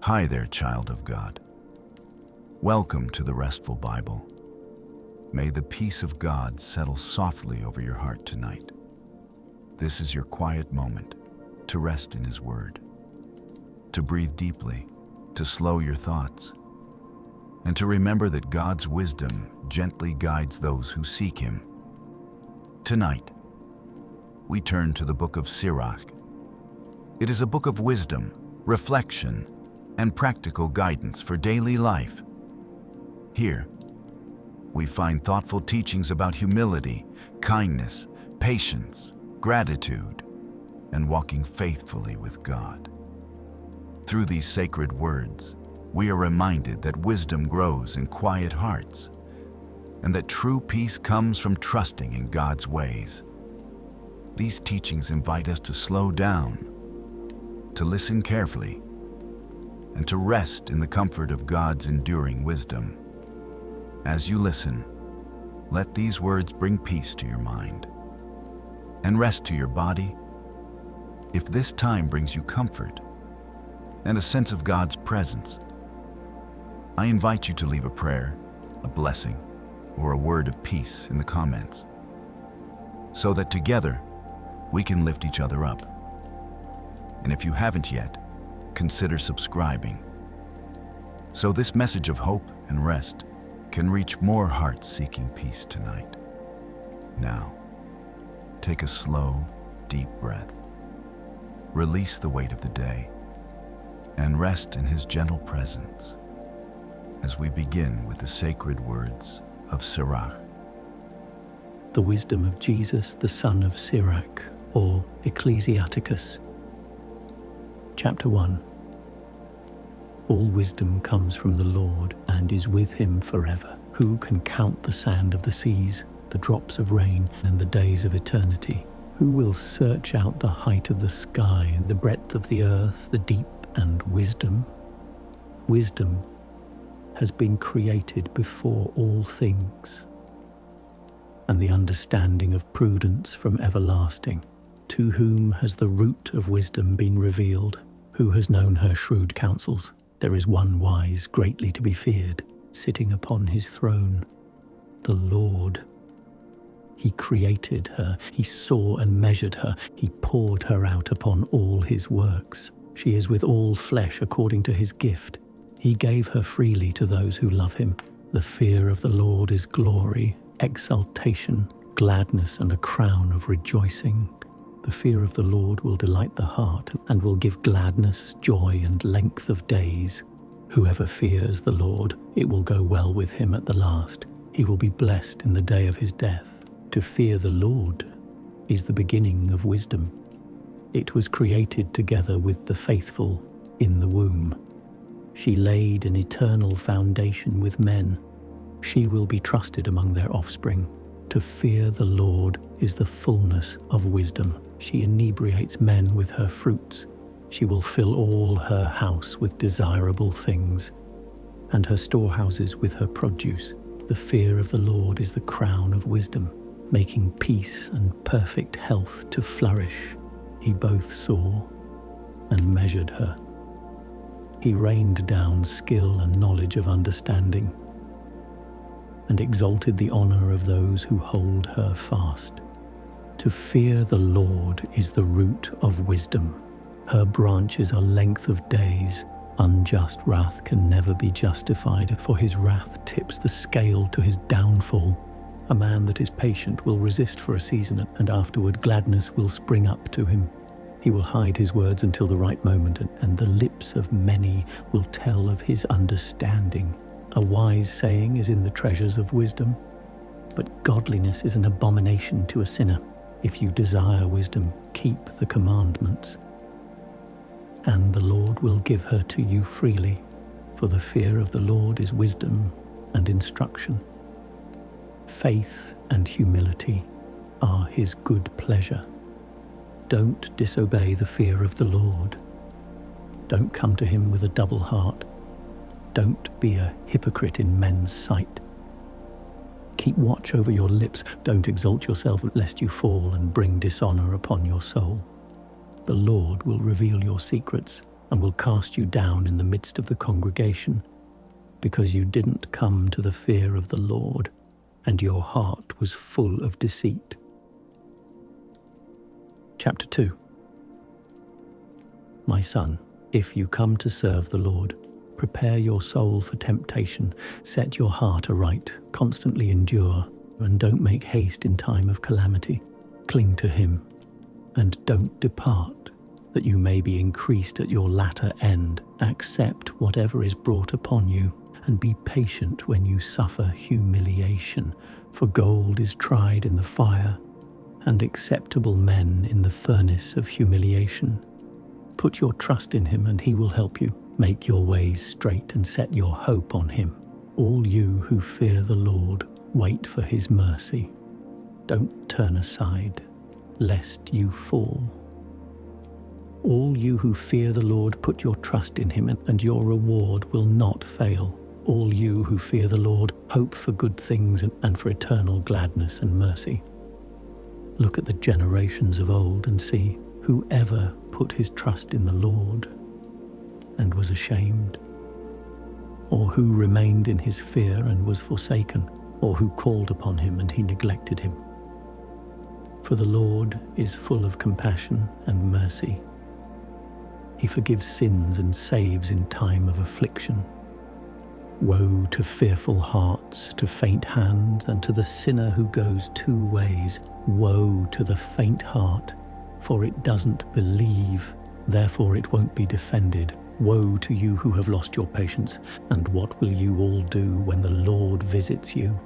Hi there, child of God. Welcome to the Restful Bible. May the peace of God settle softly over your heart tonight. This is your quiet moment to rest in His Word, to breathe deeply, to slow your thoughts, and to remember that God's wisdom gently guides those who seek Him. Tonight, we turn to the Book of Sirach. It is a book of wisdom, reflection, and practical guidance for daily life. Here, we find thoughtful teachings about humility, kindness, patience, gratitude, and walking faithfully with God. Through these sacred words, we are reminded that wisdom grows in quiet hearts, and that true peace comes from trusting in God's ways. These teachings invite us to slow down, to listen carefully, and to rest in the comfort of God's enduring wisdom. As you listen, let these words bring peace to your mind and rest to your body. If this time brings you comfort and a sense of God's presence, I invite you to leave a prayer, a blessing, or a word of peace in the comments, so that together we can lift each other up. And if you haven't yet, consider subscribing, so this message of hope and rest can reach more hearts seeking peace tonight. Now, take a slow, deep breath. Release the weight of the day and rest in His gentle presence as we begin with the sacred words of Sirach. The wisdom of Jesus, the son of Sirach, or Ecclesiasticus. Chapter 1. All wisdom comes from the Lord and is with Him forever. Who can count the sand of the seas, the drops of rain, and the days of eternity? Who will search out the height of the sky, the breadth of the earth, the deep and wisdom? Wisdom has been created before all things, and the understanding of prudence from everlasting. To whom has the root of wisdom been revealed? Who has known her shrewd counsels? There is one wise, greatly to be feared, sitting upon His throne, the Lord. He created her, He saw and measured her, He poured her out upon all His works. She is with all flesh according to His gift. He gave her freely to those who love Him. The fear of the Lord is glory, exaltation, gladness, and a crown of rejoicing. The fear of the Lord will delight the heart and will give gladness, joy, and length of days. Whoever fears the Lord, it will go well with him at the last. He will be blessed in the day of his death. To fear the Lord is the beginning of wisdom. It was created together with the faithful in the womb. She laid an eternal foundation with men. She will be trusted among their offspring. To fear the Lord is the fullness of wisdom. She inebriates men with her fruits. She will fill all her house with desirable things, and her storehouses with her produce. The fear of the Lord is the crown of wisdom, making peace and perfect health to flourish. He both saw and measured her. He rained down skill and knowledge of understanding, and exalted the honor of those who hold her fast. To fear the Lord is the root of wisdom. Her branches are length of days. Unjust wrath can never be justified, for His wrath tips the scale to His downfall. A man that is patient will resist for a season, and afterward gladness will spring up to him. He will hide his words until the right moment, and the lips of many will tell of his understanding. A wise saying is in the treasures of wisdom, but godliness is an abomination to a sinner. If you desire wisdom, keep the commandments, and the Lord will give her to you freely, for the fear of the Lord is wisdom and instruction. Faith and humility are His good pleasure. Don't disobey the fear of the Lord. Don't come to Him with a double heart. Don't be a hypocrite in men's sight. Keep watch over your lips. Don't exalt yourself lest you fall and bring dishonor upon your soul. The Lord will reveal your secrets. and will cast you down in the midst of the congregation, because you didn't come to the fear of the Lord, and your heart was full of deceit. Chapter 2. My son, if you come to serve the Lord, prepare your soul for temptation, set your heart aright, constantly endure, and don't make haste in time of calamity. Cling to him, and don't depart, that you may be increased at your latter end. Accept whatever is brought upon you, and be patient when you suffer humiliation, for gold is tried in the fire, and acceptable men in the furnace of humiliation. Put your trust in him, and he will help you. Make your ways straight and set your hope on him. All you who fear the Lord, wait for his mercy. Don't turn aside, lest you fall. All you who fear the Lord, put your trust in him, and your reward will not fail. All you who fear the Lord, hope for good things and for eternal gladness and mercy. Look at the generations of old and see, whoever put his trust in the Lord and was ashamed, or who remained in his fear and was forsaken, or who called upon him and he neglected him. For the Lord is full of compassion and mercy. He forgives sins and saves in time of affliction. Woe to fearful hearts, to faint hands, and to the sinner who goes two ways. Woe to the faint heart, for it doesn't believe, therefore it won't be defended. Woe to you who have lost your patience, and what will you all do when the Lord visits you?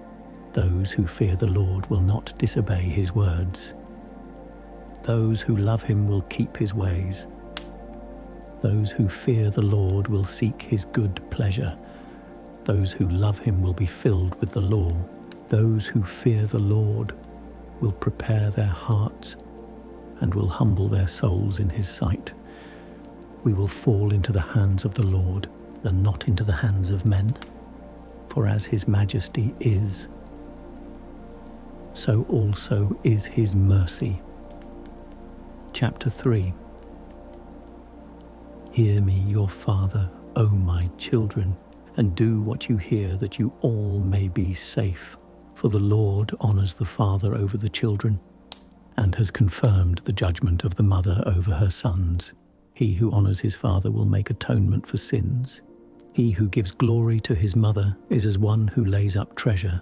Those who fear the Lord will not disobey his words. Those who love him will keep his ways. Those who fear the Lord will seek his good pleasure. Those who love him will be filled with the law. Those who fear the Lord will prepare their hearts and will humble their souls in his sight. We will fall into the hands of the Lord and not into the hands of men. For as his majesty is, so also is his mercy. Chapter 3. Hear me, your Father, O my children, and do what you hear, that you all may be safe. For the Lord honors the father over the children, and has confirmed the judgment of the mother over her sons. He who honors his father will make atonement for sins. He who gives glory to his mother is as one who lays up treasure.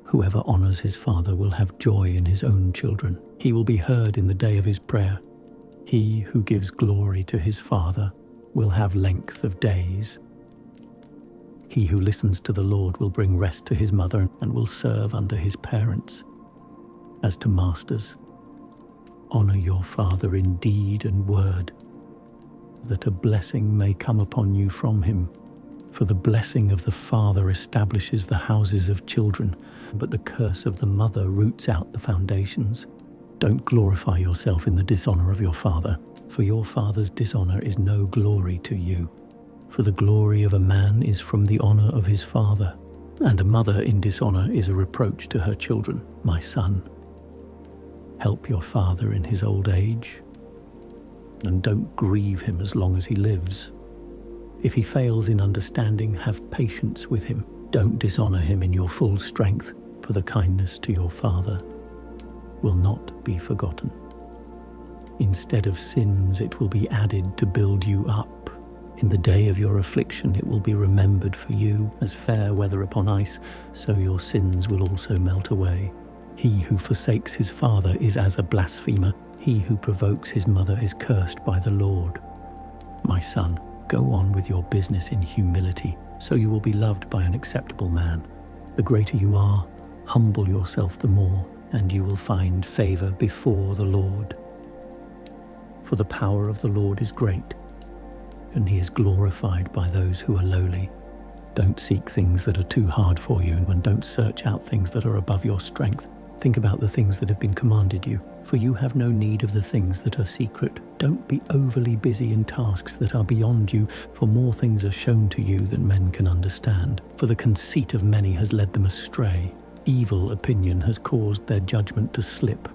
Whoever honors his father will have joy in his own children. He will be heard in the day of his prayer. He who gives glory to his father will have length of days. He who listens to the Lord will bring rest to his mother and will serve under his parents. As to masters, honor your father in deed and word, that a blessing may come upon you from him. For the blessing of the father establishes the houses of children, but the curse of the mother roots out the foundations. Don't glorify yourself in the dishonor of your father, for your father's dishonor is no glory to you. For the glory of a man is from the honor of his father, and a mother in dishonor is a reproach to her children. My son, help your father in his old age, and don't grieve him as long as he lives. If he fails in understanding, have patience with him. Don't dishonor him in your full strength, for the kindness to your father will not be forgotten. Instead of sins, it will be added to build you up. In the day of your affliction, it will be remembered for you as fair weather upon ice, so your sins will also melt away. He who forsakes his father is as a blasphemer. He who provokes his mother is cursed by the Lord. My son, go on with your business in humility, so you will be loved by an acceptable man. The greater you are, humble yourself the more, and you will find favor before the Lord. For the power of the Lord is great, and he is glorified by those who are lowly. Don't seek things that are too hard for you, and don't search out things that are above your strength. Think about the things that have been commanded you, for you have no need of the things that are secret. Don't be overly busy in tasks that are beyond you, for more things are shown to you than men can understand. For the conceit of many has led them astray. Evil opinion has caused their judgment to slip.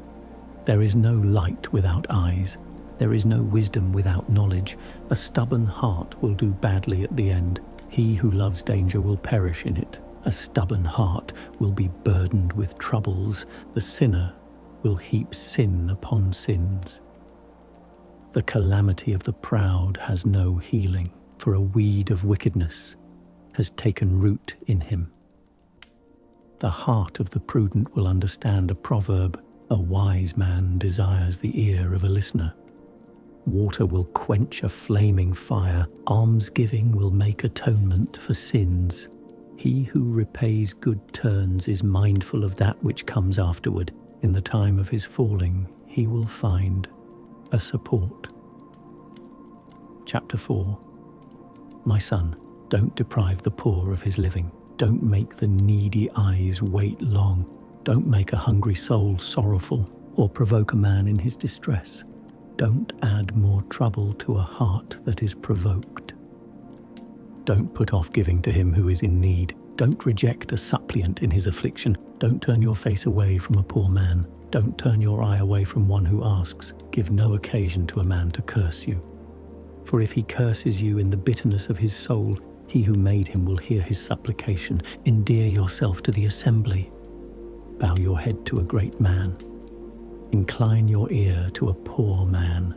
There is no light without eyes, There is no wisdom without knowledge. A stubborn heart will do badly at the end. He who loves danger will perish in it. A stubborn heart will be burdened with troubles. The sinner will heap sin upon sins. The calamity of the proud has no healing, for a weed of wickedness has taken root in him. The heart of the prudent will understand a proverb. A wise man desires the ear of a listener. Water will quench a flaming fire. Almsgiving will make atonement for sins. He who repays good turns is mindful of that which comes afterward. In the time of his falling, he will find a support. Chapter 4. My son, don't deprive the poor of his living. Don't make the needy eyes wait long. Don't make a hungry soul sorrowful, or provoke a man in his distress. Don't add more trouble to a heart that is provoked. Don't put off giving to him who is in need. Don't reject a suppliant in his affliction. Don't turn your face away from a poor man. Don't turn your eye away from one who asks. Give no occasion to a man to curse you. For if he curses you in the bitterness of his soul, he who made him will hear his supplication. Endear yourself to the assembly. Bow your head to a great man. Incline your ear to a poor man.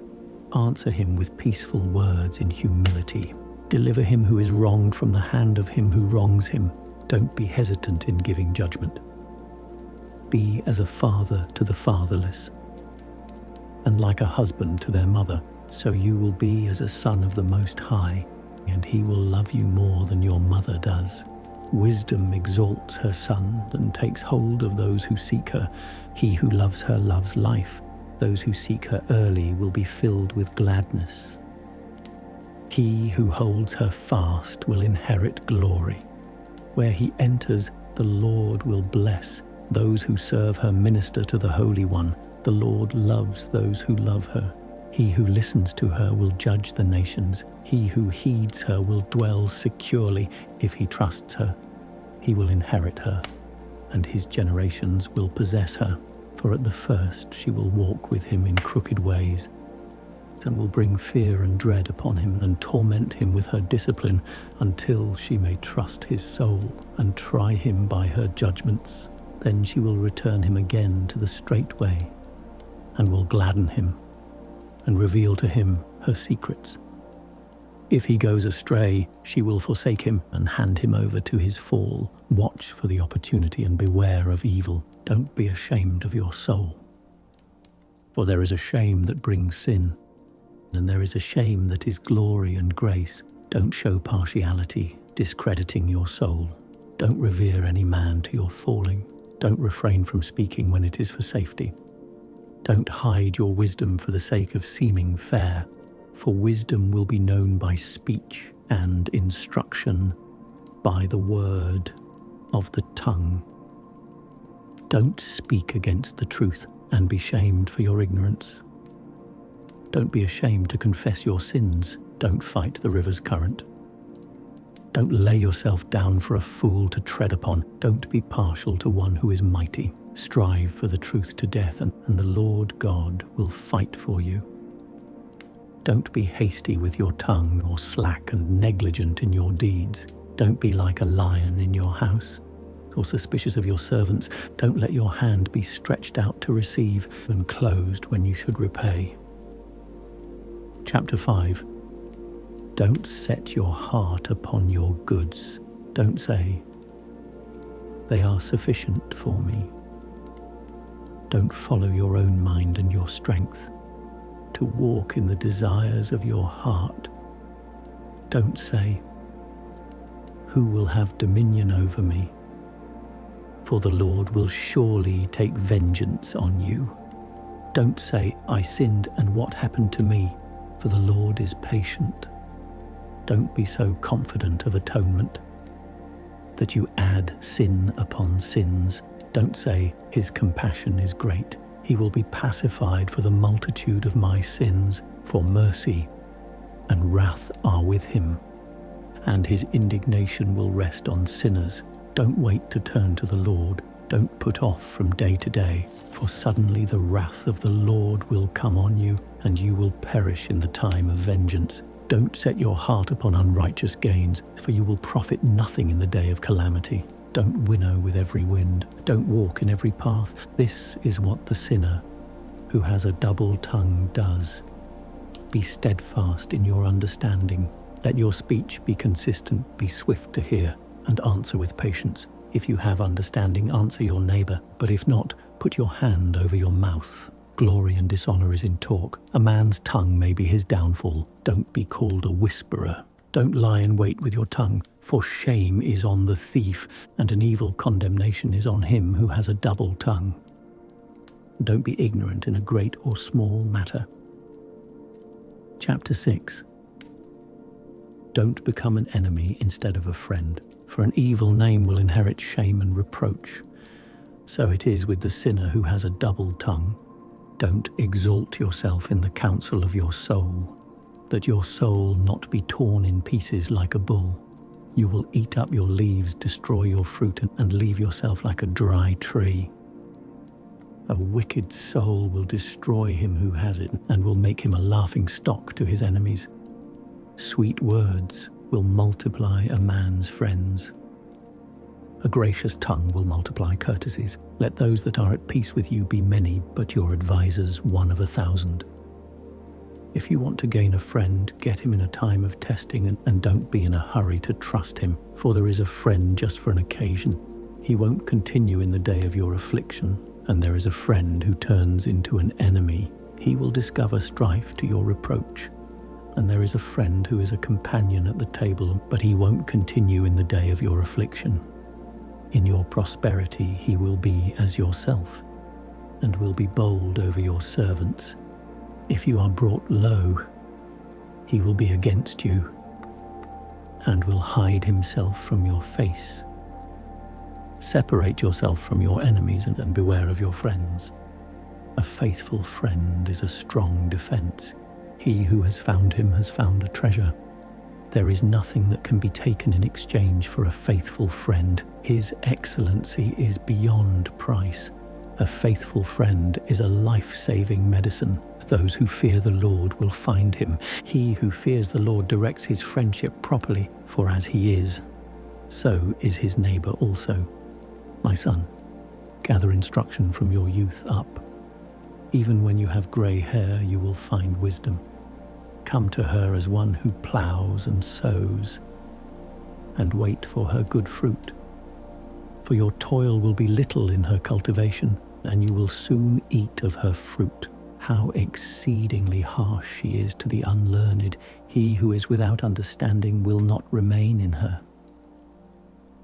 Answer him with peaceful words in humility. Deliver him who is wronged from the hand of him who wrongs him. Don't be hesitant in giving judgment. Be as a father to the fatherless, and like a husband to their mother. So you will be as a son of the Most High, and he will love you more than your mother does. Wisdom exalts her son and takes hold of those who seek her. He who loves her loves life. Those who seek her early will be filled with gladness. He who holds her fast will inherit glory. Where he enters, the Lord will bless. Those who serve her minister to the Holy One. The Lord loves those who love her. He who listens to her will judge the nations. He who heeds her will dwell securely. If he trusts her, he will inherit her, and his generations will possess her. For at the first she will walk with him in crooked ways, and will bring fear and dread upon him, and torment him with her discipline, until she may trust his soul, and try him by her judgments. Then she will return him again to the straight way, and will gladden him, and reveal to him her secrets. If he goes astray, she will forsake him and hand him over to his fall. Watch for the opportunity and beware of evil. Don't be ashamed of your soul. For there is a shame that brings sin, and there is a shame that is glory and grace. Don't show partiality, discrediting your soul. Don't revere any man to your falling. Don't refrain from speaking when it is for safety. Don't hide your wisdom for the sake of seeming fair, for wisdom will be known by speech, and instruction by the word of the tongue. Don't speak against the truth and be shamed for your ignorance. Don't be ashamed to confess your sins. Don't fight the river's current. Don't lay yourself down for a fool to tread upon. Don't be partial to one who is mighty. Strive for the truth to death, and the Lord God will fight for you. Don't be hasty with your tongue, or slack and negligent in your deeds. Don't be like a lion in your house, or suspicious of your servants. Don't let your hand be stretched out to receive, and closed when you should repay. Chapter 5. Don't set your heart upon your goods. Don't say, "They are sufficient for me." Don't follow your own mind and your strength, to walk in the desires of your heart. Don't say, "Who will have dominion over me?" For the Lord will surely take vengeance on you. Don't say, "I sinned, and what happened to me?" For the Lord is patient. Don't be so confident of atonement that you add sin upon sins. Don't say, "His compassion is great. He will be pacified for the multitude of my sins." For mercy and wrath are with him, and his indignation will rest on sinners. Don't wait to turn to the Lord. Don't put off from day to day, for suddenly the wrath of the Lord will come on you, and you will perish in the time of vengeance. Don't set your heart upon unrighteous gains, for you will profit nothing in the day of calamity. Don't winnow with every wind. Don't walk in every path. This is what the sinner who has a double tongue does. Be steadfast in your understanding. Let your speech be consistent. Be swift to hear and answer with patience. If you have understanding, answer your neighbor, but if not, put your hand over your mouth. Glory and dishonor is in talk. A man's tongue may be his downfall. Don't be called a whisperer. Don't lie in wait with your tongue, for shame is on the thief, and an evil condemnation is on him who has a double tongue. Don't be ignorant in a great or small matter. Chapter 6. Don't become an enemy instead of a friend, for an evil name will inherit shame and reproach. So it is with the sinner who has a double tongue. Don't exalt yourself in the counsel of your soul, that your soul not be torn in pieces like a bull. You will eat up your leaves, destroy your fruit, and leave yourself like a dry tree. A wicked soul will destroy him who has it, and will make him a laughing stock to his enemies. Sweet words will multiply a man's friends. A gracious tongue will multiply courtesies. Let those that are at peace with you be many, but your advisers 1 of 1,000. If you want to gain a friend, get him in a time of testing, and don't be in a hurry to trust him, for there is a friend just for an occasion. He won't continue in the day of your affliction, and there is a friend who turns into an enemy. He will discover strife to your reproach. And there is a friend who is a companion at the table, but he won't continue in the day of your affliction. In your prosperity he will be as yourself, and will be bold over your servants. If you are brought low, he will be against you, and will hide himself from your face. Separate yourself from your enemies, and beware of your friends. A faithful friend is a strong defense. He who has found him has found a treasure. There is nothing that can be taken in exchange for a faithful friend. His excellency is beyond price. A faithful friend is a life-saving medicine. Those who fear the Lord will find him. He who fears the Lord directs his friendship properly, for as he is, so is his neighbor also. My son, gather instruction from your youth up. Even when you have grey hair, you will find wisdom. Come to her as one who ploughs and sows, and wait for her good fruit. For your toil will be little in her cultivation, and you will soon eat of her fruit. How exceedingly harsh she is to the unlearned! He who is without understanding will not remain in her.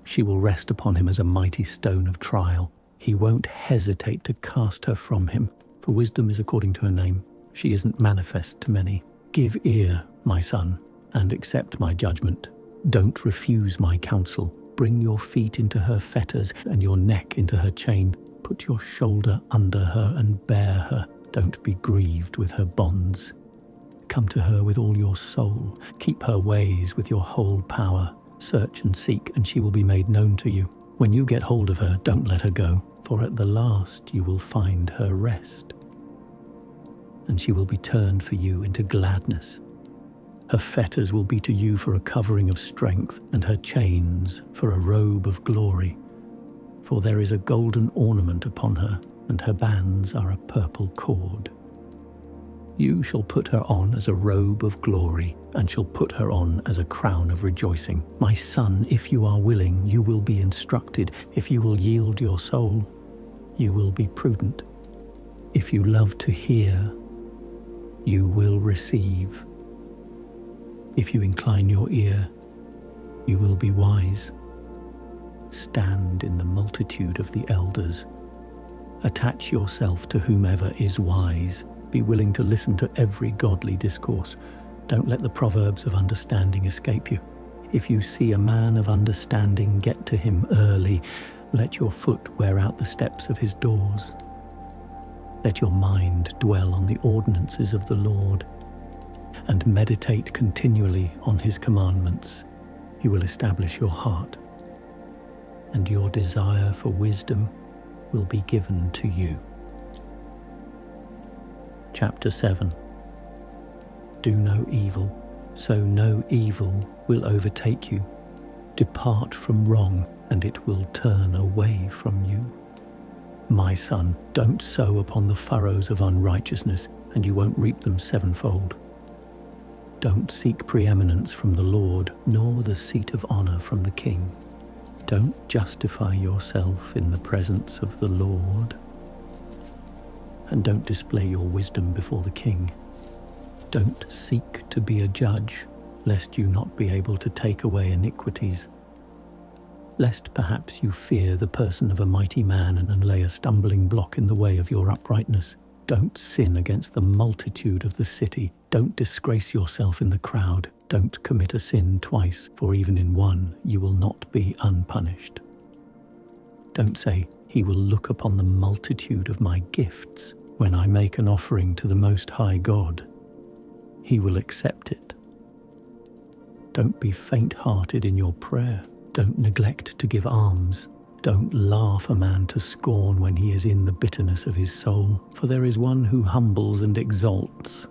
She will rest upon him as a mighty stone of trial. He won't hesitate to cast her from him, for wisdom is according to her name. She isn't manifest to many. Give ear, my son, and accept my judgment. Don't refuse my counsel. Bring your feet into her fetters and your neck into her chain. Put your shoulder under her and bear her. Don't be grieved with her bonds. Come to her with all your soul. Keep her ways with your whole power. Search and seek, and she will be made known to you. When you get hold of her, don't let her go, for at the last you will find her rest, and she will be turned for you into gladness. Her fetters will be to you for a covering of strength, and her chains for a robe of glory. For there is a golden ornament upon her, and her bands are a purple cord. You shall put her on as a robe of glory, and shall put her on as a crown of rejoicing. My son, if you are willing, you will be instructed. If you will yield your soul, you will be prudent. If you love to hear, you will receive. If you incline your ear, you will be wise. Stand in the multitude of the elders. Attach yourself to whomever is wise. Be willing to listen to every godly discourse. Don't let the proverbs of understanding escape you. If you see a man of understanding, get to him early. Let your foot wear out the steps of his doors. Let your mind dwell on the ordinances of the Lord, and meditate continually on his commandments. He will establish your heart, and your desire for wisdom will be given to you. Chapter 7. Do no evil, so no evil will overtake you. Depart from wrong, and it will turn away from you. My son, don't sow upon the furrows of unrighteousness, and you won't reap them sevenfold. Don't seek preeminence from the Lord, nor the seat of honor from the king. Don't justify yourself in the presence of the Lord, and don't display your wisdom before the king. Don't seek to be a judge, lest you not be able to take away iniquities. Lest perhaps you fear the person of a mighty man and lay a stumbling block in the way of your uprightness. Don't sin against the multitude of the city. Don't disgrace yourself in the crowd. Don't commit a sin twice, for even in one you will not be unpunished. Don't say, "He will look upon the multitude of my gifts when I make an offering to the Most High God. He will accept it." Don't be faint-hearted in your prayer. Don't neglect to give alms. Don't laugh a man to scorn when he is in the bitterness of his soul, for there is one who humbles and exalts.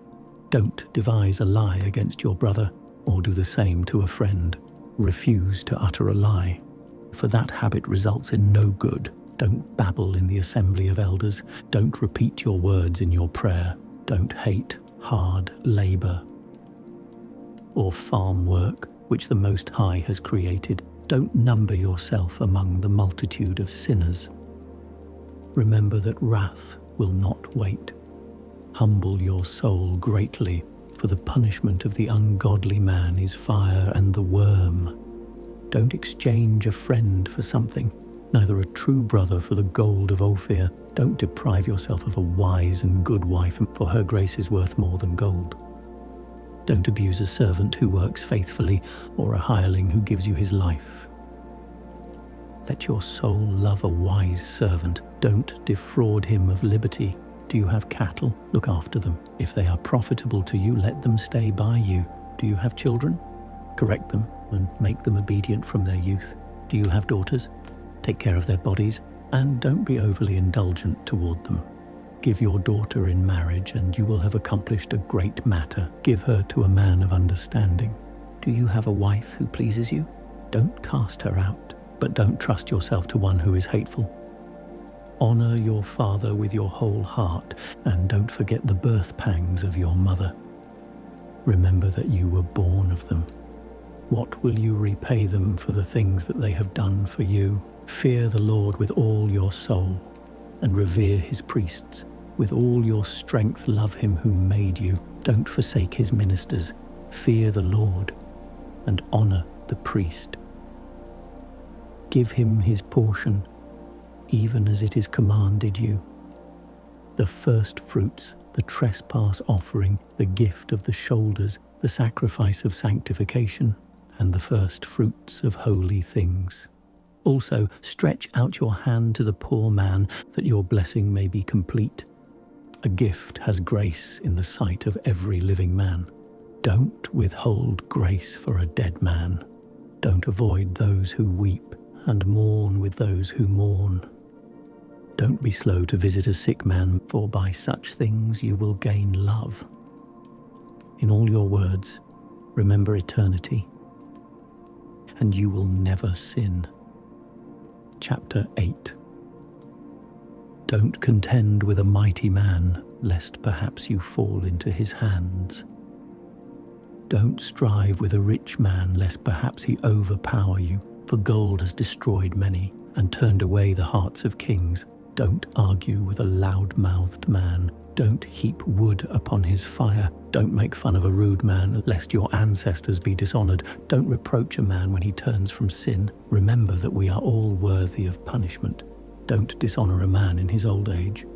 Don't devise a lie against your brother, or do the same to a friend. Refuse to utter a lie, for that habit results in no good. Don't babble in the assembly of elders. Don't repeat your words in your prayer. Don't hate hard labor or farm work, which the Most High has created. Don't number yourself among the multitude of sinners. Remember that wrath will not wait. Humble your soul greatly, for the punishment of the ungodly man is fire and the worm. Don't exchange a friend for something, neither a true brother for the gold of Ophir. Don't deprive yourself of a wise and good wife, for her grace is worth more than gold. Don't abuse a servant who works faithfully, or a hireling who gives you his life. Let your soul love a wise servant. Don't defraud him of liberty. Do you have cattle? Look after them. If they are profitable to you, let them stay by you. Do you have children? Correct them and make them obedient from their youth. Do you have daughters? Take care of their bodies, and don't be overly indulgent toward them. Give your daughter in marriage, and you will have accomplished a great matter. Give her to a man of understanding. Do you have a wife who pleases you? Don't cast her out, but don't trust yourself to one who is hateful. Honor your father with your whole heart, and don't forget the birth pangs of your mother. Remember that you were born of them. What will you repay them for the things that they have done for you? Fear the Lord with all your soul, and revere his priests. With all your strength love him who made you. Don't forsake his ministers. Fear the Lord, and honor the priest. Give him his portion, even as it is commanded you. The first fruits, the trespass offering, the gift of the shoulders, the sacrifice of sanctification, and the first fruits of holy things. Also, stretch out your hand to the poor man, that your blessing may be complete. A gift has grace in the sight of every living man. Don't withhold grace for a dead man. Don't avoid those who weep, and mourn with those who mourn. Don't be slow to visit a sick man, for by such things you will gain love. In all your words, remember eternity, and you will never sin. Chapter 8. Don't contend with a mighty man, lest perhaps you fall into his hands. Don't strive with a rich man, lest perhaps he overpower you, for gold has destroyed many, and turned away the hearts of kings. Don't argue with a loud-mouthed man. Don't heap wood upon his fire. Don't make fun of a rude man, lest your ancestors be dishonored. Don't reproach a man when he turns from sin. Remember that we are all worthy of punishment. Don't dishonor a man in his old age,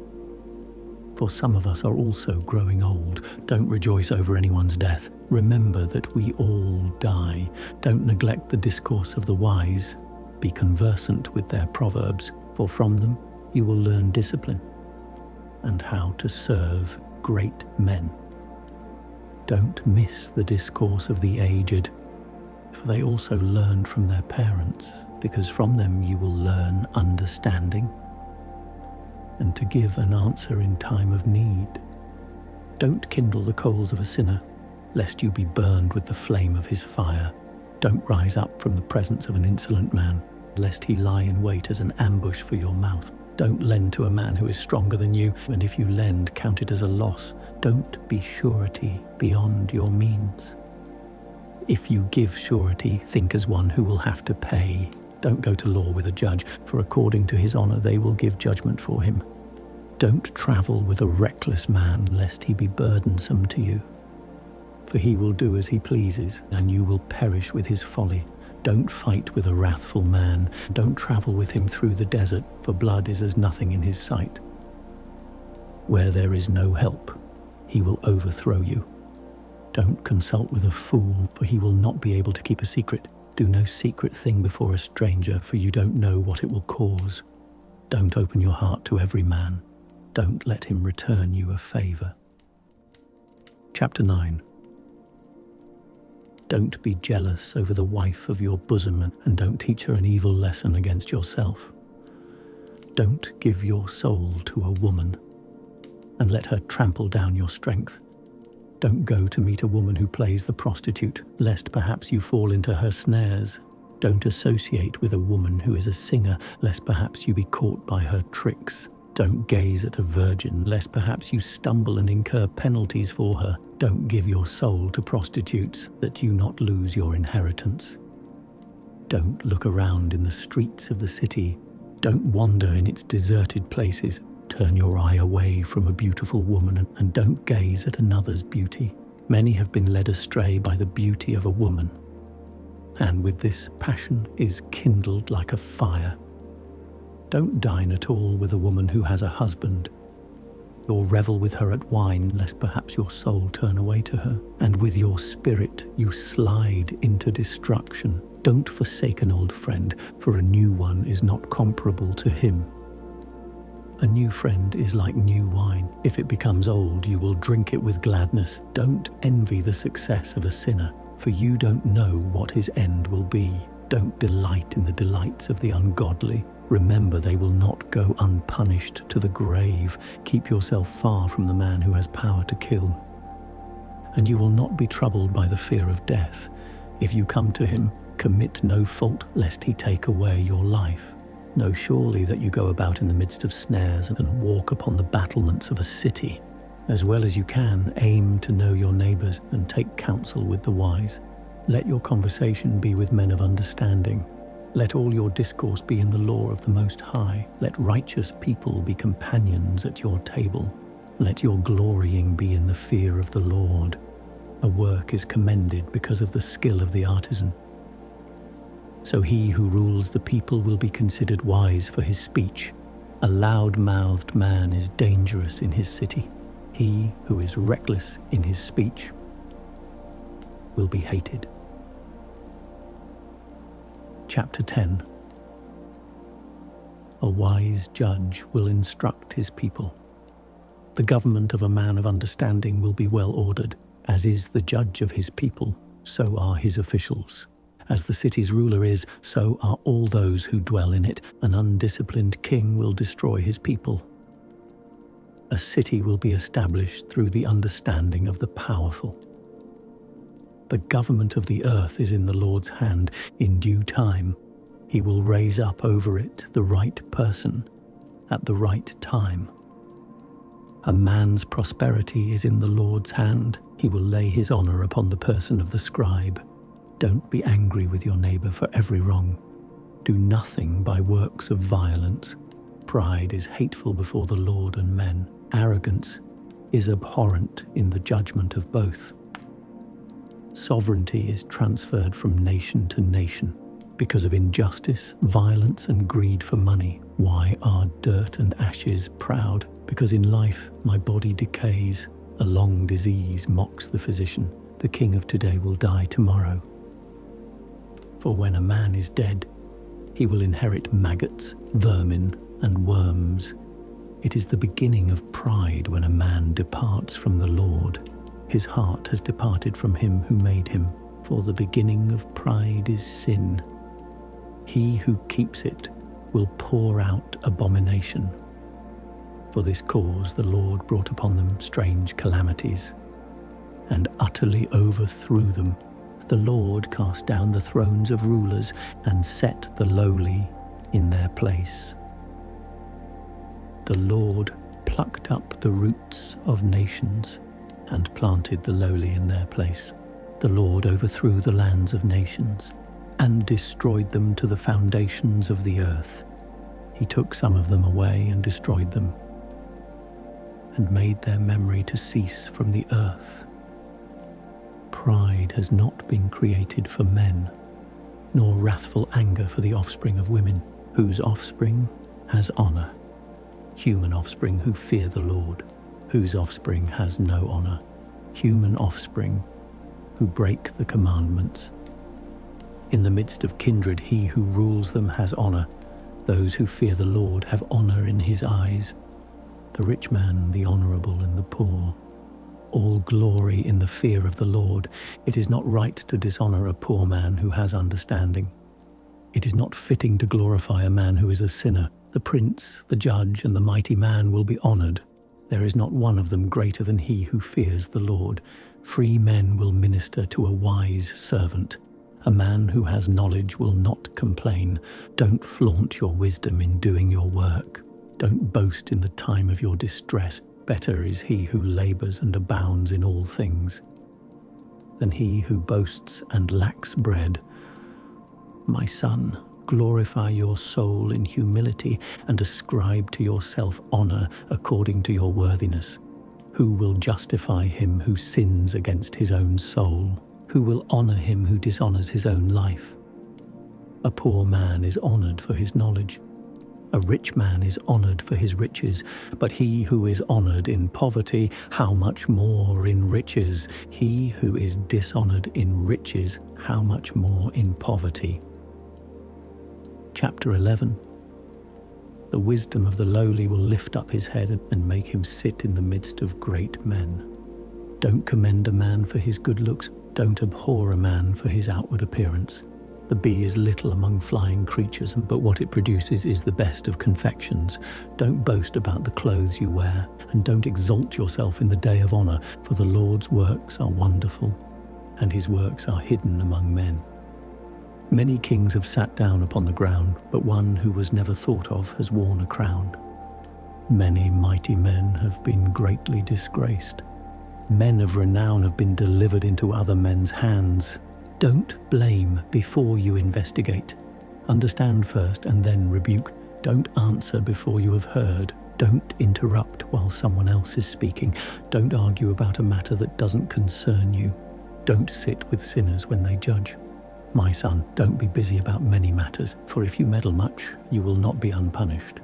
for some of us are also growing old. Don't rejoice over anyone's death. Remember that we all die. Don't neglect the discourse of the wise. Be conversant with their proverbs, for from them you will learn discipline and how to serve great men. Don't miss the discourse of the aged, for they also learned from their parents, because from them you will learn understanding. and to give an answer in time of need. Don't kindle the coals of a sinner, lest you be burned with the flame of his fire. Don't rise up from the presence of an insolent man, lest he lie in wait as an ambush for your mouth. Don't lend to a man who is stronger than you, and if you lend, count it as a loss. Don't be surety beyond your means. If you give surety, think as one who will have to pay. Don't go to law with a judge, for according to his honor they will give judgment for him. Don't travel with a reckless man, lest he be burdensome to you. For he will do as he pleases, and you will perish with his folly. Don't fight with a wrathful man. Don't travel with him through the desert, for blood is as nothing in his sight. Where there is no help, he will overthrow you. Don't consult with a fool, for he will not be able to keep a secret. Do no secret thing before a stranger, for you don't know what it will cause. Don't open your heart to every man. Don't let him return you a favor. Chapter 9. Don't be jealous over the wife of your bosom, and don't teach her an evil lesson against yourself. Don't give your soul to a woman, and let her trample down your strength. Don't go to meet a woman who plays the prostitute, lest perhaps you fall into her snares. Don't associate with a woman who is a singer, lest perhaps you be caught by her tricks. Don't gaze at a virgin, lest perhaps you stumble and incur penalties for her. Don't give your soul to prostitutes, that you not lose your inheritance. Don't look around in the streets of the city. Don't wander in its deserted places. Turn your eye away from a beautiful woman, and don't gaze at another's beauty. Many have been led astray by the beauty of a woman, and with this passion is kindled like a fire. Don't dine at all with a woman who has a husband, or revel with her at wine, lest perhaps your soul turn away to her, and with your spirit you slide into destruction. Don't forsake an old friend, for a new one is not comparable to him. A new friend is like new wine. If it becomes old, you will drink it with gladness. Don't envy the success of a sinner, for you don't know what his end will be. Don't delight in the delights of the ungodly. Remember, they will not go unpunished to the grave. Keep yourself far from the man who has power to kill. And you will not be troubled by the fear of death. If you come to him, commit no fault, lest he take away your life. Know surely that you go about in the midst of snares and walk upon the battlements of a city. As well as you can, aim to know your neighbors and take counsel with the wise. Let your conversation be with men of understanding. Let all your discourse be in the law of the Most High. Let righteous people be companions at your table. Let your glorying be in the fear of the Lord. A work is commended because of the skill of the artisan. So he who rules the people will be considered wise for his speech. A loud-mouthed man is dangerous in his city. He who is reckless in his speech will be hated. Chapter 10. A wise judge will instruct his people. The government of a man of understanding will be well ordered. As is the judge of his people, so are his officials. As the city's ruler is, so are all those who dwell in it. An undisciplined king will destroy his people. A city will be established through the understanding of the powerful. The government of the earth is in the Lord's hand. In due time, he will raise up over it the right person at the right time. A man's prosperity is in the Lord's hand. He will lay his honor upon the person of the scribe. Don't be angry with your neighbor for every wrong. Do nothing by works of violence. Pride is hateful before the Lord and men. Arrogance is abhorrent in the judgment of both. Sovereignty is transferred from nation to nation. Because of injustice, violence, and greed for money, why are dirt and ashes proud? Because in life my body decays. A long disease mocks the physician. The king of today will die tomorrow. For when a man is dead, he will inherit maggots, vermin, and worms. It is the beginning of pride when a man departs from the Lord. His heart has departed from him who made him, for the beginning of pride is sin. He who keeps it will pour out abomination. For this cause the Lord brought upon them strange calamities, and utterly overthrew them. The Lord cast down the thrones of rulers, and set the lowly in their place. The Lord plucked up the roots of nations, and planted the lowly in their place. The Lord overthrew the lands of nations, and destroyed them to the foundations of the earth. He took some of them away and destroyed them, and made their memory to cease from the earth. Pride has not been created for men, nor wrathful anger for the offspring of women, whose offspring has honor. Human offspring who fear the Lord, whose offspring has no honor. Human offspring who break the commandments. In the midst of kindred, he who rules them has honor. Those who fear the Lord have honor in his eyes. The rich man, the honorable, and the poor. All glory in the fear of the Lord. It is not right to dishonor a poor man who has understanding. It is not fitting to glorify a man who is a sinner. The prince, the judge, and the mighty man will be honored. There is not one of them greater than he who fears the Lord. Free men will minister to a wise servant. A man who has knowledge will not complain. Don't flaunt your wisdom in doing your work. Don't boast in the time of your distress. Better is he who labors and abounds in all things than he who boasts and lacks bread. My son, glorify your soul in humility, and ascribe to yourself honor according to your worthiness. Who will justify him who sins against his own soul? Who will honor him who dishonors his own life? A poor man is honored for his knowledge. A rich man is honored for his riches, but he who is honored in poverty, how much more in riches? He who is dishonored in riches, how much more in poverty? Chapter 11. The wisdom of the lowly will lift up his head and make him sit in the midst of great men. Don't commend a man for his good looks. Don't abhor a man for his outward appearance. The bee is little among flying creatures, but what it produces is the best of confections. Don't boast about the clothes you wear, and don't exalt yourself in the day of honor, for the Lord's works are wonderful, and his works are hidden among men. Many kings have sat down upon the ground, but one who was never thought of has worn a crown. Many mighty men have been greatly disgraced. Men of renown have been delivered into other men's hands. Don't blame before you investigate. Understand first and then rebuke. Don't answer before you have heard. Don't interrupt while someone else is speaking. Don't argue about a matter that doesn't concern you. Don't sit with sinners when they judge. My son, don't be busy about many matters, for if you meddle much, you will not be unpunished.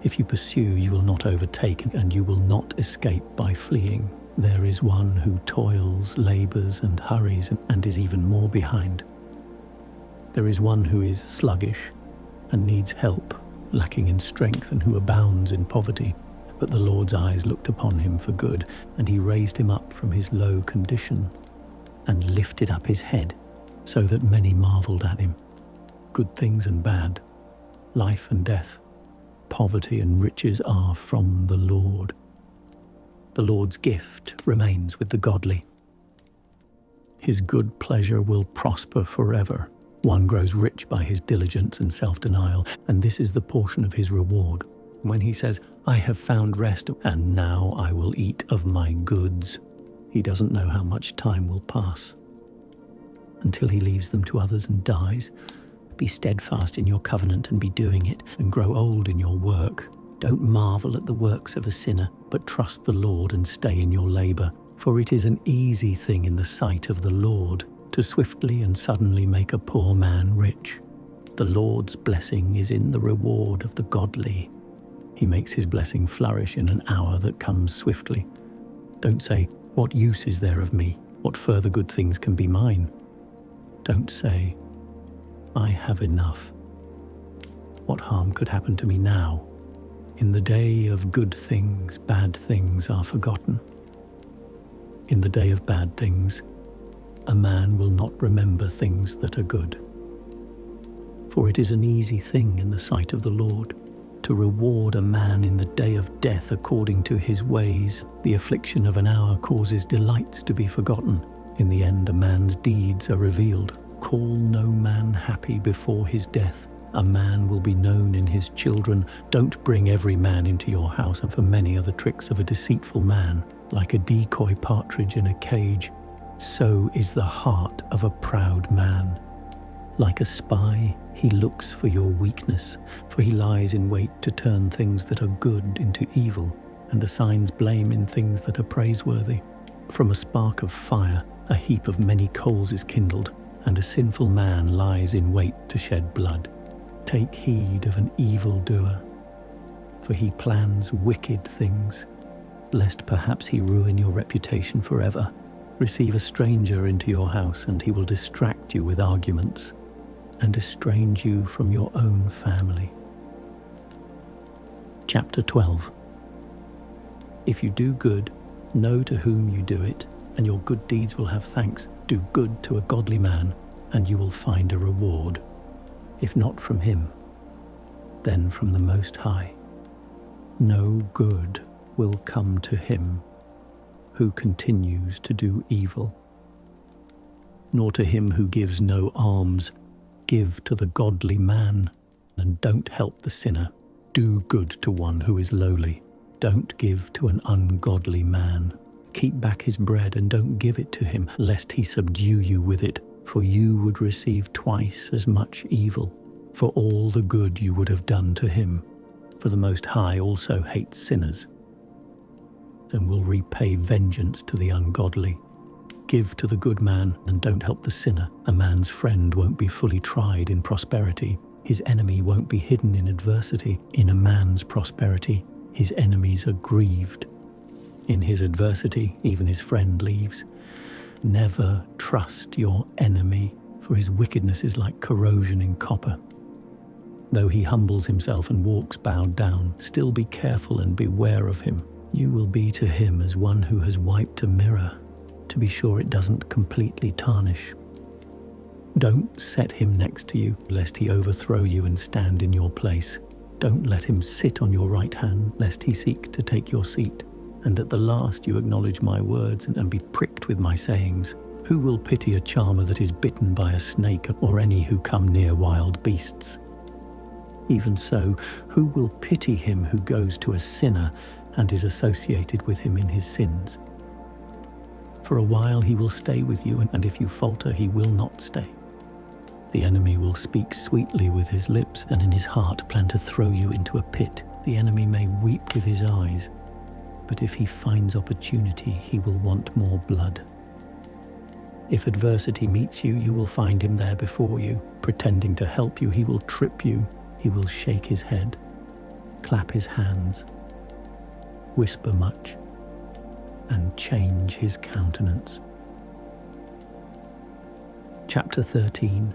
If you pursue, you will not overtake, and you will not escape by fleeing. There is one who toils, labors, and hurries, and is even more behind. There is one who is sluggish and needs help, lacking in strength, and who abounds in poverty. But the Lord's eyes looked upon him for good, and he raised him up from his low condition, and lifted up his head, so that many marveled at him. Good things and bad, life and death, poverty and riches are from the Lord. The Lord's gift remains with the godly. His good pleasure will prosper forever. One grows rich by his diligence and self-denial, and this is the portion of his reward. When he says, I have found rest, and now I will eat of my goods, he doesn't know how much time will pass until he leaves them to others and dies. Be steadfast in your covenant and be doing it, and grow old in your work. Don't marvel at the works of a sinner, but trust the Lord and stay in your labor. For it is an easy thing in the sight of the Lord to swiftly and suddenly make a poor man rich. The Lord's blessing is in the reward of the godly. He makes his blessing flourish in an hour that comes swiftly. Don't say, what use is there of me? What further good things can be mine? Don't say, I have enough. What harm could happen to me now? In the day of good things, bad things are forgotten. In the day of bad things, a man will not remember things that are good. For it is an easy thing in the sight of the Lord to reward a man in the day of death according to his ways. The affliction of an hour causes delights to be forgotten. In the end, a man's deeds are revealed. Call no man happy before his death. A man will be known in his children. Don't bring every man into your house, and for many are the tricks of a deceitful man. Like a decoy partridge in a cage, so is the heart of a proud man. Like a spy, he looks for your weakness, for he lies in wait to turn things that are good into evil, and assigns blame in things that are praiseworthy. From a spark of fire, a heap of many coals is kindled, and a sinful man lies in wait to shed blood. Take heed of an evildoer, for he plans wicked things, lest perhaps he ruin your reputation forever. Receive a stranger into your house, and he will distract you with arguments, and estrange you from your own family. Chapter 12. If you do good, know to whom you do it, and your good deeds will have thanks. Do good to a godly man, and you will find a reward. If not from him, then from the Most High. No good will come to him who continues to do evil, nor to him who gives no alms. Give to the godly man, and don't help the sinner. Do good to one who is lowly. Don't give to an ungodly man. Keep back his bread and don't give it to him, lest he subdue you with it, for you would receive twice as much evil for all the good you would have done to him. For the Most High also hates sinners, and will repay vengeance to the ungodly. Give to the good man and don't help the sinner. A man's friend won't be fully tried in prosperity. His enemy won't be hidden in adversity. In a man's prosperity, his enemies are grieved. In his adversity, even his friend leaves. Never trust your enemy, for his wickedness is like corrosion in copper. Though he humbles himself and walks bowed down, still be careful and beware of him. You will be to him as one who has wiped a mirror, to be sure it doesn't completely tarnish. Don't set him next to you, lest he overthrow you and stand in your place. Don't let him sit on your right hand, lest he seek to take your seat. And at the last you acknowledge my words and be pricked with my sayings. Who will pity a charmer that is bitten by a snake, or any who come near wild beasts? Even so, who will pity him who goes to a sinner and is associated with him in his sins? For a while he will stay with you, and if you falter, he will not stay. The enemy will speak sweetly with his lips, and in his heart plan to throw you into a pit. The enemy may weep with his eyes, but if he finds opportunity, he will want more blood. If adversity meets you, you will find him there before you. Pretending to help you, he will trip you. He will shake his head, clap his hands, whisper much, and change his countenance. Chapter 13.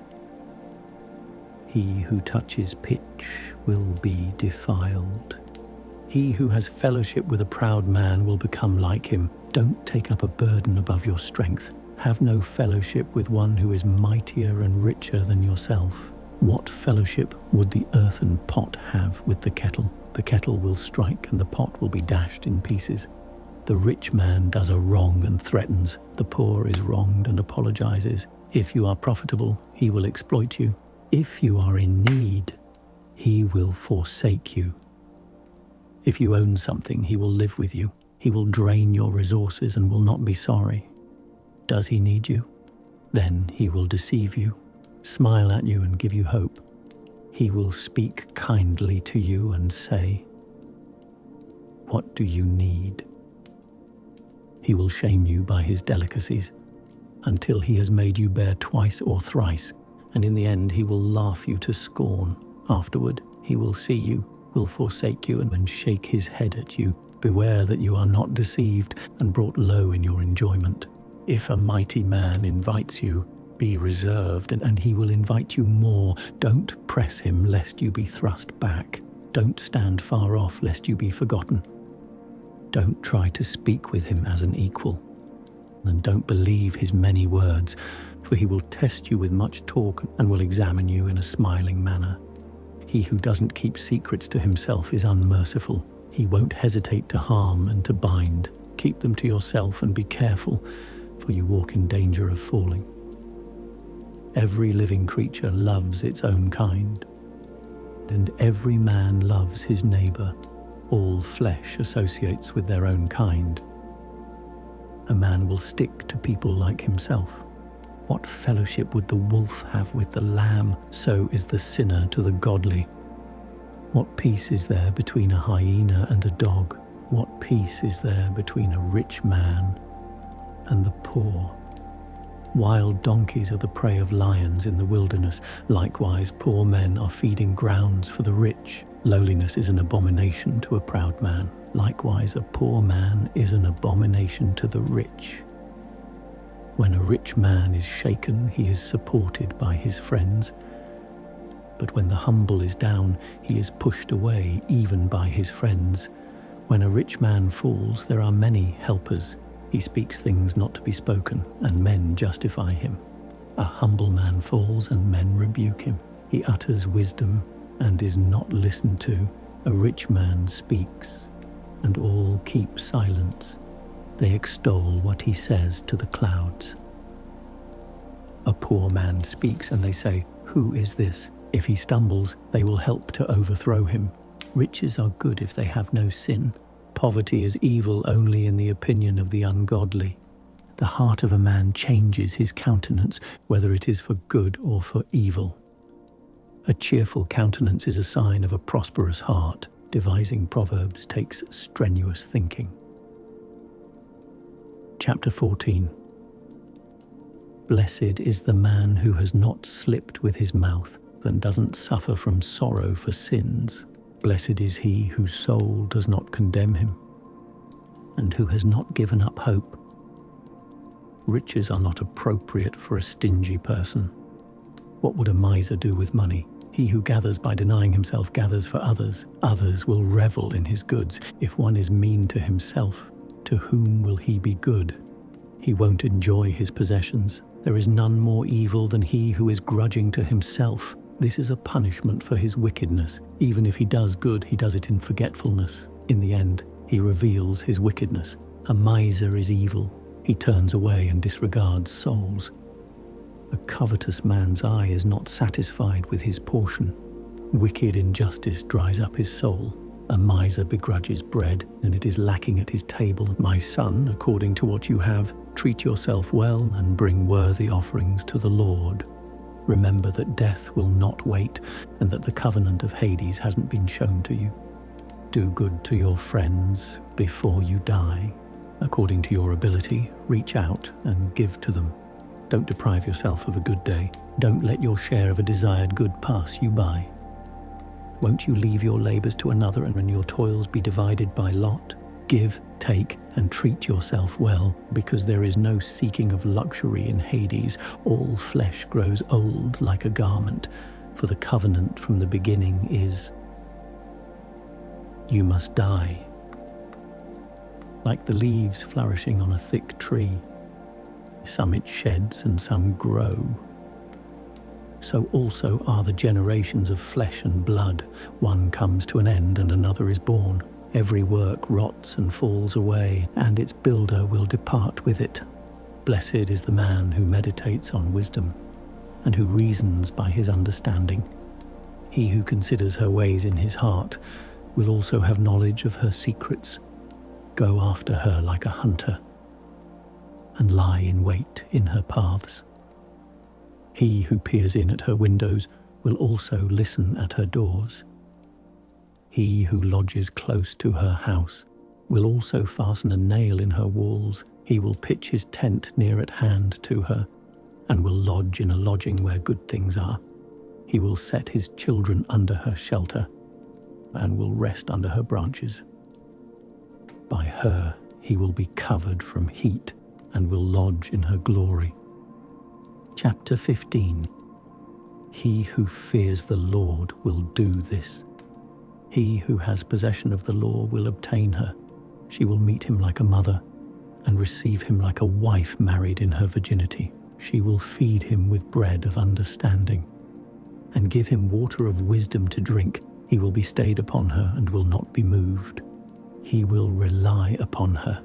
He who touches pitch will be defiled. He who has fellowship with a proud man will become like him. Don't take up a burden above your strength. Have no fellowship with one who is mightier and richer than yourself. What fellowship would the earthen pot have with the kettle? The kettle will strike and the pot will be dashed in pieces. The rich man does a wrong and threatens. The poor is wronged and apologizes. If you are profitable, he will exploit you. If you are in need, he will forsake you. If you own something, he will live with you. He will drain your resources and will not be sorry. Does he need you? Then he will deceive you, smile at you and give you hope. He will speak kindly to you and say, "What do you need?" He will shame you by his delicacies until he has made you bear twice or thrice, and in the end he will laugh you to scorn. Afterward he will see you, will forsake you and shake his head at you. Beware that you are not deceived and brought low in your enjoyment. If a mighty man invites you, be reserved, and he will invite you more. Don't press him lest you be thrust back. Don't stand far off lest you be forgotten. Don't try to speak with him as an equal, and don't believe his many words, for he will test you with much talk and will examine you in a smiling manner. He who doesn't keep secrets to himself is unmerciful. He won't hesitate to harm and to bind. Keep them to yourself and be careful, for you walk in danger of falling. Every living creature loves its own kind, and every man loves his neighbor. All flesh associates with their own kind. A man will stick to people like himself. What fellowship would the wolf have with the lamb? So is the sinner to the godly. What peace is there between a hyena and a dog? What peace is there between a rich man and the poor? Wild donkeys are the prey of lions in the wilderness. Likewise, poor men are feeding grounds for the rich. Lowliness is an abomination to a proud man. Likewise, a poor man is an abomination to the rich. When a rich man is shaken, he is supported by his friends. But when the humble is down, he is pushed away even by his friends. When a rich man falls, there are many helpers. He speaks things not to be spoken, and men justify him. A humble man falls, and men rebuke him. He utters wisdom and is not listened to. A rich man speaks, and all keep silence. They extol what he says to the clouds. A poor man speaks, and they say, "Who is this?" If he stumbles, they will help to overthrow him. Riches are good if they have no sin. Poverty is evil only in the opinion of the ungodly. The heart of a man changes his countenance, whether it is for good or for evil. A cheerful countenance is a sign of a prosperous heart. Devising proverbs takes strenuous thinking. Chapter 14. Blessed is the man who has not slipped with his mouth, and doesn't suffer from sorrow for sins. Blessed is he whose soul does not condemn him, and who has not given up hope. Riches are not appropriate for a stingy person. What would a miser do with money? He who gathers by denying himself gathers for others. Others will revel in his goods. If one is mean to himself, to whom will he be good? He won't enjoy his possessions. There is none more evil than he who is grudging to himself. This is a punishment for his wickedness. Even if he does good, he does it in forgetfulness. In the end, he reveals his wickedness. A miser is evil. He turns away and disregards souls. A covetous man's eye is not satisfied with his portion. Wicked injustice dries up his soul. A miser begrudges bread, and it is lacking at his table. My son, according to what you have, treat yourself well and bring worthy offerings to the Lord. Remember that death will not wait, and that the covenant of Hades hasn't been shown to you. Do good to your friends before you die. According to your ability, reach out and give to them. Don't deprive yourself of a good day. Don't let your share of a desired good pass you by. Won't you leave your labors to another and your toils be divided by lot? Give, take, and treat yourself well, because there is no seeking of luxury in Hades. All flesh grows old like a garment, for the covenant from the beginning is, you must die. Like the leaves flourishing on a thick tree, some it sheds and some grow. So also are the generations of flesh and blood. One comes to an end and another is born. Every work rots and falls away, and its builder will depart with it. Blessed is the man who meditates on wisdom, and who reasons by his understanding. He who considers her ways in his heart will also have knowledge of her secrets. Go after her like a hunter, and lie in wait in her paths. He who peers in at her windows will also listen at her doors. He who lodges close to her house will also fasten a nail in her walls. He will pitch his tent near at hand to her, and will lodge in a lodging where good things are. He will set his children under her shelter, and will rest under her branches. By her he will be covered from heat, and will lodge in her glory. Chapter 15. He who fears the Lord will do this. He who has possession of the law will obtain her. She will meet him like a mother, and receive him like a wife married in her virginity. She will feed him with bread of understanding. and give him water of wisdom to drink. He will be stayed upon her and will not be moved. He will rely upon her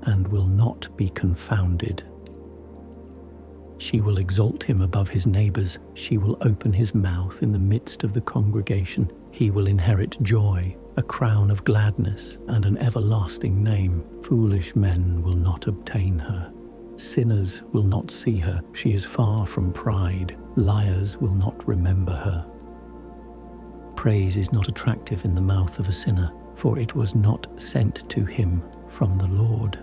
and will not be confounded. She will exalt him above his neighbors. She will open his mouth in the midst of the congregation. He will inherit joy, a crown of gladness, and an everlasting name. Foolish men will not obtain her. Sinners will not see her. She is far from pride. Liars will not remember her. Praise is not attractive in the mouth of a sinner, for it was not sent to him from the Lord.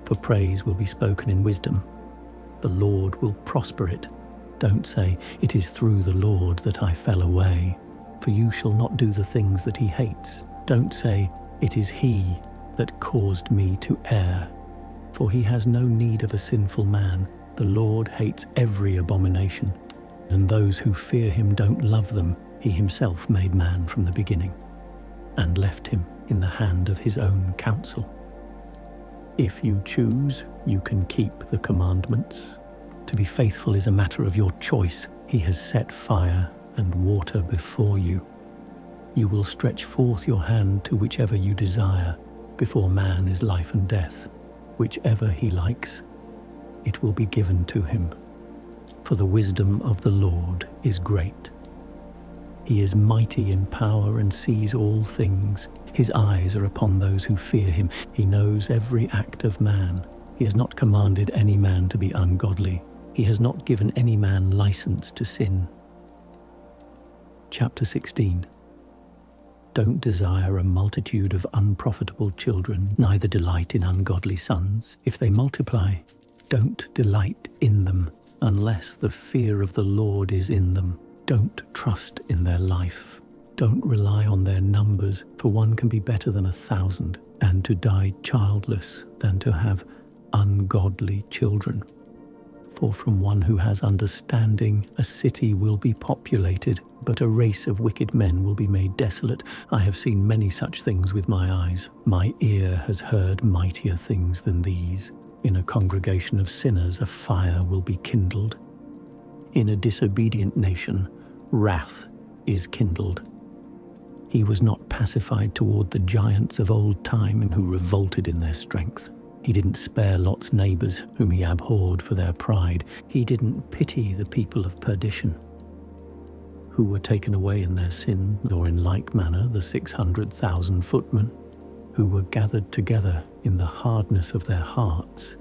For praise will be spoken in wisdom. The Lord will prosper it. Don't say, "It is through the Lord that I fell away," for you shall not do the things that he hates. Don't say, "It is he that caused me to err," for he has no need of a sinful man. The Lord hates every abomination, and those who fear him don't love them. He himself made man from the beginning, and left him in the hand of his own counsel. If you choose, you can keep the commandments. To be faithful is a matter of your choice. He has set fire and water before you. You will stretch forth your hand to whichever you desire. Before man is life and death. Whichever he likes, it will be given to him. For the wisdom of the Lord is great. He is mighty in power and sees all things. His eyes are upon those who fear him. He knows every act of man. He has not commanded any man to be ungodly. He has not given any man license to sin. Chapter 16. Don't desire a multitude of unprofitable children, neither delight in ungodly sons. If they multiply, don't delight in them, unless the fear of the Lord is in them. Don't trust in their life. Don't rely on their numbers, for one can be better than 1,000, and to die childless than to have ungodly children. For from one who has understanding, a city will be populated, but a race of wicked men will be made desolate. I have seen many such things with my eyes. My ear has heard mightier things than these. In a congregation of sinners, a fire will be kindled. In a disobedient nation, wrath is kindled. He was not pacified toward the giants of old time and who revolted in their strength. He didn't spare Lot's neighbors, whom he abhorred for their pride. He didn't pity the people of perdition, who were taken away in their sin, or in like manner the 600,000 footmen, who were gathered together in the hardness of their hearts.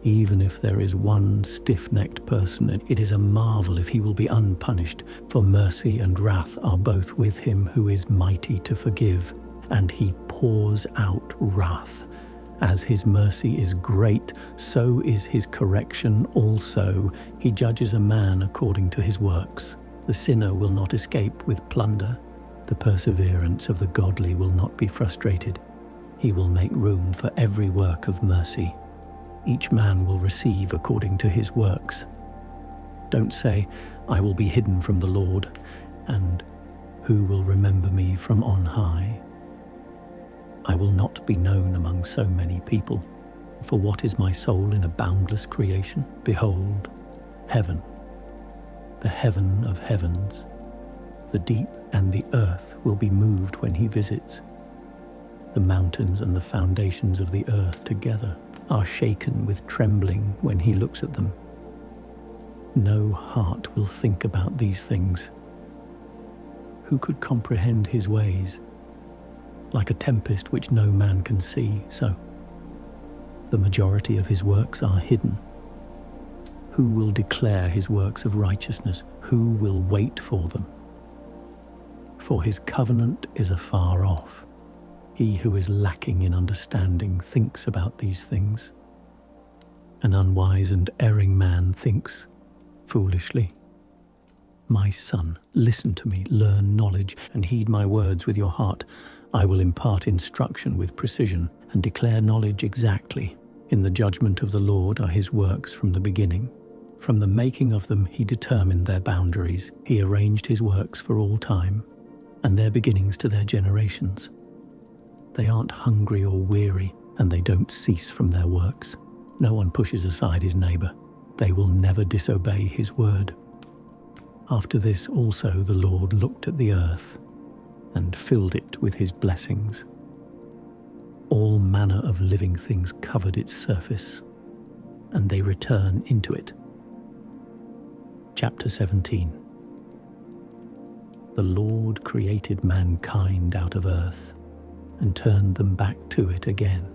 Even if there is one stiff-necked person, it is a marvel if he will be unpunished, for mercy and wrath are both with him who is mighty to forgive, and he pours out wrath. As his mercy is great, so is his correction also. He judges a man according to his works. The sinner will not escape with plunder. The perseverance of the godly will not be frustrated. He will make room for every work of mercy. Each man will receive according to his works. Don't say, "I will be hidden from the Lord," and "Who will remember me from on high?" I will not be known among so many people. For what is my soul in a boundless creation? Behold, heaven, the heaven of heavens. The deep and the earth will be moved when he visits. The mountains and the foundations of the earth together are shaken with trembling when he looks at them. No heart will think about these things. Who could comprehend his ways? Like a tempest which no man can see, so the majority of his works are hidden. Who will declare his works of righteousness? Who will wait for them? For his covenant is afar off. He who is lacking in understanding thinks about these things. An unwise and erring man thinks foolishly. My son, listen to me, learn knowledge, and heed my words with your heart. I will impart instruction with precision, and declare knowledge exactly. In the judgment of the Lord are his works from the beginning. From the making of them he determined their boundaries. He arranged his works for all time, and their beginnings to their generations. They aren't hungry or weary, and they don't cease from their works. No one pushes aside his neighbor. They will never disobey his word. After this also the Lord looked at the earth and filled it with his blessings. All manner of living things covered its surface, and they return into it. Chapter 17. The Lord created mankind out of earth and turned them back to it again.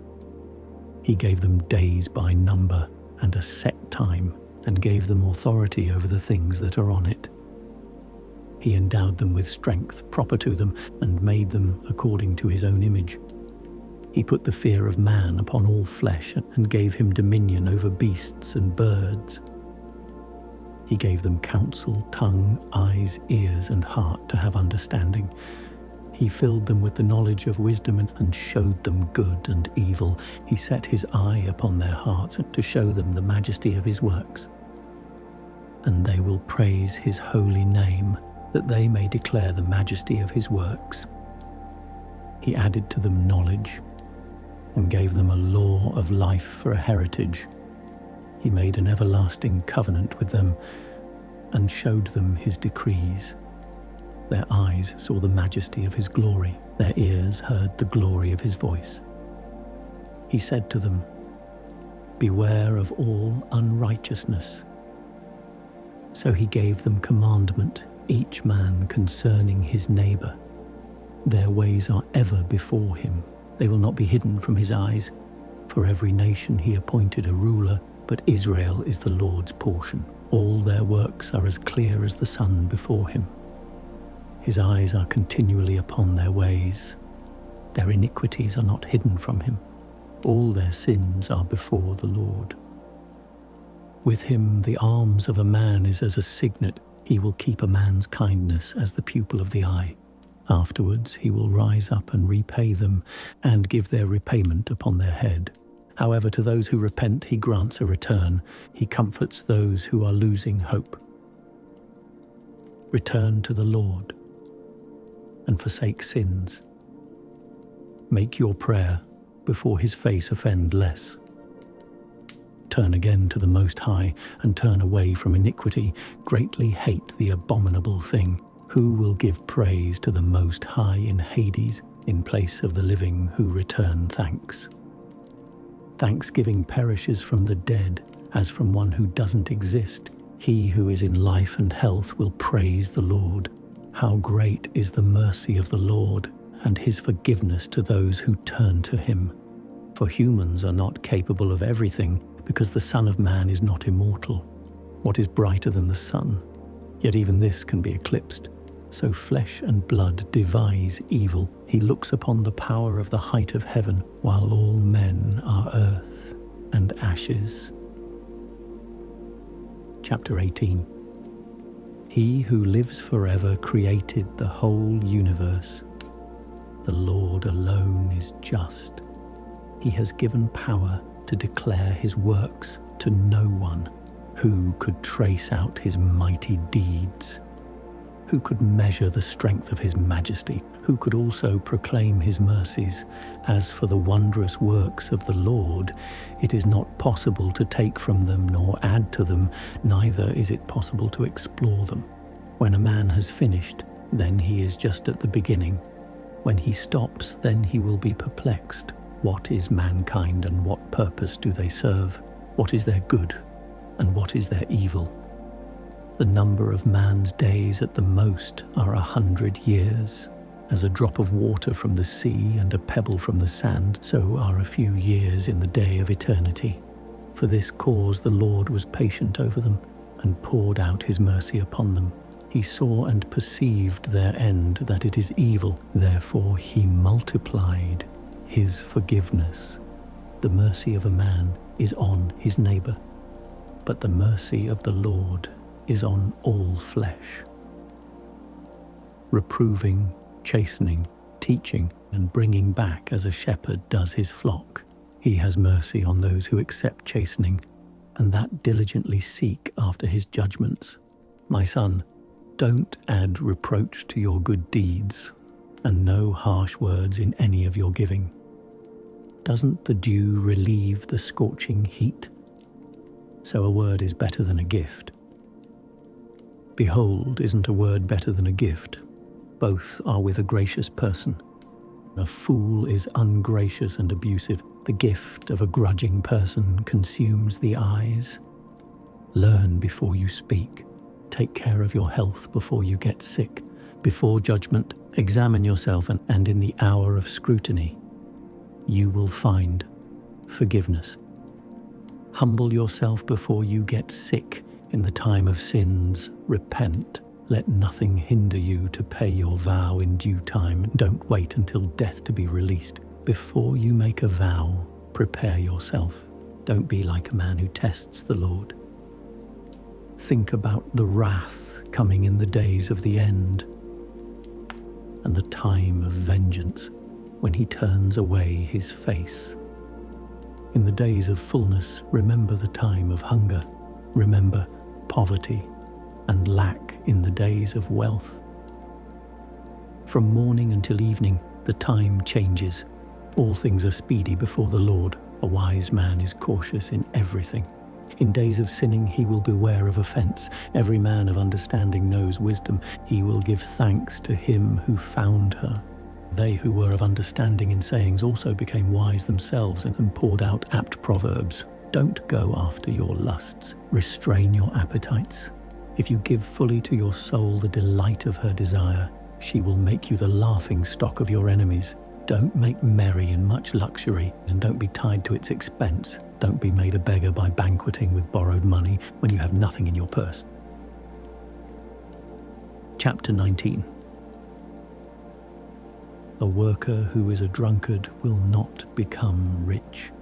He gave them days by number and a set time, and gave them authority over the things that are on it. He endowed them with strength proper to them, and made them according to his own image. He put the fear of man upon all flesh, and gave him dominion over beasts and birds. He gave them counsel, tongue, eyes, ears, and heart to have understanding. He filled them with the knowledge of wisdom, and showed them good and evil. He set his eye upon their hearts, to show them the majesty of his works. And they will praise his holy name, that they may declare the majesty of his works. He added to them knowledge, and gave them a law of life for a heritage. He made an everlasting covenant with them, and showed them his decrees. Their eyes saw the majesty of his glory, their ears heard the glory of his voice. He said to them, "Beware of all unrighteousness." So he gave them commandment, each man concerning his neighbor. Their ways are ever before him. They will not be hidden from his eyes. For every nation he appointed a ruler, but Israel is the Lord's portion. All their works are as clear as the sun before him. His eyes are continually upon their ways. Their iniquities are not hidden from him. All their sins are before the Lord. With him the alms of a man is as a signet. He will keep a man's kindness as the pupil of the eye. Afterwards he will rise up and repay them, and give their repayment upon their head. However, to those who repent he grants a return. He comforts those who are losing hope. Return to the Lord, and forsake sins. Make your prayer before his face offend less. Turn again to the Most High, and turn away from iniquity. Greatly hate the abominable thing. Who will give praise to the Most High in Hades, in place of the living who return thanks? Thanksgiving perishes from the dead, as from one who doesn't exist. He who is in life and health will praise the Lord. How great is the mercy of the Lord, and his forgiveness to those who turn to him. For humans are not capable of everything, because the Son of Man is not immortal. What is brighter than the sun? Yet even this can be eclipsed. So flesh and blood devise evil. He looks upon the power of the height of heaven, while all men are earth and ashes. Chapter 18. He who lives forever created the whole universe. The Lord alone is just. He has given power to declare his works to no one. Who could trace out his mighty deeds? Who could measure the strength of his majesty? Who could also proclaim his mercies? As for the wondrous works of the Lord, it is not possible to take from them nor add to them, neither is it possible to explore them. When a man has finished, then he is just at the beginning. When he stops, then he will be perplexed. What is mankind, and what purpose do they serve? What is their good, and what is their evil? The number of man's days at the most are 100 years. As a drop of water from the sea and a pebble from the sand, so are a few years in the day of eternity. For this cause the Lord was patient over them, and poured out his mercy upon them. He saw and perceived their end, that it is evil. Therefore he multiplied his forgiveness. The mercy of a man is on his neighbor, but the mercy of the Lord is on all flesh. Reproving, chastening, teaching, and bringing back as a shepherd does his flock. He has mercy on those who accept chastening, and that diligently seek after his judgments. My son, don't add reproach to your good deeds, and no harsh words in any of your giving. Doesn't the dew relieve the scorching heat? So a word is better than a gift. Behold isn't a word better than a gift. Both are with a gracious person. A fool is ungracious and abusive. The gift of a grudging person consumes the eyes. Learn before you speak. Take care of your health before you get sick. Before judgment, examine yourself, and in the hour of scrutiny, you will find forgiveness. Humble yourself before you get sick. In the time of sins, repent. Let nothing hinder you to pay your vow in due time. Don't wait until death to be released. Before you make a vow, prepare yourself. Don't be like a man who tests the Lord. Think about the wrath coming in the days of the end and the time of vengeance when he turns away his face. In the days of fullness, remember the time of hunger. Remember poverty and lack in the days of wealth. From morning until evening, the time changes. All things are speedy before the Lord. A wise man is cautious in everything. In days of sinning, he will beware of offense. Every man of understanding knows wisdom. He will give thanks to him who found her. They who were of understanding in sayings also became wise themselves and poured out apt proverbs. Don't go after your lusts. Restrain your appetites. If you give fully to your soul the delight of her desire, she will make you the laughing stock of your enemies. Don't make merry in much luxury, and don't be tied to its expense. Don't be made a beggar by banqueting with borrowed money when you have nothing in your purse. Chapter 19. A worker who is a drunkard will not become rich.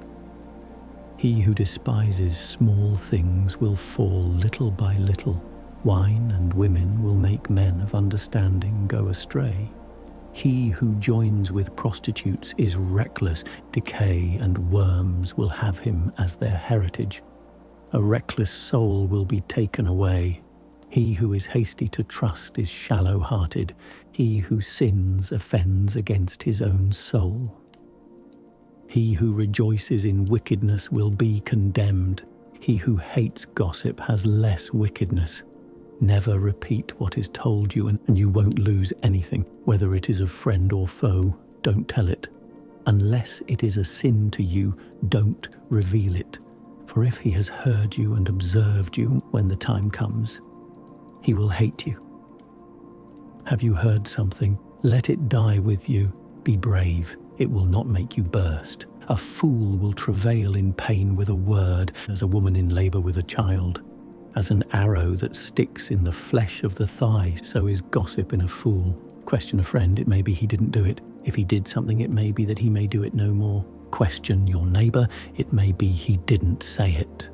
He who despises small things will fall little by little. Wine and women will make men of understanding go astray. He who joins with prostitutes is reckless. Decay and worms will have him as their heritage. A reckless soul will be taken away. He who is hasty to trust is shallow-hearted. He who sins offends against his own soul. He who rejoices in wickedness will be condemned. He who hates gossip has less wickedness. Never repeat what is told you, and you won't lose anything. Whether it is of friend or foe, don't tell it. Unless it is a sin to you, don't reveal it. For if he has heard you and observed you, when the time comes, he will hate you. Have you heard something? Let it die with you. Be brave. It will not make you burst. A fool will travail in pain with a word, as a woman in labor with a child. As an arrow that sticks in the flesh of the thigh, so is gossip in a fool. Question a friend, it may be he didn't do it. If he did something, it may be that he may do it no more. Question your neighbor, it may be he didn't say it.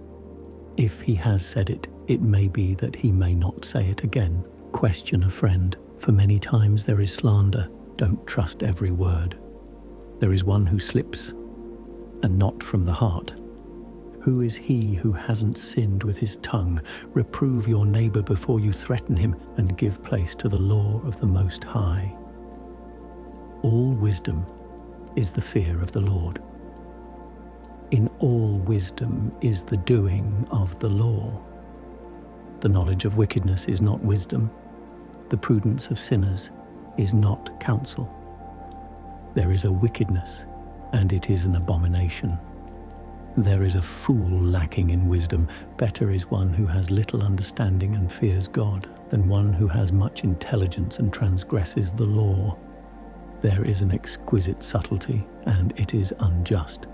If he has said it, it may be that he may not say it again. Question a friend, for many times there is slander. Don't trust every word. There is one who slips, and not from the heart. Who is he who hasn't sinned with his tongue? Reprove your neighbor before you threaten him, and give place to the law of the Most High. All wisdom is the fear of the Lord. In all wisdom is the doing of the law. The knowledge of wickedness is not wisdom. The prudence of sinners is not counsel. There is a wickedness, and it is an abomination. There is a fool lacking in wisdom. Better is one who has little understanding and fears God than one who has much intelligence and transgresses the law. There is an exquisite subtlety, and it is unjust.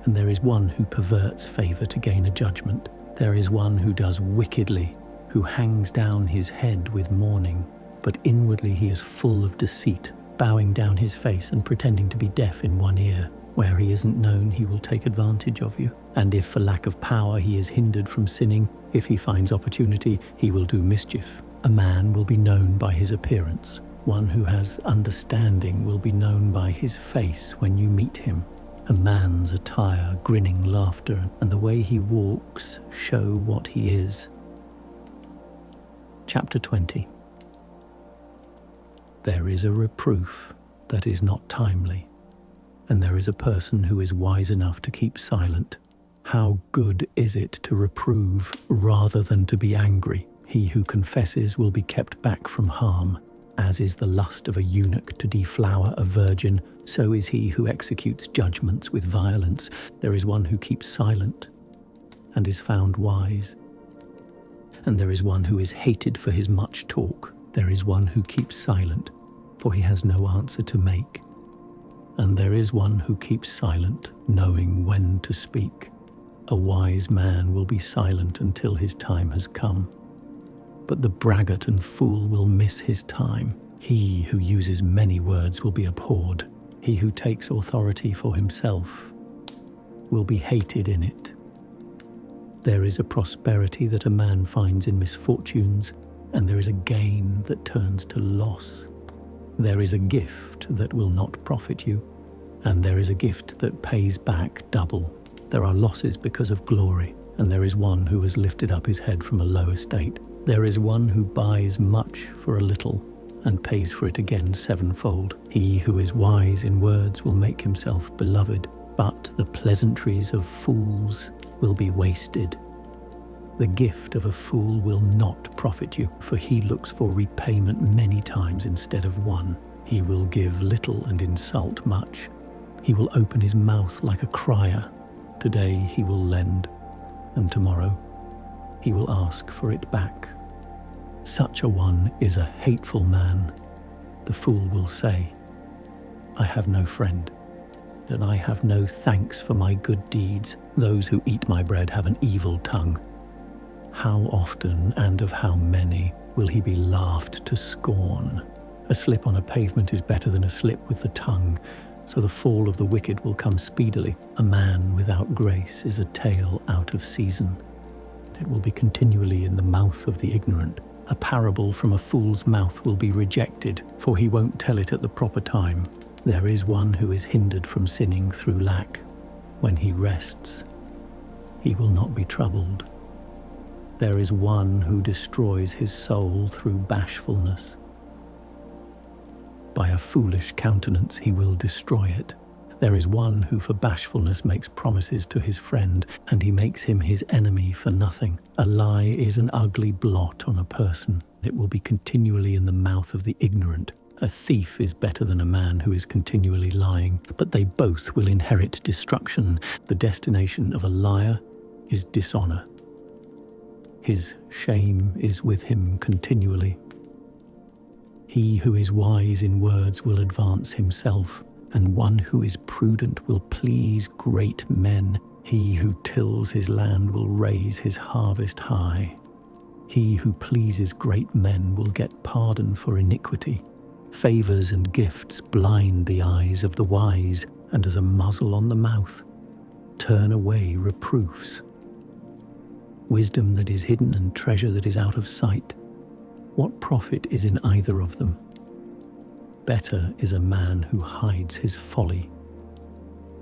And there is one who perverts favor to gain a judgment. There is one who does wickedly, who hangs down his head with mourning, but inwardly he is full of deceit, bowing down his face and pretending to be deaf in one ear. Where he isn't known, he will take advantage of you. And if for lack of power he is hindered from sinning, if he finds opportunity, he will do mischief. A man will be known by his appearance. One who has understanding will be known by his face when you meet him. A man's attire, grinning laughter, and the way he walks show what he is. Chapter 20. There is a reproof that is not timely, and there is a person who is wise enough to keep silent. How good is it to reprove rather than to be angry? He who confesses will be kept back from harm. As is the lust of a eunuch to deflower a virgin, so is he who executes judgments with violence. There is one who keeps silent and is found wise. And there is one who is hated for his much talk. There is one who keeps silent, for he has no answer to make. And there is one who keeps silent, knowing when to speak. A wise man will be silent until his time has come. But the braggart and fool will miss his time. He who uses many words will be abhorred. He who takes authority for himself will be hated in it. There is a prosperity that a man finds in misfortunes, and there is a gain that turns to loss. There is a gift that will not profit you, and there is a gift that pays back double. There are losses because of glory, and there is one who has lifted up his head from a low estate. There is one who buys much for a little and pays for it again sevenfold. He who is wise in words will make himself beloved, but the pleasantries of fools will be wasted. The gift of a fool will not profit you, for he looks for repayment many times instead of one. He will give little and insult much. He will open his mouth like a crier. Today he will lend, and tomorrow he will ask for it back. Such a one is a hateful man. The fool will say, I have no friend, and I have no thanks for my good deeds. Those who eat my bread have an evil tongue. How often and of how many will he be laughed to scorn? A slip on a pavement is better than a slip with the tongue, so the fall of the wicked will come speedily. A man without grace is a tale out of season. It will be continually in the mouth of the ignorant. A parable from a fool's mouth will be rejected, for he won't tell it at the proper time. There is one who is hindered from sinning through lack. When he rests, he will not be troubled. There is one who destroys his soul through bashfulness. By a foolish countenance he will destroy it. There is one who for bashfulness makes promises to his friend, and he makes him his enemy for nothing. A lie is an ugly blot on a person. It will be continually in the mouth of the ignorant. A thief is better than a man who is continually lying, but they both will inherit destruction. The destination of a liar is dishonor. His shame is with him continually. He who is wise in words will advance himself, and one who is prudent will please great men. He who tills his land will raise his harvest high. He who pleases great men will get pardon for iniquity. Favors and gifts blind the eyes of the wise, and as a muzzle on the mouth, turn away reproofs. Wisdom that is hidden and treasure that is out of sight, what profit is in either of them? Better is a man who hides his folly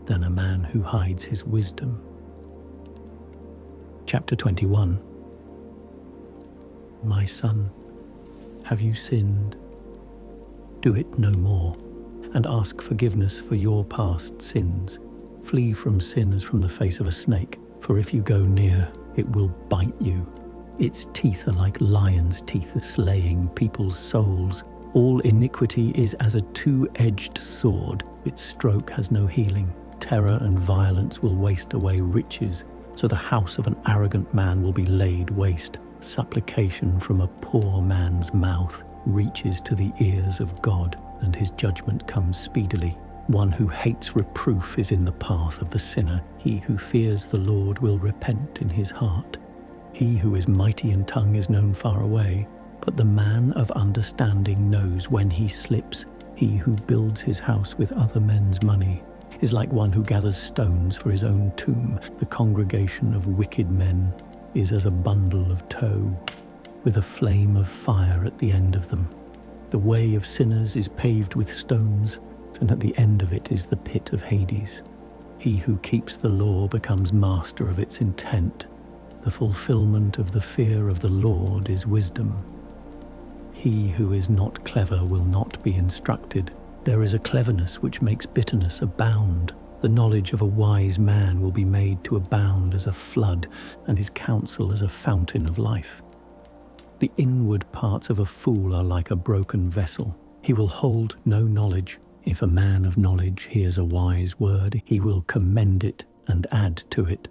than a man who hides his wisdom. Chapter 21. My son, have you sinned? Do it no more, and ask forgiveness for your past sins. Flee from sin as from the face of a snake, for if you go near, it will bite you. Its teeth are like lions' teeth, slaying people's souls. All iniquity is as a two-edged sword. Its stroke has no healing. Terror and violence will waste away riches, so the house of an arrogant man will be laid waste. Supplication from a poor man's mouth reaches to the ears of God, and his judgment comes speedily. One who hates reproof is in the path of the sinner. He who fears the Lord will repent in his heart. He who is mighty in tongue is known far away, but the man of understanding knows when he slips. He who builds his house with other men's money is like one who gathers stones for his own tomb. The congregation of wicked men is as a bundle of tow, with a flame of fire at the end of them. The way of sinners is paved with stones, and at the end of it is the pit of Hades. He who keeps the law becomes master of its intent. The fulfillment of the fear of the Lord is wisdom. He who is not clever will not be instructed. There is a cleverness which makes bitterness abound. The knowledge of a wise man will be made to abound as a flood, and his counsel as a fountain of life. The inward parts of a fool are like a broken vessel. He will hold no knowledge. If a man of knowledge hears a wise word, he will commend it and add to it.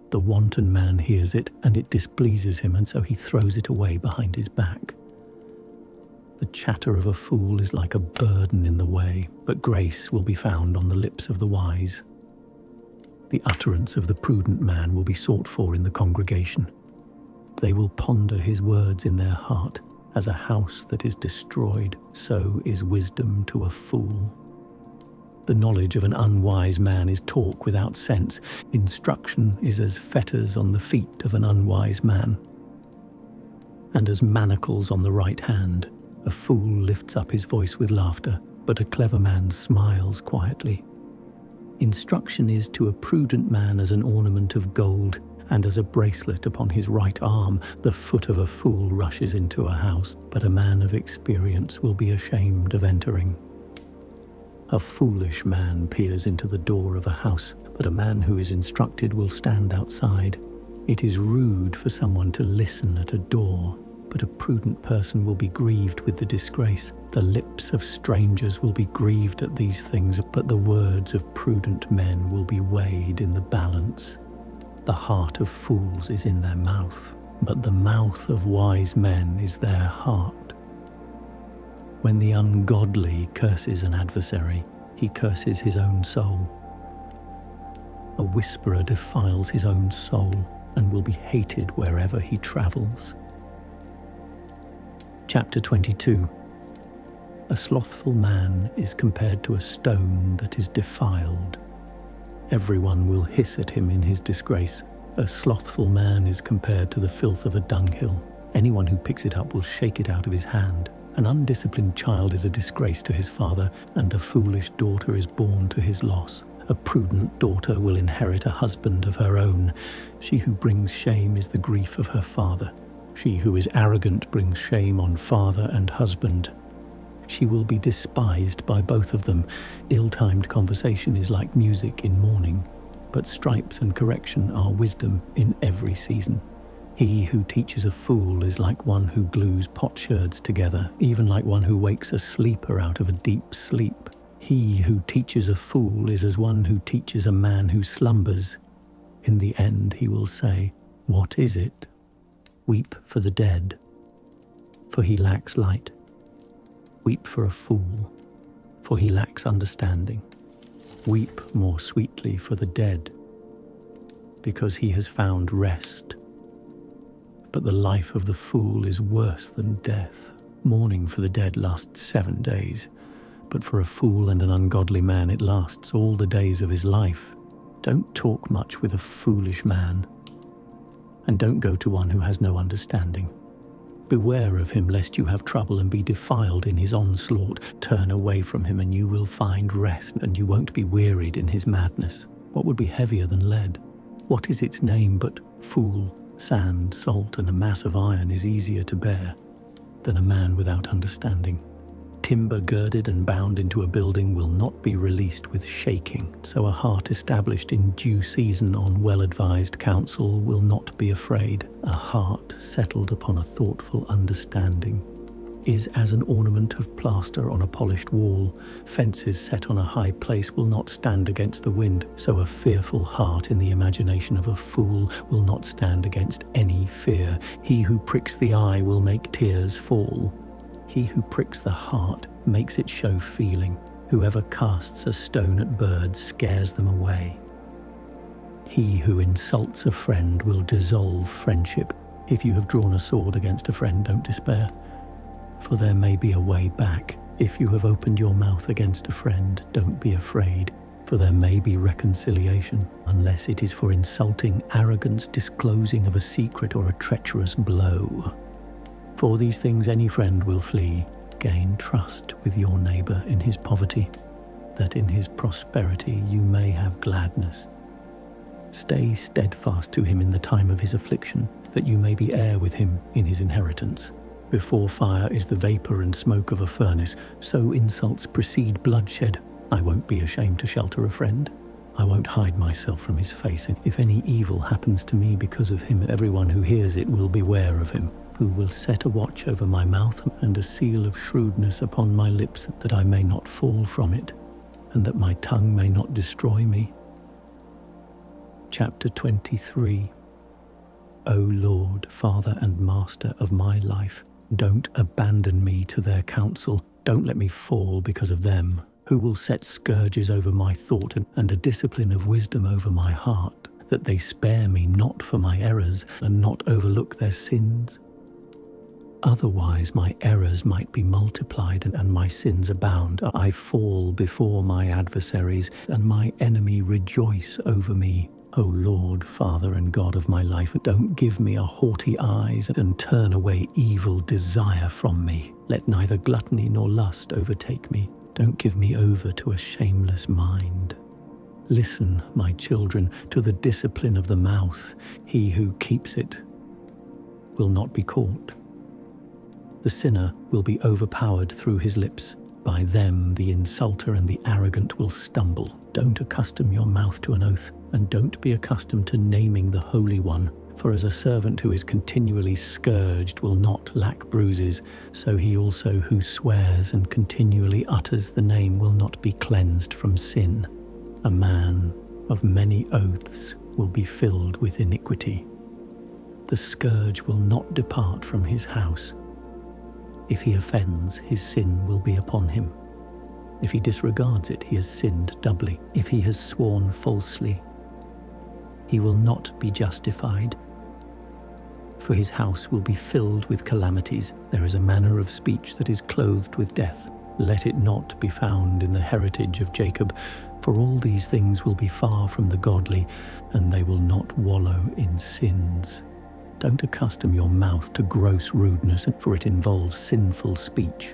The wanton man hears it, and it displeases him, and so he throws it away behind his back. The chatter of a fool is like a burden in the way, but grace will be found on the lips of the wise. The utterance of the prudent man will be sought for in the congregation. They will ponder his words in their heart. As a house that is destroyed, so is wisdom to a fool. The knowledge of an unwise man is talk without sense. Instruction is as fetters on the feet of an unwise man, and as manacles on the right hand. A fool lifts up his voice with laughter, but a clever man smiles quietly. Instruction is to a prudent man as an ornament of gold, and as a bracelet upon his right arm. The foot of a fool rushes into a house, but a man of experience will be ashamed of entering. A foolish man peers into the door of a house, but a man who is instructed will stand outside. It is rude for someone to listen at a door, but a prudent person will be grieved with the disgrace. The lips of strangers will be grieved at these things, but the words of prudent men will be weighed in the balance. The heart of fools is in their mouth, but the mouth of wise men is their heart. When the ungodly curses an adversary, he curses his own soul. A whisperer defiles his own soul and will be hated wherever he travels. Chapter 22. A slothful man is compared to a stone that is defiled. Everyone will hiss at him in his disgrace. A slothful man is compared to the filth of a dunghill. Anyone who picks it up will shake it out of his hand. An undisciplined child is a disgrace to his father, and a foolish daughter is born to his loss. A prudent daughter will inherit a husband of her own. She who brings shame is the grief of her father. She who is arrogant brings shame on father and husband. She will be despised by both of them. Ill-timed conversation is like music in mourning, but stripes and correction are wisdom in every season. He who teaches a fool is like one who glues potsherds together, even like one who wakes a sleeper out of a deep sleep. He who teaches a fool is as one who teaches a man who slumbers. In the end he will say, "What is it?" Weep for the dead, for he lacks light. Weep for a fool, for he lacks understanding. Weep more sweetly for the dead, because he has found rest. But the life of the fool is worse than death. Mourning for the dead lasts 7 days, but for a fool and an ungodly man it lasts all the days of his life. Don't talk much with a foolish man, and don't go to one who has no understanding. Beware of him, lest you have trouble and be defiled in his onslaught. Turn away from him, and you will find rest, and you won't be wearied in his madness. What would be heavier than lead? What is its name but fool? Sand, salt, and a mass of iron is easier to bear than a man without understanding. Timber girded and bound into a building will not be released with shaking, so a heart established in due season on well-advised counsel will not be afraid. A heart settled upon a thoughtful understanding is as an ornament of plaster on a polished wall. Fences set on a high place will not stand against the wind, so a fearful heart in the imagination of a fool will not stand against any fear. He who pricks the eye will make tears fall. He who pricks the heart makes it show feeling. Whoever casts a stone at birds scares them away. He who insults a friend will dissolve friendship. If you have drawn a sword against a friend, don't despair, for there may be a way back. If you have opened your mouth against a friend, don't be afraid, for there may be reconciliation, unless it is for insulting, arrogance, disclosing of a secret, or a treacherous blow. For these things any friend will flee. Gain trust with your neighbor in his poverty, that in his prosperity you may have gladness. Stay steadfast to him in the time of his affliction, that you may be heir with him in his inheritance. Before fire is the vapor and smoke of a furnace, so insults precede bloodshed. I won't be ashamed to shelter a friend. I won't hide myself from his face, and if any evil happens to me because of him, everyone who hears it will beware of him. who will set a watch over my mouth and a seal of shrewdness upon my lips, that I may not fall from it, and that my tongue may not destroy me. Chapter 23. O Lord, Father and Master of my life, don't abandon me to their counsel. Don't let me fall because of them, who will set scourges over my thought and a discipline of wisdom over my heart, that they spare me not for my errors and not overlook their sins. Otherwise my errors might be multiplied and my sins abound. I fall before my adversaries, and my enemy rejoice over me. O Lord, Father and God of my life, don't give me a haughty eyes and turn away evil desire from me. Let neither gluttony nor lust overtake me. Don't give me over to a shameless mind. Listen, my children, to the discipline of the mouth. He who keeps it will not be caught. The sinner will be overpowered through his lips. By them the insulter and the arrogant will stumble. Don't accustom your mouth to an oath, and don't be accustomed to naming the Holy One. For as a servant who is continually scourged will not lack bruises, so he also who swears and continually utters the name will not be cleansed from sin. A man of many oaths will be filled with iniquity. The scourge will not depart from his house. If he offends, his sin will be upon him. If he disregards it, he has sinned doubly. If he has sworn falsely, he will not be justified, for his house will be filled with calamities. There is a manner of speech that is clothed with death. Let it not be found in the heritage of Jacob, for all these things will be far from the godly, and they will not wallow in sins. Don't accustom your mouth to gross rudeness, for it involves sinful speech.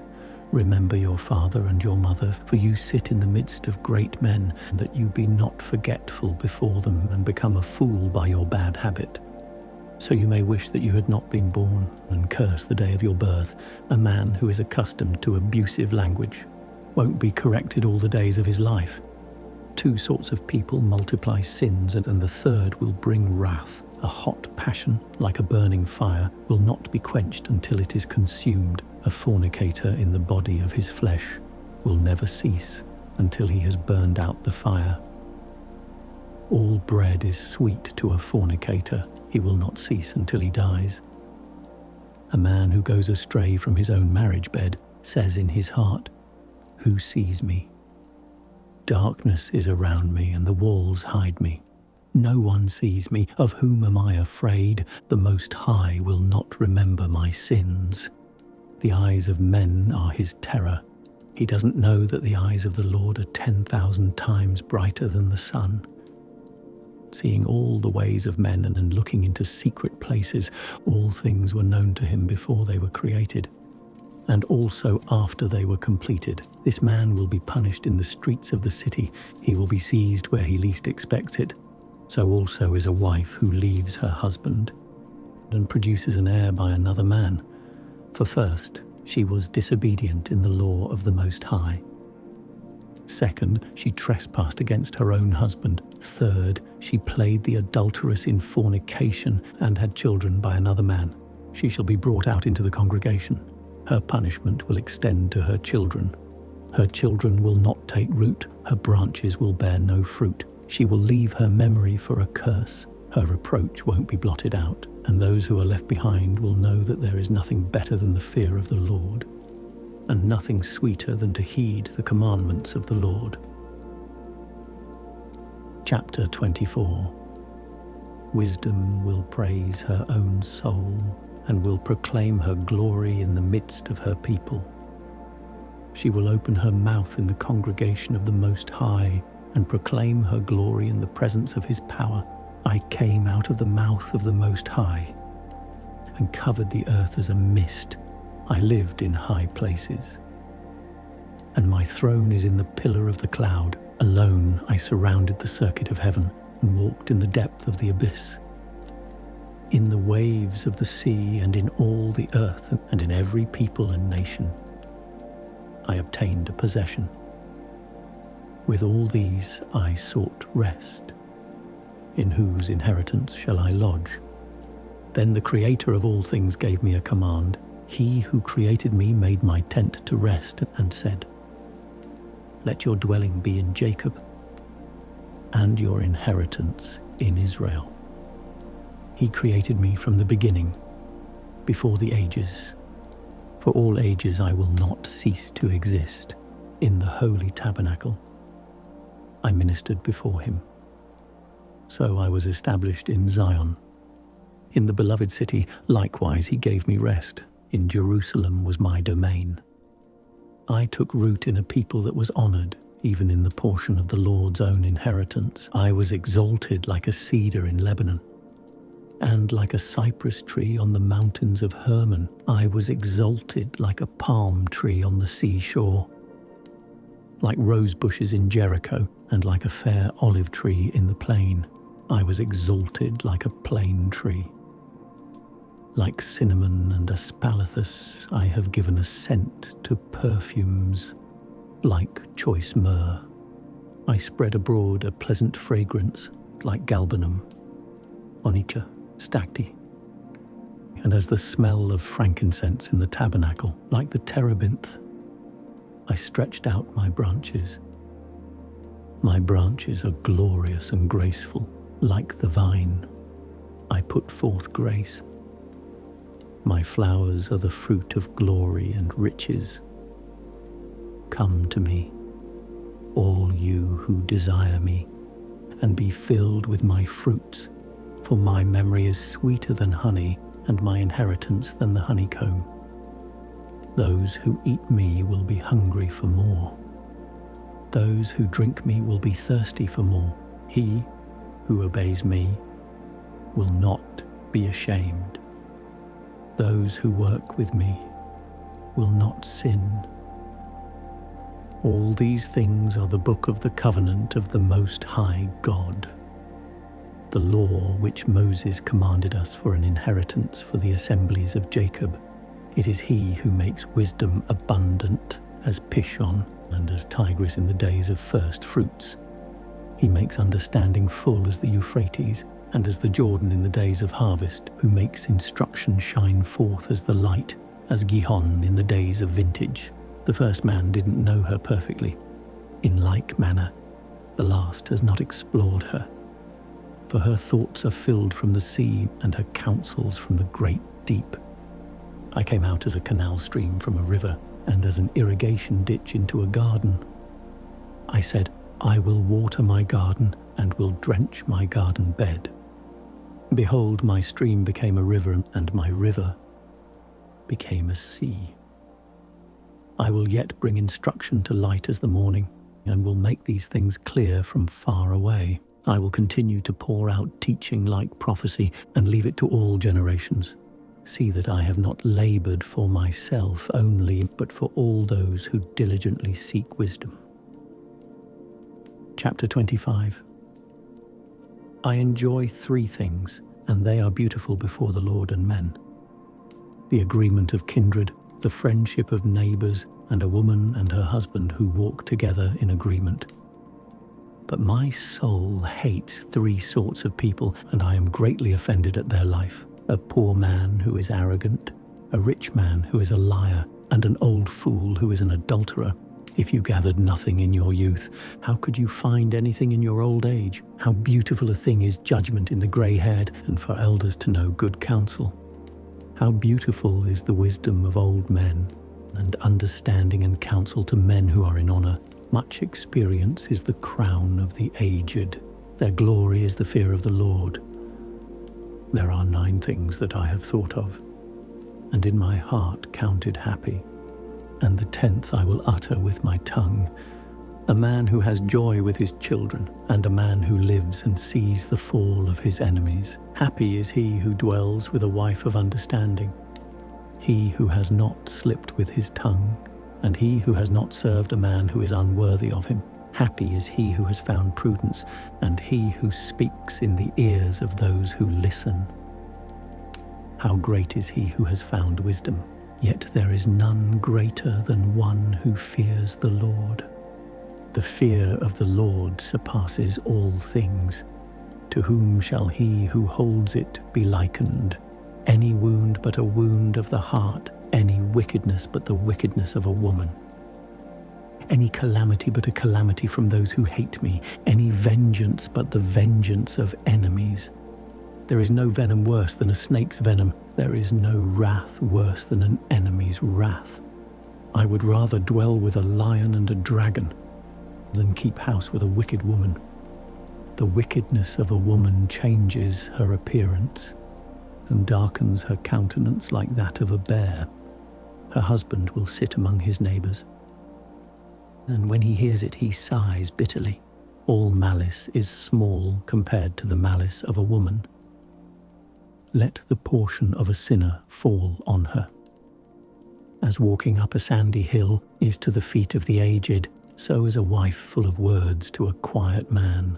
Remember your father and your mother, for you sit in the midst of great men, that you be not forgetful before them and become a fool by your bad habit. So you may wish that you had not been born, and curse the day of your birth. A man who is accustomed to abusive language won't be corrected all the days of his life. Two sorts of people multiply sins, and the third will bring wrath. A hot passion, like a burning fire, will not be quenched until it is consumed. A fornicator in the body of his flesh will never cease until he has burned out the fire. All bread is sweet to a fornicator. He will not cease until he dies. A man who goes astray from his own marriage bed says in his heart, "Who sees me?" Darkness is around me, and the walls hide me. No one sees me. Of whom am I afraid? The Most High will not remember my sins. The eyes of men are his terror. He doesn't know that the eyes of the Lord are 10,000 times brighter than the sun. Seeing all the ways of men and looking into secret places, all things were known to him before they were created, and also after they were completed. This man will be punished in the streets of the city. He will be seized where he least expects it. So also is a wife who leaves her husband and produces an heir by another man. For first, she was disobedient in the law of the Most High. Second, she trespassed against her own husband. Third, she played the adulteress in fornication and had children by another man. She shall be brought out into the congregation. Her punishment will extend to her children. Her children will not take root. Her branches will bear no fruit. She will leave her memory for a curse. Her reproach won't be blotted out, and those who are left behind will know that there is nothing better than the fear of the Lord, and nothing sweeter than to heed the commandments of the Lord. Chapter 24. Wisdom will praise her own soul, and will proclaim her glory in the midst of her people. She will open her mouth in the congregation of the Most High, and proclaim her glory in the presence of his power. I came out of the mouth of the Most High, and covered the earth as a mist. I lived in high places, and my throne is in the pillar of the cloud. Alone I surrounded the circuit of heaven, and walked in the depth of the abyss. In the waves of the sea, and in all the earth, and in every people and nation, I obtained a possession. With all these I sought rest. In whose inheritance shall I lodge? Then the Creator of all things gave me a command. He who created me made my tent to rest and said, "Let your dwelling be in Jacob, and your inheritance in Israel." He created me from the beginning, before the ages. For all ages I will not cease to exist. In the holy tabernacle I ministered before him. So I was established in Zion. In the beloved city, likewise, he gave me rest. In Jerusalem was my domain. I took root in a people that was honored, even in the portion of the Lord's own inheritance. I was exalted like a cedar in Lebanon, and like a cypress tree on the mountains of Hermon. I was exalted like a palm tree on the seashore, like rose bushes in Jericho, and like a fair olive tree in the plain. I was exalted like a plane tree. Like cinnamon and aspalathus, I have given a scent to perfumes. Like choice myrrh, I spread abroad a pleasant fragrance, like galbanum, onycha, stacte. And as the smell of frankincense in the tabernacle, like the terebinth, I stretched out my branches. My branches are glorious and graceful, like the vine. I put forth grace. My flowers are the fruit of glory and riches. Come to me, all you who desire me, and be filled with my fruits, for my memory is sweeter than honey, and my inheritance than the honeycomb. Those who eat me will be hungry for more. Those who drink me will be thirsty for more. He who obeys me will not be ashamed. Those who work with me will not sin. All these things are the book of the covenant of the Most High God, the law which Moses commanded us for an inheritance for the assemblies of Jacob. It is he who makes wisdom abundant as Pishon and as Tigris in the days of first fruits. He makes understanding full as the Euphrates and as the Jordan in the days of harvest, who makes instruction shine forth as the light, as Gihon in the days of vintage. The first man didn't know her perfectly. In like manner, the last has not explored her. For her thoughts are filled from the sea, and her counsels from the great deep. I came out as a canal stream from a river, and as an irrigation ditch into a garden. I said, I will water my garden, and will drench my garden bed. Behold, my stream became a river, and my river became a sea. I will yet bring instruction to light as the morning, and will make these things clear from far away. I will continue to pour out teaching like prophecy, and leave it to all generations. See that I have not labored for myself only, but for all those who diligently seek wisdom. Chapter 25. I enjoy 3 things, and they are beautiful before the Lord and men: the agreement of kindred, the friendship of neighbors, and a woman and her husband who walk together in agreement. But my soul hates 3 sorts of people, and I am greatly offended at their life: a poor man who is arrogant, a rich man who is a liar, and an old fool who is an adulterer. If you gathered nothing in your youth, how could you find anything in your old age? How beautiful a thing is judgment in the grey-haired, and for elders to know good counsel. How beautiful is the wisdom of old men, and understanding and counsel to men who are in honor. Much experience is the crown of the aged. Their glory is the fear of the Lord. There are 9 things that I have thought of, and in my heart counted happy, and the 10th I will utter with my tongue: a man who has joy with his children, and a man who lives and sees the fall of his enemies. Happy is he who dwells with a wife of understanding, he who has not slipped with his tongue, and he who has not served a man who is unworthy of him. Happy is he who has found prudence, and he who speaks in the ears of those who listen. How great is he who has found wisdom! Yet there is none greater than one who fears the Lord. The fear of the Lord surpasses all things. To whom shall he who holds it be likened? any wound but a wound of the heart, any wickedness but the wickedness of a woman. Any calamity but a calamity from those who hate me, any vengeance but the vengeance of enemies. There is no venom worse than a snake's venom. There is no wrath worse than an enemy's wrath. I would rather dwell with a lion and a dragon than keep house with a wicked woman. The wickedness of a woman changes her appearance and darkens her countenance like that of a bear. Her husband will sit among his neighbors, and when he hears it, he sighs bitterly. All malice is small compared to the malice of a woman. Let the portion of a sinner fall on her. As walking up a sandy hill is to the feet of the aged, so is a wife full of words to a quiet man.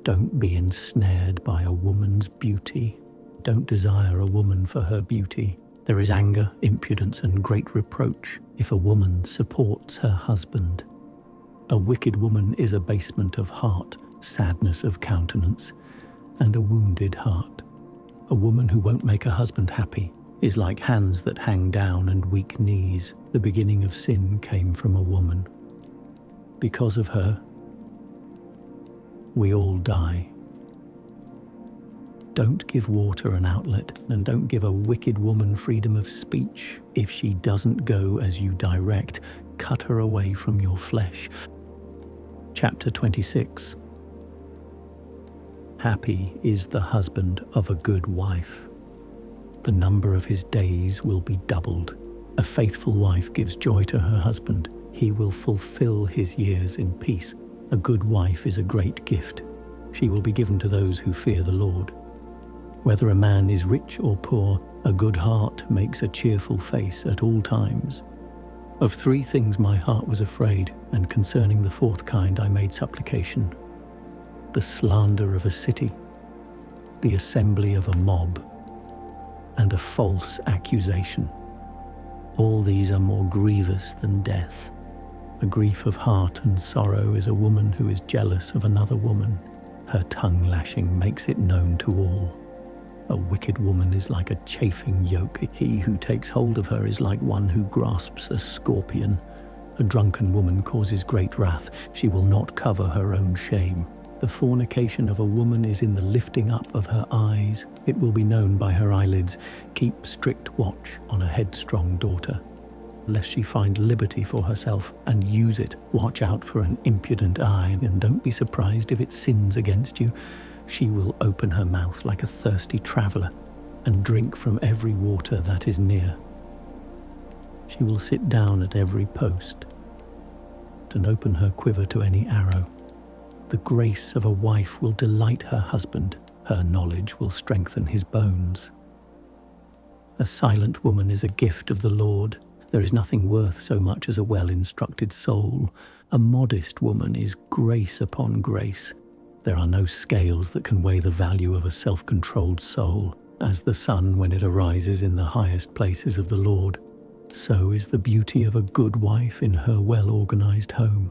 Don't be ensnared by a woman's beauty. Don't desire a woman for her beauty. There is anger, impudence, and great reproach if a woman supports her husband. A wicked woman is abasement of heart, sadness of countenance, and a wounded heart. A woman who won't make her husband happy is like hands that hang down and weak knees. The beginning of sin came from a woman. Because of her, we all die. Don't give water an outlet, and don't give a wicked woman freedom of speech. If she doesn't go as you direct, cut her away from your flesh. Chapter 26. Happy is the husband of a good wife. The number of his days will be doubled. A faithful wife gives joy to her husband. He will fulfill his years in peace. A good wife is a great gift. She will be given to those who fear the Lord. Whether a man is rich or poor, a good heart makes a cheerful face at all times. Of 3 things my heart was afraid, and concerning the 4th kind I made supplication: the slander of a city, the assembly of a mob, and a false accusation. All these are more grievous than death. A grief of heart and sorrow is a woman who is jealous of another woman. Her tongue lashing makes it known to all. A wicked woman is like a chafing yoke. He who takes hold of her is like one who grasps a scorpion. A drunken woman causes great wrath. She will not cover her own shame. The fornication of a woman is in the lifting up of her eyes. It will be known by her eyelids. Keep strict watch on a headstrong daughter, lest she find liberty for herself and use it. Watch out for an impudent eye, and don't be surprised if it sins against you. She will open her mouth like a thirsty traveler and drink from every water that is near. She will sit down at every post and open her quiver to any arrow. The grace of a wife will delight her husband. Her knowledge will strengthen his bones. A silent woman is a gift of the Lord. There is nothing worth so much as a well-instructed soul. A modest woman is grace upon grace. There are no scales that can weigh the value of a self-controlled soul. As the sun when it arises in the highest places of the Lord, so is the beauty of a good wife in her well-organized home.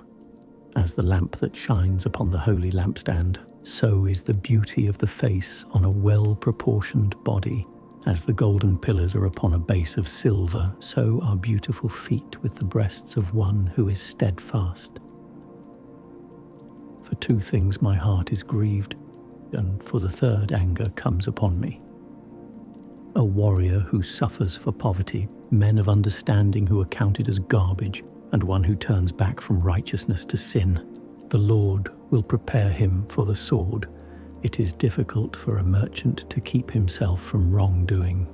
As the lamp that shines upon the holy lampstand, so is the beauty of the face on a well-proportioned body. As the golden pillars are upon a base of silver, so are beautiful feet with the breasts of one who is steadfast. For 2 things my heart is grieved, and for the 3rd anger comes upon me. A warrior who suffers for poverty, men of understanding who are counted as garbage, and one who turns back from righteousness to sin. The Lord will prepare him for the sword. It is difficult for a merchant to keep himself from wrongdoing,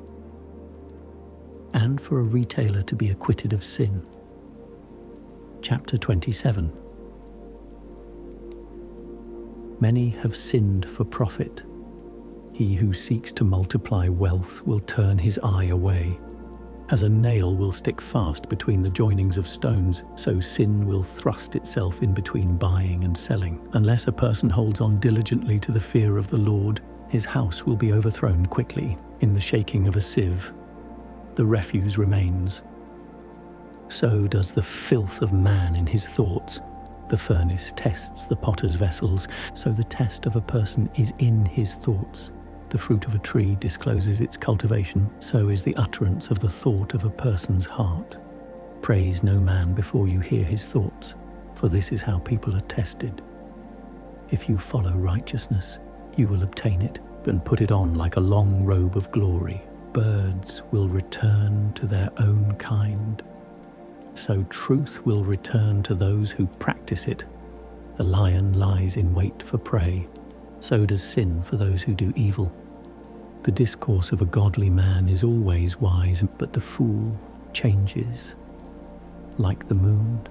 and for a retailer to be acquitted of sin. Chapter 27. Many have sinned for profit. He who seeks to multiply wealth will turn his eye away. As a nail will stick fast between the joinings of stones, so sin will thrust itself in between buying and selling. Unless a person holds on diligently to the fear of the Lord, his house will be overthrown quickly. In the shaking of a sieve, the refuse remains. So does the filth of man in his thoughts. The furnace tests the potter's vessels, so the test of a person is in his thoughts. the fruit of a tree discloses its cultivation, so is the utterance of the thought of a person's heart. Praise no man before you hear his thoughts, for this is how people are tested. If you follow righteousness, you will obtain it, and put it on like a long robe of glory. Birds will return to their own kind. So truth will return to those who practice it. The lion lies in wait for prey, so does sin for those who do evil. The discourse of a godly man is always wise, but the fool changes like the moon.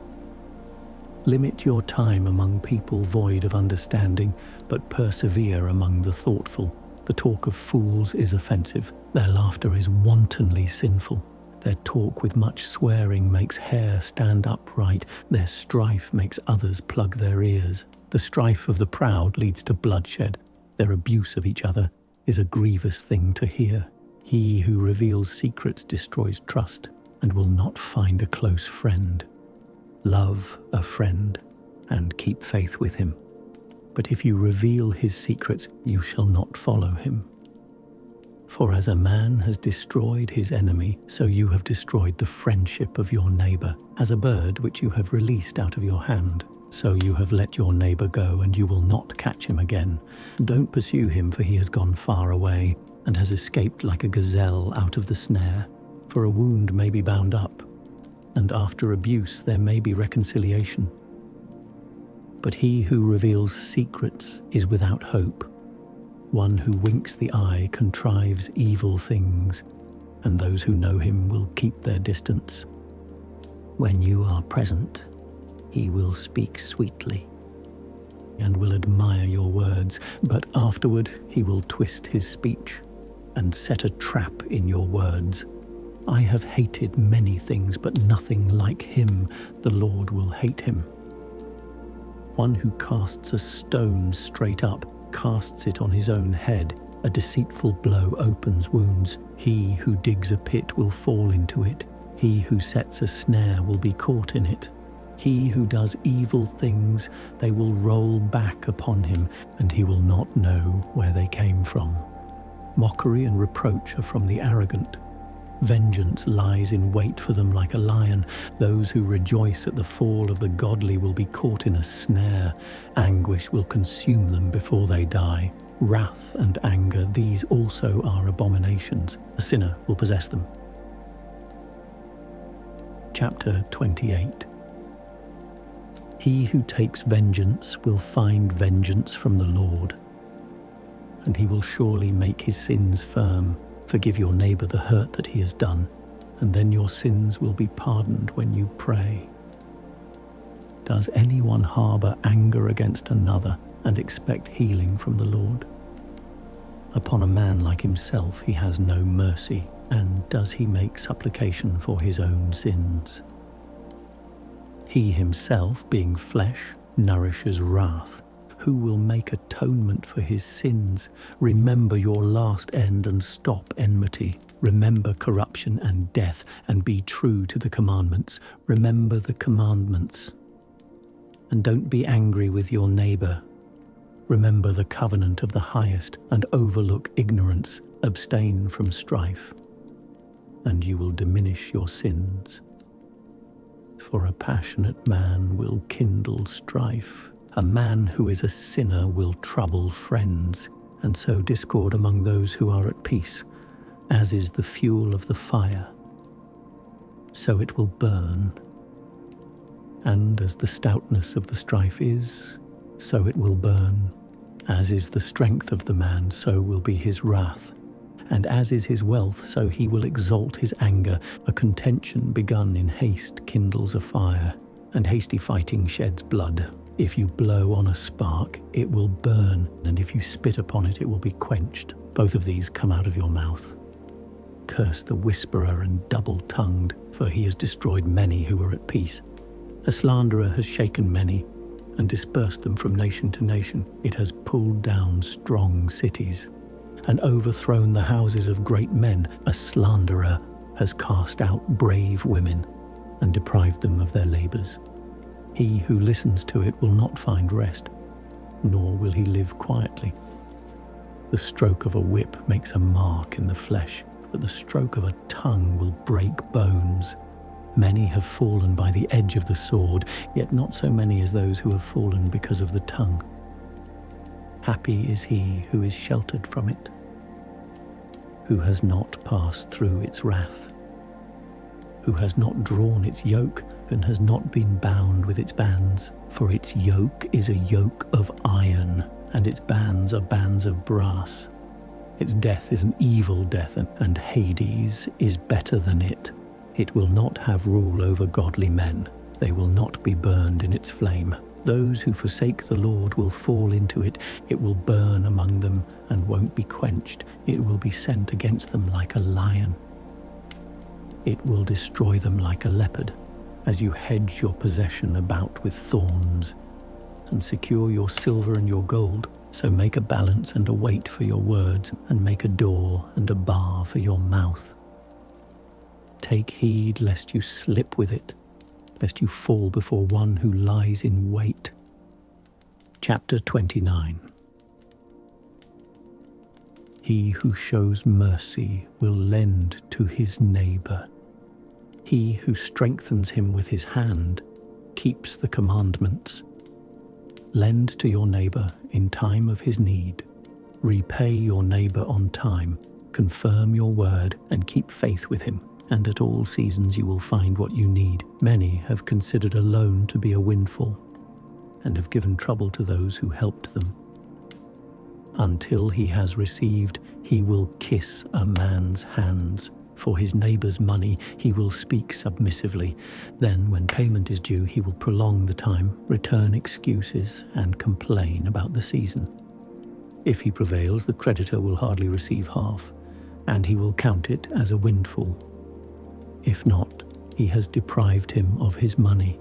Limit your time among people void of understanding, but persevere among the thoughtful. The talk of fools is offensive. Their laughter is wantonly sinful. Their talk with much swearing makes hair stand upright. Their strife makes others plug their ears. The strife of the proud leads to bloodshed. Their abuse of each other is a grievous thing to hear. He who reveals secrets destroys trust and will not find a close friend. Love a friend and keep faith with him. But if you reveal his secrets, you shall not follow him. For as a man has destroyed his enemy, so you have destroyed the friendship of your neighbor. As a bird which you have released out of your hand, so you have let your neighbor go, and you will not catch him again. Don't pursue him, for he has gone far away, and has escaped like a gazelle out of the snare. For a wound may be bound up, and after abuse there may be reconciliation. But he who reveals secrets is without hope. One who winks the eye contrives evil things, and those who know him will keep their distance. When you are present, he will speak sweetly and will admire your words, but afterward he will twist his speech and set a trap in your words. I have hated many things, but nothing like him. The Lord will hate him. One who casts a stone straight up casts it on his own head. A deceitful blow opens wounds. He who digs a pit will fall into it. He who sets a snare will be caught in it. He who does evil things, they will roll back upon him, and he will not know where they came from. Mockery and reproach are from the arrogant. Vengeance lies in wait for them like a lion. Those who rejoice at the fall of the godly will be caught in a snare. Anguish will consume them before they die. Wrath and anger, these also are abominations. A sinner will possess them. Chapter 28. He who takes vengeance will find vengeance from the Lord, and he will surely make his sins firm. Forgive your neighbor the hurt that he has done, and then your sins will be pardoned when you pray. Does anyone harbor anger against another and expect healing from the Lord? Upon a man like himself he has no mercy, and does he make supplication for his own sins? He himself, being flesh, nourishes wrath. Who will make atonement for his sins? Remember your last end and stop enmity. Remember corruption and death, and be true to the commandments. Remember the commandments. And don't be angry with your neighbor. Remember the covenant of the highest, and overlook ignorance. Abstain from strife, and you will diminish your sins. For a passionate man will kindle strife. A man who is a sinner will trouble friends, and sow discord among those who are at peace. As is the fuel of the fire, so it will burn. And as the stoutness of the strife is, so it will burn. As is the strength of the man, so will be his wrath. And as is his wealth, so he will exalt his anger. A contention begun in haste kindles a fire, and hasty fighting sheds blood. If you blow on a spark, it will burn, and if you spit upon it, it will be quenched. Both of these come out of your mouth. Curse the whisperer and double-tongued, for he has destroyed many who were at peace. A slanderer has shaken many, and dispersed them from nation to nation. It has pulled down strong cities, and overthrown the houses of great men. A slanderer has cast out brave women, and deprived them of their labors. He who listens to it will not find rest, nor will he live quietly. The stroke of a whip makes a mark in the flesh, but the stroke of a tongue will break bones. Many have fallen by the edge of the sword, yet not so many as those who have fallen because of the tongue. Happy is he who is sheltered from it, who has not passed through its wrath, who has not drawn its yoke and has not been bound with its bands. For its yoke is a yoke of iron, and its bands are bands of brass. Its death is an evil death, and Hades is better than it. It will not have rule over godly men. They will not be burned in its flame. Those who forsake the Lord will fall into it. It will burn among them and won't be quenched. It will be sent against them like a lion. It will destroy them like a leopard, as you hedge your possession about with thorns, and secure your silver and your gold. So make a balance and a weight for your words, and make a door and a bar for your mouth. Take heed lest you slip with it, lest you fall before one who lies in wait. Chapter 29. He who shows mercy will lend to his neighbor. He who strengthens him with his hand keeps the commandments. Lend to your neighbor in time of his need. Repay your neighbor on time. Confirm your word and keep faith with him. And at all seasons you will find what you need. Many have considered a loan to be a windfall, and have given trouble to those who helped them. Until he has received, he will kiss a man's hands. For his neighbor's money, he will speak submissively. Then, when payment is due, he will prolong the time, return excuses, and complain about the season. If he prevails, the creditor will hardly receive half, and he will count it as a windfall. If not, he has deprived him of his money,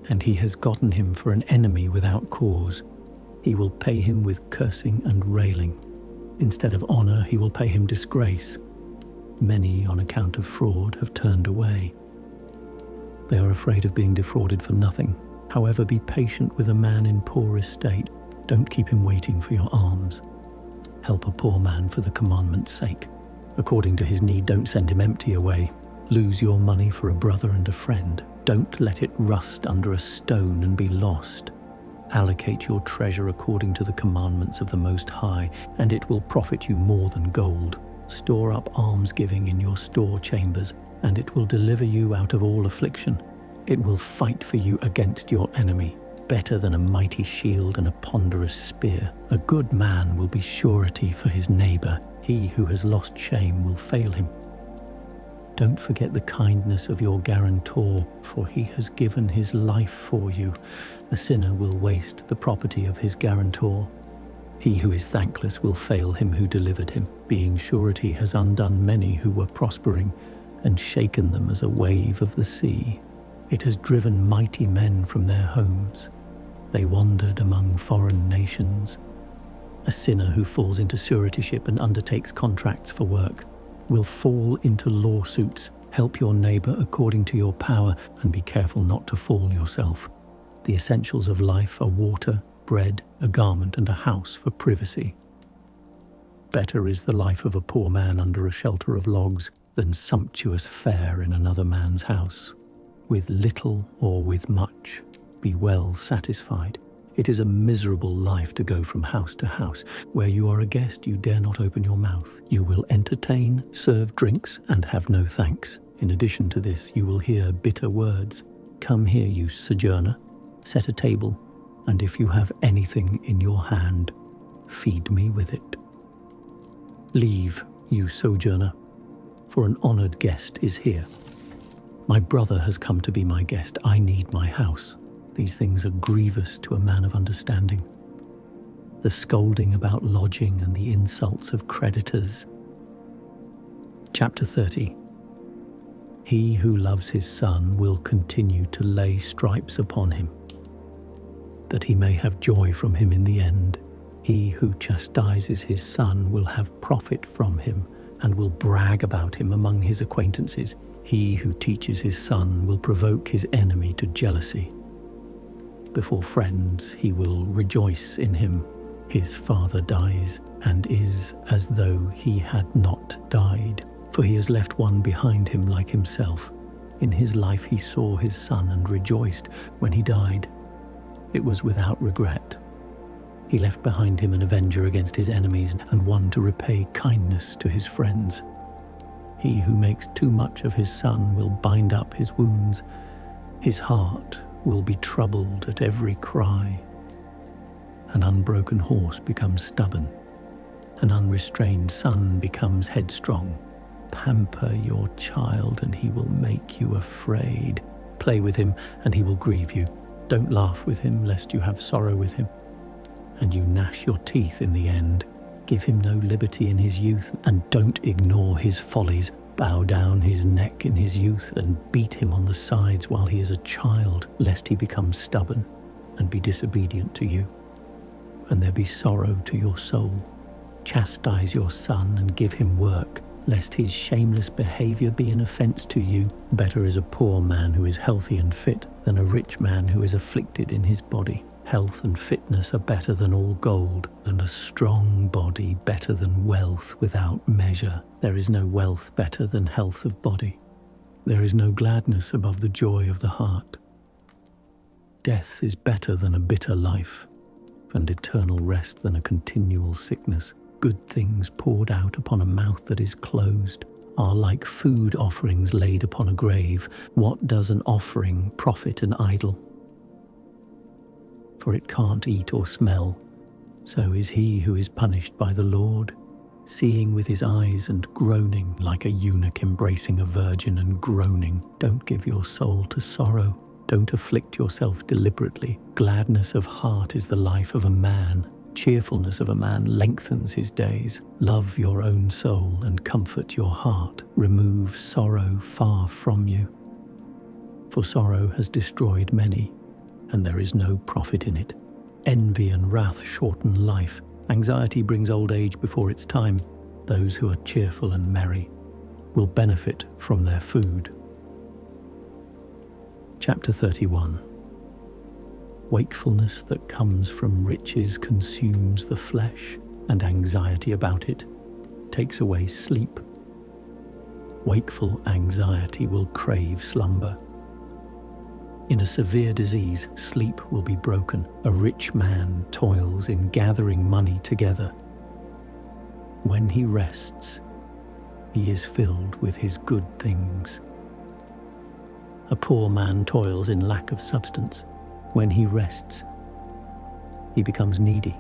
and he has gotten him for an enemy without cause. He will pay him with cursing and railing. Instead of honor, he will pay him disgrace. Many, on account of fraud, have turned away. They are afraid of being defrauded for nothing. However, be patient with a man in poor estate. Don't keep him waiting for your alms. Help a poor man for the commandment's sake. According to his need, don't send him empty away. Lose your money for a brother and a friend. Don't let it rust under a stone and be lost. Allocate your treasure according to the commandments of the Most High, and it will profit you more than gold. Store up almsgiving in your store chambers, and it will deliver you out of all affliction. It will fight for you against your enemy, better than a mighty shield and a ponderous spear. A good man will be surety for his neighbor. He who has lost shame will fail him. Don't forget the kindness of your guarantor, for he has given his life for you. A sinner will waste the property of his guarantor. He who is thankless will fail him who delivered him. Being surety has undone many who were prospering, and shaken them as a wave of the sea. It has driven mighty men from their homes. They wandered among foreign nations. A sinner who falls into suretyship and undertakes contracts for work will fall into lawsuits. Help your neighbor according to your power, and be careful not to fall yourself. The essentials of life are water, bread, a garment, and a house for privacy. Better is the life of a poor man under a shelter of logs than sumptuous fare in another man's house. With little or with much, be well satisfied. It is a miserable life to go from house to house. Where you are a guest, you dare not open your mouth. You will entertain, serve drinks, and have no thanks. In addition to this, you will hear bitter words. Come here, you sojourner, set a table, and if you have anything in your hand, feed me with it. Leave, you sojourner, for an honored guest is here. My brother has come to be my guest. I need my house. These things are grievous to a man of understanding. The scolding about lodging and the insults of creditors. Chapter 30. He who loves his son will continue to lay stripes upon him, that he may have joy from him in the end. He who chastises his son will have profit from him, and will brag about him among his acquaintances. He who teaches his son will provoke his enemy to jealousy. Before friends he will rejoice in him, His father dies and is as though he had not died, for he has left one behind him like himself. In his life he saw his son and rejoiced. When he died, it was without regret. He left behind him an avenger against his enemies and one to repay kindness to his friends. He who makes too much of his son will bind up his wounds. His heart will be troubled at every cry. An unbroken horse becomes stubborn. An unrestrained son becomes headstrong. Pamper your child and he will make you afraid. Play with him and he will grieve you. Don't laugh with him lest you have sorrow with him, and you gnash your teeth in the end. Give him no liberty in his youth, and don't ignore his follies. Bow down his neck in his youth, and beat him on the sides while he is a child, lest he become stubborn and be disobedient to you, and there be sorrow to your soul. Chastise your son and give him work, lest his shameless behavior be an offense to you. Better is a poor man who is healthy and fit than a rich man who is afflicted in his body. Health and fitness are better than all gold, and a strong body better than wealth without measure. There is no wealth better than health of body. There is no gladness above the joy of the heart. Death is better than a bitter life, and eternal rest than a continual sickness. Good things poured out upon a mouth that is closed are like food offerings laid upon a grave. What does an offering profit an idol? For it can't eat or smell. So is he who is punished by the Lord, seeing with his eyes and groaning like a eunuch embracing a virgin and groaning. Don't give your soul to sorrow. Don't afflict yourself deliberately. Gladness of heart is the life of a man. Cheerfulness of a man lengthens his days. Love your own soul and comfort your heart. Remove sorrow far from you. For sorrow has destroyed many, and there is no profit in it. Envy and wrath shorten life. Anxiety brings old age before its time. Those who are cheerful and merry will benefit from their food. Chapter 31. Wakefulness that comes from riches consumes the flesh, and anxiety about it takes away sleep. Wakeful anxiety will crave slumber. In a severe disease, sleep will be broken. A rich man toils in gathering money together. When he rests, he is filled with his good things. A poor man toils in lack of substance. When he rests, he becomes needy.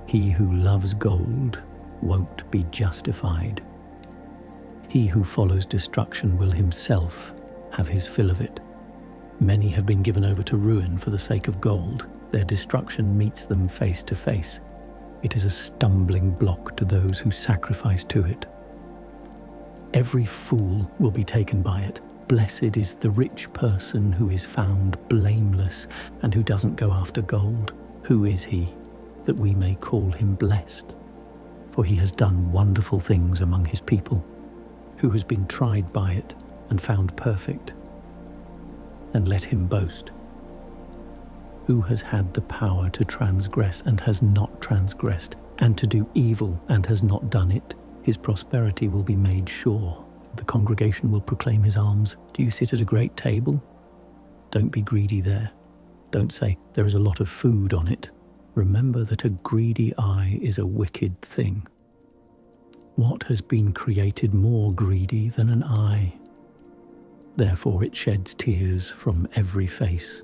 He who loves gold won't be justified. He who follows destruction will himself have his fill of it. Many have been given over to ruin for the sake of gold. Their destruction meets them face to face. It is a stumbling block to those who sacrifice to it. Every fool will be taken by it. Blessed is the rich person who is found blameless and who doesn't go after gold. Who is he that we may call him blessed? For he has done wonderful things among his people. Who has been tried by it and found perfect? And let him boast. Who has had the power to transgress and has not transgressed, and to do evil and has not done it? His prosperity will be made sure. The congregation will proclaim his alms. Do you sit at a great table? Don't be greedy there. Don't say, there is a lot of food on it. Remember that a greedy eye is a wicked thing. What has been created more greedy than an eye? Therefore it sheds tears from every face.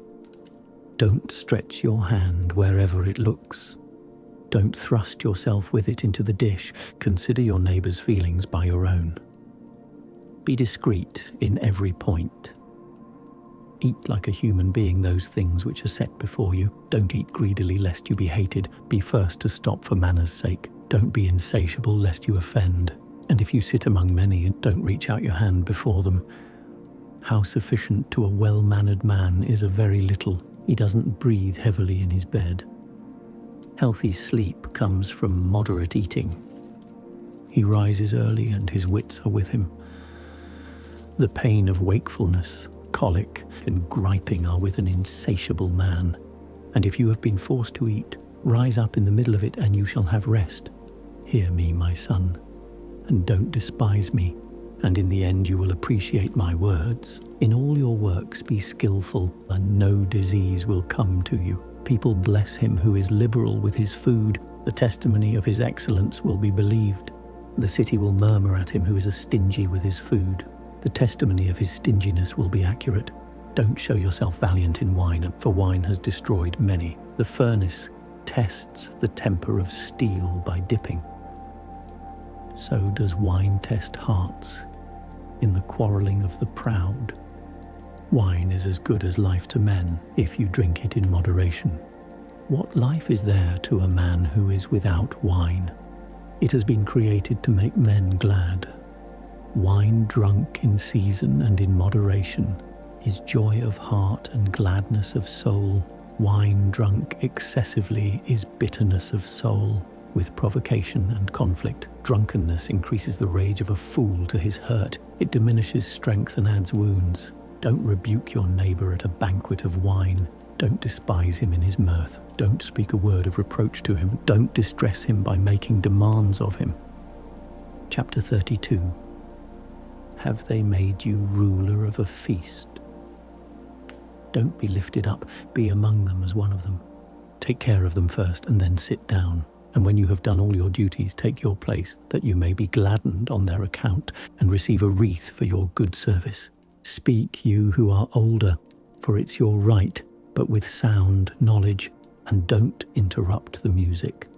Don't stretch your hand wherever it looks. Don't thrust yourself with it into the dish. Consider your neighbor's feelings by your own. Be discreet in every point. Eat like a human being those things which are set before you. Don't eat greedily lest you be hated. Be first to stop for manners' sake. Don't be insatiable lest you offend. And if you sit among many, don't reach out your hand before them. How sufficient to a well-mannered man is a very little. He doesn't breathe heavily in his bed. Healthy sleep comes from moderate eating. He rises early and his wits are with him. The pain of wakefulness, colic, and griping are with an insatiable man. And if you have been forced to eat, Rise up in the middle of it, and you shall have rest. Hear me, my son, and don't despise me, and in the end you will appreciate my words. In all your works be skillful, and no disease will come to you. People bless him who is liberal with his food. The testimony of his excellence will be believed. The city will murmur at him who is stingy with his food. The testimony of his stinginess will be accurate. Don't show yourself valiant in wine, for wine has destroyed many. The furnace tests the temper of steel by dipping. So does wine test hearts in the quarreling of the proud. Wine is as good as life to men if you drink it in moderation. What life is there to a man who is without wine? It has been created to make men glad. Wine drunk in season and in moderation is joy of heart and gladness of soul. Wine drunk excessively is bitterness of soul, with provocation and conflict. Drunkenness increases the rage of a fool to his hurt. It diminishes strength and adds wounds. Don't rebuke your neighbor at a banquet of wine. Don't despise him in his mirth. Don't speak a word of reproach to him. Don't distress him by making demands of him. Chapter 32. Have they made you ruler of a feast? Don't be lifted up. Be among them as one of them. Take care of them first, and then sit down. And when you have done all your duties, take your place, that you may be gladdened on their account, and receive a wreath for your good service. Speak, you who are older, for it's your right, but with sound knowledge, and don't interrupt the music.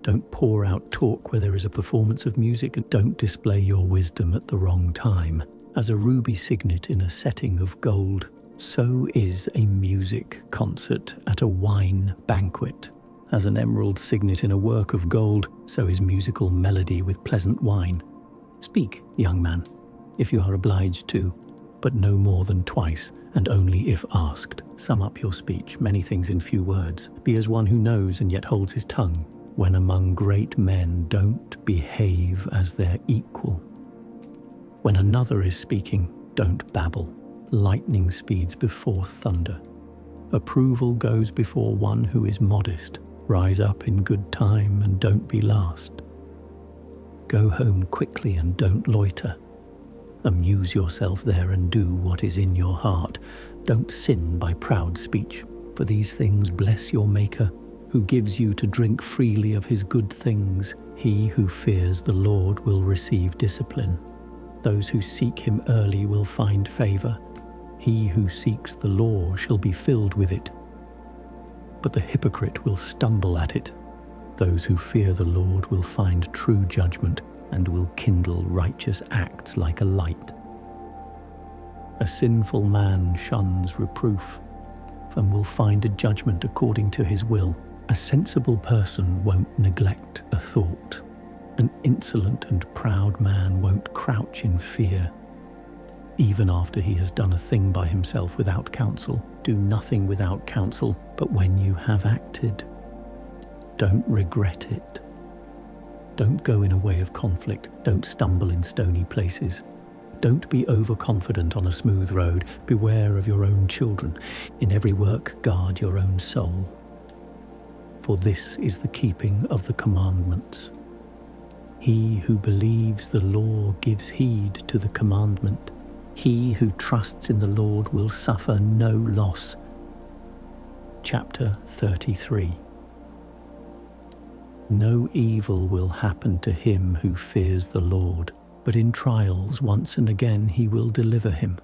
Don't pour out talk where there is a performance of music, and don't display your wisdom at the wrong time. As a ruby signet in a setting of gold, so is a music concert at a wine banquet. As an emerald signet in a work of gold, so is musical melody with pleasant wine. Speak, young man, if you are obliged to, but no more than twice, and only if asked. Sum up your speech, many things in few words. Be as one who knows and yet holds his tongue. When among great men, don't behave as their equal. When another is speaking, don't babble. Lightning speeds before thunder. Approval goes before one who is modest. Rise up in good time and don't be last. Go home quickly and don't loiter. Amuse yourself there and do what is in your heart. Don't sin by proud speech, for these things bless your Maker, who gives you to drink freely of his good things. He who fears the Lord will receive discipline. Those who seek him early will find favor. He who seeks the law shall be filled with it, but the hypocrite will stumble at it. Those who fear the Lord will find true judgment and will kindle righteous acts like a light. A sinful man shuns reproof and will find a judgment according to his will. A sensible person won't neglect a thought. An insolent and proud man won't crouch in fear. Even after he has done a thing by himself without counsel, do nothing without counsel, but when you have acted, don't regret it. Don't go in a way of conflict. Don't stumble in stony places. Don't be overconfident on a smooth road. Beware of your own children. In every work, guard your own soul. For this is the keeping of the commandments. He who believes the law gives heed to the commandment. He who trusts in the Lord will suffer no loss. Chapter 33. No evil will happen to him who fears the Lord, but in trials once and again he will deliver him.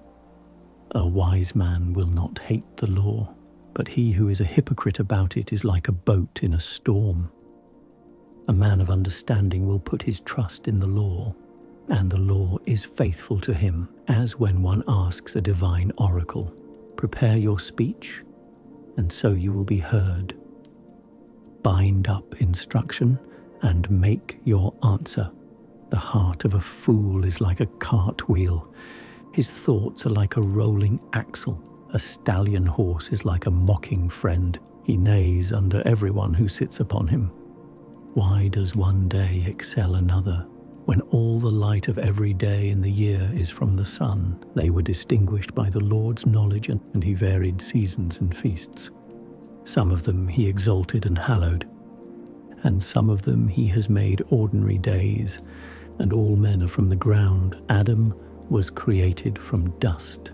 A wise man will not hate the law, but he who is a hypocrite about it is like a boat in a storm. A man of understanding will put his trust in the law, and the law is faithful to him, as when one asks a divine oracle. Prepare your speech, and so you will be heard. Bind up instruction, and make your answer. The heart of a fool is like a cartwheel. His thoughts are like a rolling axle. A stallion horse is like a mocking friend. He neighs under everyone who sits upon him. Why does one day excel another? When all the light of every day in the year is from the sun, they were distinguished by the Lord's knowledge, and he varied seasons and feasts. Some of them he exalted and hallowed, and some of them he has made ordinary days, and all men are from the ground. Adam was created from dust.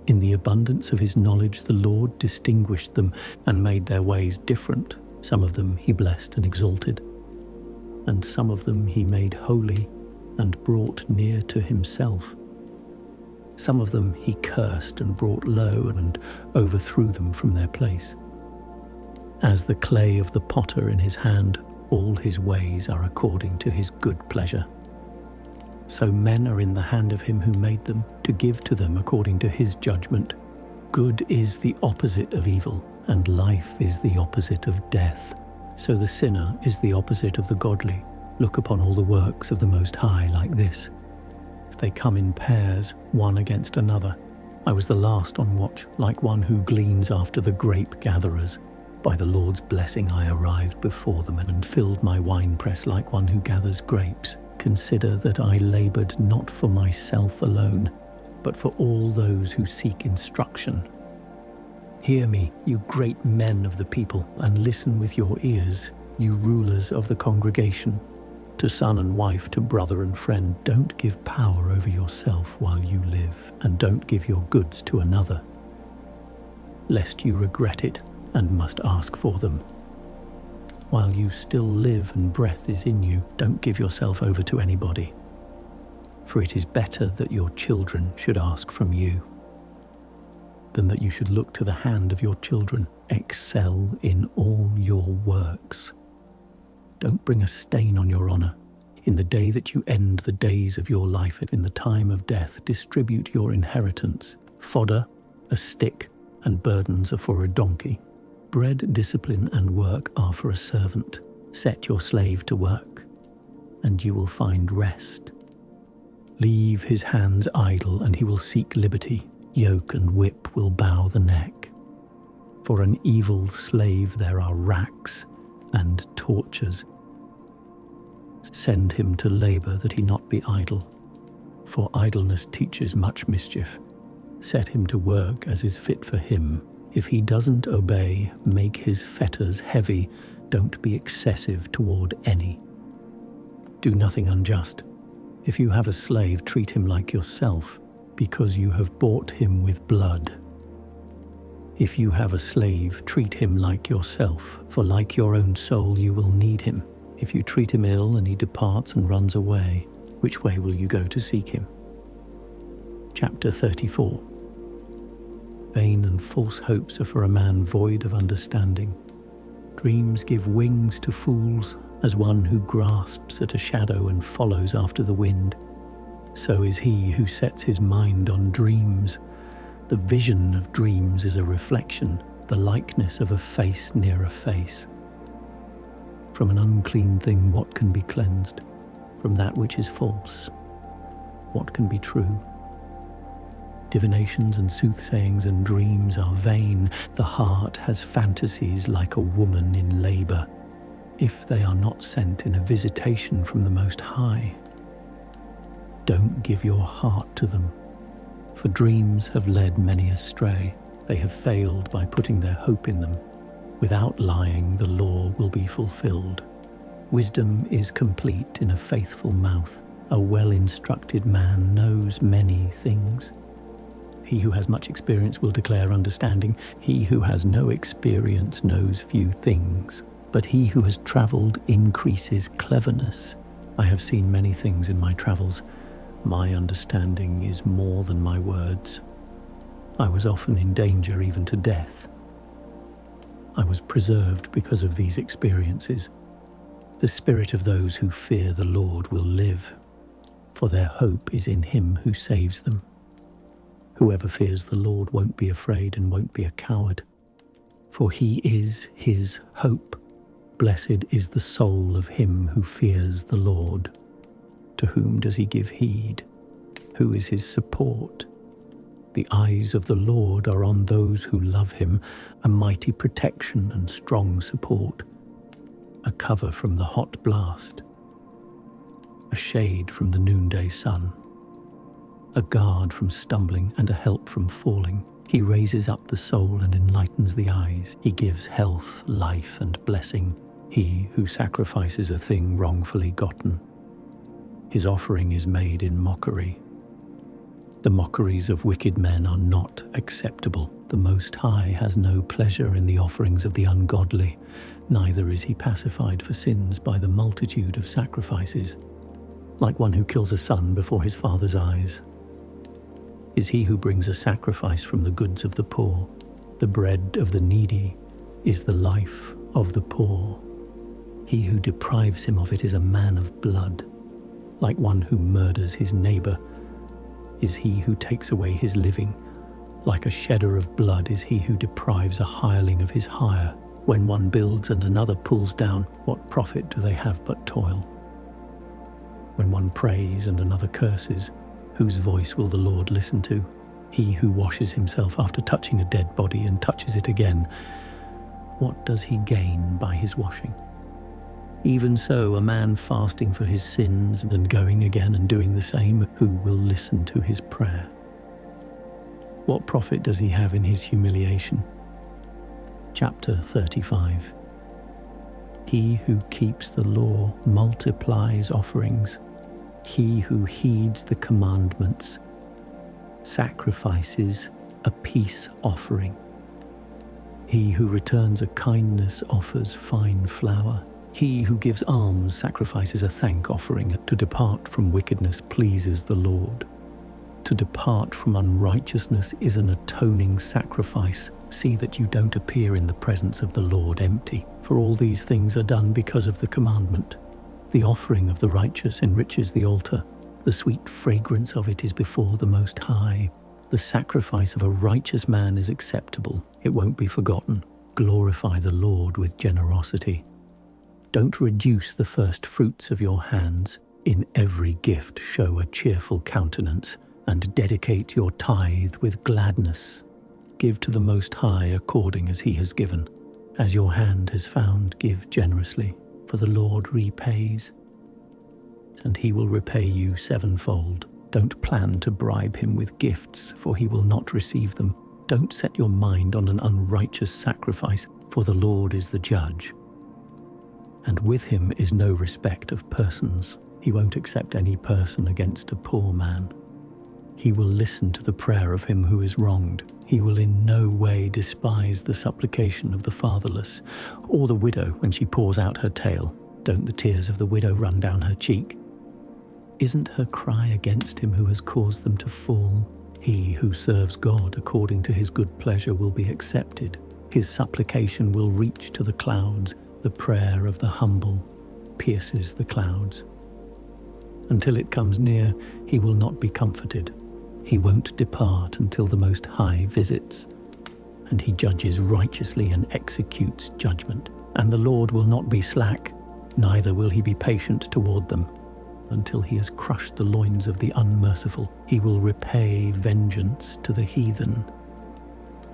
In the abundance of his knowledge the Lord distinguished them and made their ways different. Some of them he blessed and exalted, and some of them he made holy and brought near to himself. Some of them he cursed and brought low and overthrew them from their place. As the clay of the potter in his hand, all his ways are according to his good pleasure. So men are in the hand of him who made them, to give to them according to his judgment. Good is the opposite of evil, and life is the opposite of death. So the sinner is the opposite of the godly. Look upon all the works of the Most High like this. They come in pairs, one against another. I was the last on watch, like one who gleans after the grape gatherers. By the Lord's blessing I arrived before them and filled my winepress like one who gathers grapes. Consider that I labored not for myself alone, but for all those who seek instruction. Hear me, you great men of the people, and listen with your ears, you rulers of the congregation. To son and wife, to brother and friend, don't give power over yourself while you live, and don't give your goods to another, lest you regret it and must ask for them. While you still live and breath is in you, don't give yourself over to anybody, for it is better that your children should ask from you than that you should look to the hand of your children. Excel in all your works. Don't bring a stain on your honor. In the day that you end the days of your life, in the time of death, distribute your inheritance. Fodder, a stick, and burdens are for a donkey. Bread, discipline, and work are for a servant. Set your slave to work, and you will find rest. Leave his hands idle, and he will seek liberty. Yoke and whip will bow the neck. For an evil slave there are racks and tortures. Send him to labor that he not be idle, for idleness teaches much mischief. Set him to work as is fit for him. If he doesn't obey, make his fetters heavy. Don't be excessive toward any. Do nothing unjust. If you have a slave, treat him like yourself, because you have bought him with blood. If you have a slave, treat him like yourself, for like your own soul you will need him. If you treat him ill and he departs and runs away, which way will you go to seek him? Chapter 34. Vain and false hopes are for a man void of understanding. Dreams give wings to fools, as one who grasps at a shadow and follows after the wind. So is he who sets his mind on dreams. The vision of dreams is a reflection, the likeness of a face near a face. From an unclean thing what can be cleansed? From that which is false, what can be true? Divinations and soothsayings and dreams are vain. The heart has fantasies like a woman in labor, if they are not sent in a visitation from the Most High. Don't give your heart to them, for dreams have led many astray. They have failed by putting their hope in them. Without lying, the law will be fulfilled. Wisdom is complete in a faithful mouth. A well-instructed man knows many things. He who has much experience will declare understanding. He who has no experience knows few things, but he who has traveled increases cleverness. I have seen many things in my travels. My understanding is more than my words. I was often in danger even to death. I was preserved because of these experiences. The spirit of those who fear the Lord will live, for their hope is in him who saves them. Whoever fears the Lord won't be afraid and won't be a coward, for he is his hope. Blessed is the soul of him who fears the Lord. To whom does he give heed? Who is his support? The eyes of the Lord are on those who love him, a mighty protection and strong support, a cover from the hot blast, a shade from the noonday sun, a guard from stumbling and a help from falling. He raises up the soul and enlightens the eyes. He gives health, life, and blessing. He who sacrifices a thing wrongfully gotten. His offering is made in mockery. The mockeries of wicked men are not acceptable. The Most High has no pleasure in the offerings of the ungodly, neither is he pacified for sins by the multitude of sacrifices. Like one who kills a son before his father's eyes is he who brings a sacrifice from the goods of the poor. The bread of the needy is the life of the poor. He who deprives him of it is a man of blood. Like one who murders his neighbor is he who takes away his living. Like a shedder of blood is he who deprives a hireling of his hire. When one builds and another pulls down, what profit do they have but toil? When one prays and another curses, whose voice will the Lord listen to? He who washes himself after touching a dead body and touches it again, what does he gain by his washing? Even so, a man fasting for his sins and going again and doing the same, who will listen to his prayer? What profit does he have in his humiliation? Chapter 35. He who keeps the law multiplies offerings. He who heeds the commandments sacrifices a peace offering. He who returns a kindness offers fine flour. He who gives alms sacrifices a thank offering. To depart from wickedness pleases the Lord. To depart from unrighteousness is an atoning sacrifice. See that you don't appear in the presence of the Lord empty, for all these things are done because of the commandment. The offering of the righteous enriches the altar. The sweet fragrance of it is before the Most High. The sacrifice of a righteous man is acceptable. It won't be forgotten. Glorify the Lord with generosity. Don't reduce the first fruits of your hands. In every gift show a cheerful countenance, and dedicate your tithe with gladness. Give to the Most High according as he has given. As your hand has found, give generously, for the Lord repays, and he will repay you sevenfold. Don't plan to bribe him with gifts, for he will not receive them. Don't set your mind on an unrighteous sacrifice, for the Lord is the judge. And with him is no respect of persons. He won't accept any person against a poor man. He will listen to the prayer of him who is wronged. He will in no way despise the supplication of the fatherless, or the widow when she pours out her tale. Don't the tears of the widow run down her cheek? Isn't her cry against him who has caused them to fall? He who serves God according to his good pleasure will be accepted. His supplication will reach to the clouds. The prayer of the humble pierces the clouds. Until it comes near, he will not be comforted. He won't depart until the Most High visits, and he judges righteously and executes judgment. And the Lord will not be slack, neither will he be patient toward them, until he has crushed the loins of the unmerciful. He will repay vengeance to the heathen,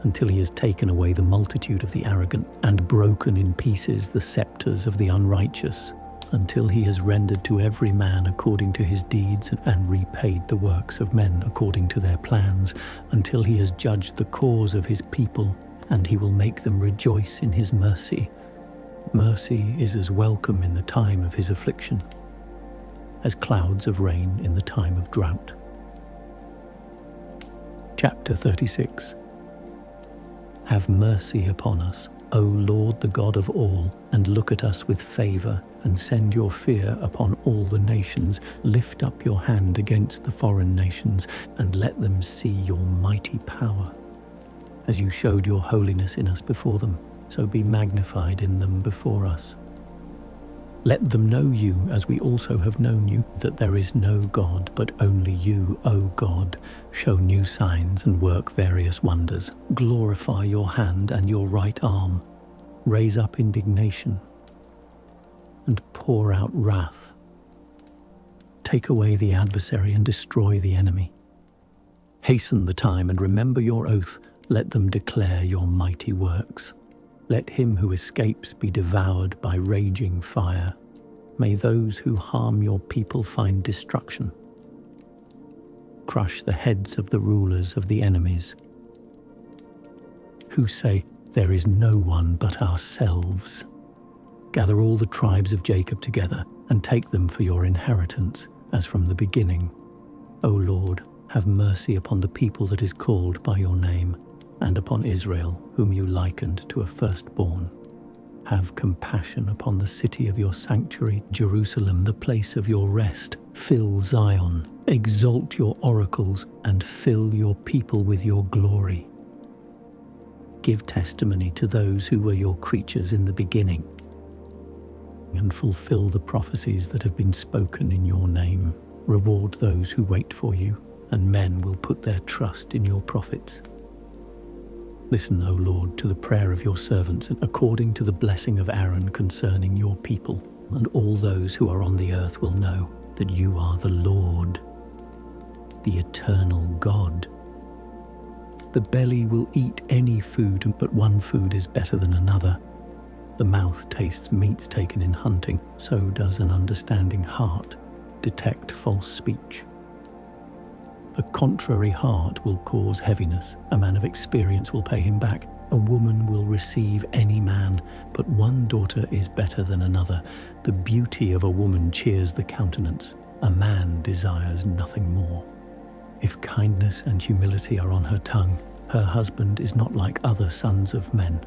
until he has taken away the multitude of the arrogant, and broken in pieces the scepters of the unrighteous, until he has rendered to every man according to his deeds, and repaid the works of men according to their plans, until he has judged the cause of his people, and he will make them rejoice in his mercy. Mercy is as welcome in the time of his affliction as clouds of rain in the time of drought. Chapter 36. Have mercy upon us, O Lord, the God of all, and look at us with favor, and send your fear upon all the nations. Lift up your hand against the foreign nations, and let them see your mighty power. As you showed your holiness in us before them, so be magnified in them before us. Let them know you as we also have known you, that there is no God but only you, O God. Show new signs and work various wonders. Glorify your hand and your right arm. Raise up indignation and pour out wrath. Take away the adversary and destroy the enemy. Hasten the time and remember your oath. Let them declare your mighty works. Let him who escapes be devoured by raging fire. May those who harm your people find destruction. Crush the heads of the rulers of the enemies. who say, "There is no one but ourselves." Gather all the tribes of Jacob together and take them for your inheritance, as from the beginning. O Lord, have mercy upon the people that is called by your name, and upon Israel, whom you likened to a firstborn. Have compassion upon the city of your sanctuary, Jerusalem, the place of your rest. Fill Zion, exalt your oracles, and fill your people with your glory. Give testimony to those who were your creatures in the beginning, and fulfill the prophecies that have been spoken in your name. Reward those who wait for you, and men will put their trust in your prophets. Listen, O Lord, to the prayer of your servants, according to the blessing of Aaron concerning your people, and all those who are on the earth will know that you are the Lord, the eternal God. The belly will eat any food, but one food is better than another. The mouth tastes meats taken in hunting, so does an understanding heart detect false speech. A contrary heart will cause heaviness. A man of experience will pay him back. A woman will receive any man, but one daughter is better than another. The beauty of a woman cheers the countenance. A man desires nothing more. If kindness and humility are on her tongue, her husband is not like other sons of men.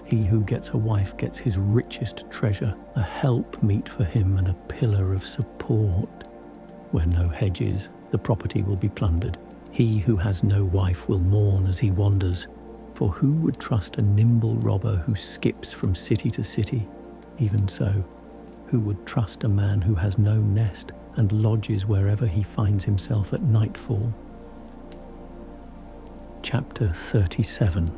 He who gets a wife gets his richest treasure, a helpmeet for him and a pillar of support. Where no hedges, the property will be plundered. He who has no wife will mourn as he wanders. For who would trust a nimble robber who skips from city to city? Even so, who would trust a man who has no nest and lodges wherever he finds himself at nightfall? Chapter 37.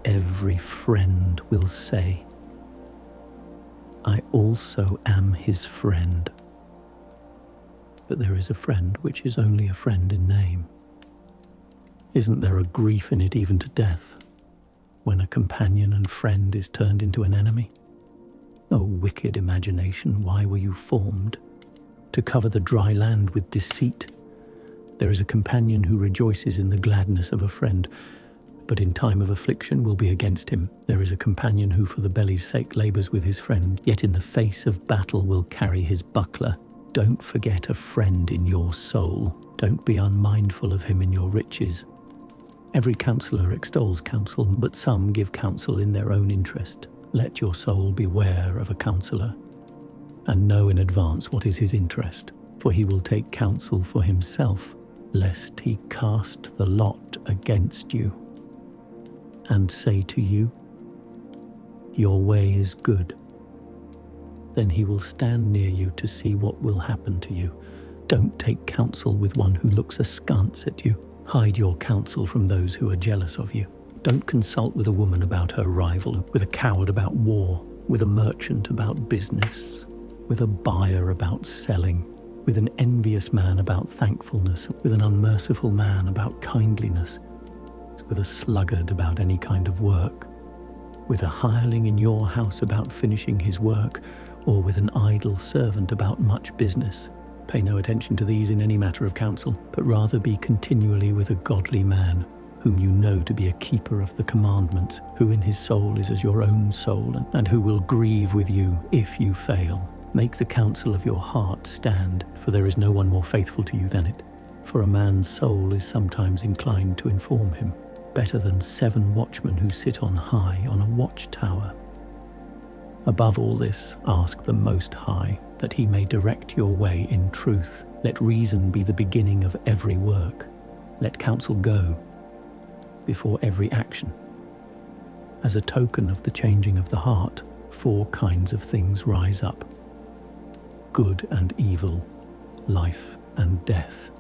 Every friend will say, "I also am his friend." But there is a friend which is only a friend in name. Isn't there a grief in it even to death, when a companion and friend is turned into an enemy? O wicked imagination, why were you formed? To cover the dry land with deceit. There is a companion who rejoices in the gladness of a friend, but in time of affliction will be against him. There is a companion who for the belly's sake labours with his friend, yet in the face of battle will carry his buckler. Don't forget a friend in your soul. Don't be unmindful of him in your riches. Every counsellor extols counsel, but some give counsel in their own interest. Let your soul beware of a counsellor, and know in advance what is his interest, for he will take counsel for himself, lest he cast the lot against you, and say to you, "Your way is good." Then he will stand near you to see what will happen to you. Don't take counsel with one who looks askance at you. Hide your counsel from those who are jealous of you. Don't consult with a woman about her rival, with a coward about war, with a merchant about business, with a buyer about selling, with an envious man about thankfulness, with an unmerciful man about kindliness, with a sluggard about any kind of work, with a hireling in your house about finishing his work, or with an idle servant about much business. Pay no attention to these in any matter of counsel, but rather be continually with a godly man, whom you know to be a keeper of the commandments, who in his soul is as your own soul, and who will grieve with you if you fail. Make the counsel of your heart stand, for there is no one more faithful to you than it. For a man's soul is sometimes inclined to inform him, better than 7 watchmen who sit on high on a watchtower. Above all this, ask the Most High, that he may direct your way in truth. Let reason be the beginning of every work. Let counsel go before every action. As a token of the changing of the heart, 4 kinds of things rise up: good and evil, life and death.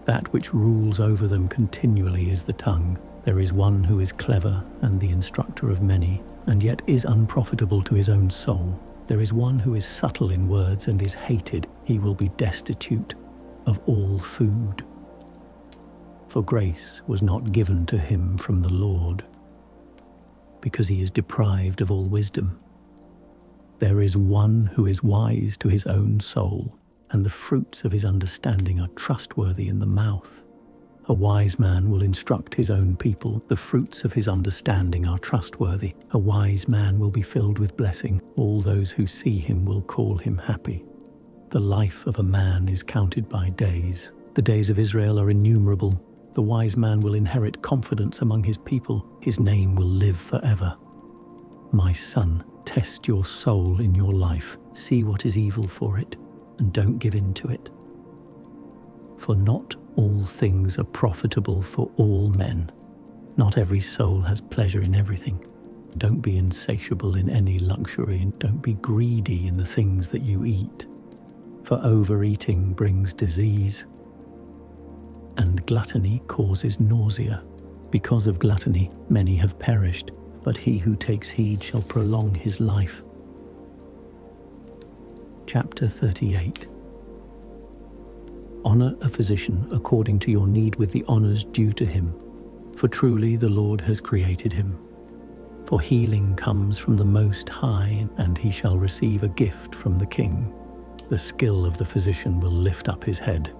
That which rules over them continually is the tongue. There is one who is clever and the instructor of many, and yet is unprofitable to his own soul. There is one who is subtle in words and is hated. He will be destitute of all food. For grace was not given to him from the Lord, because he is deprived of all wisdom. There is one who is wise to his own soul, and the fruits of his understanding are trustworthy in the mouth. A wise man will instruct his own people. The fruits of his understanding are trustworthy. A wise man will be filled with blessing. All those who see him will call him happy. The life of a man is counted by days. The days of Israel are innumerable. The wise man will inherit confidence among his people. His name will live forever. My son, test your soul in your life. See what is evil for it, and don't give in to it. For not all things are profitable for all men. Not every soul has pleasure in everything. Don't be insatiable in any luxury, and don't be greedy in the things that you eat. For overeating brings disease, and gluttony causes nausea. Because of gluttony, many have perished, but he who takes heed shall prolong his life. Chapter 38. Honor a physician according to your need with the honors due to him, for truly the Lord has created him. For healing comes from the Most High, and he shall receive a gift from the King. The skill of the physician will lift up his head.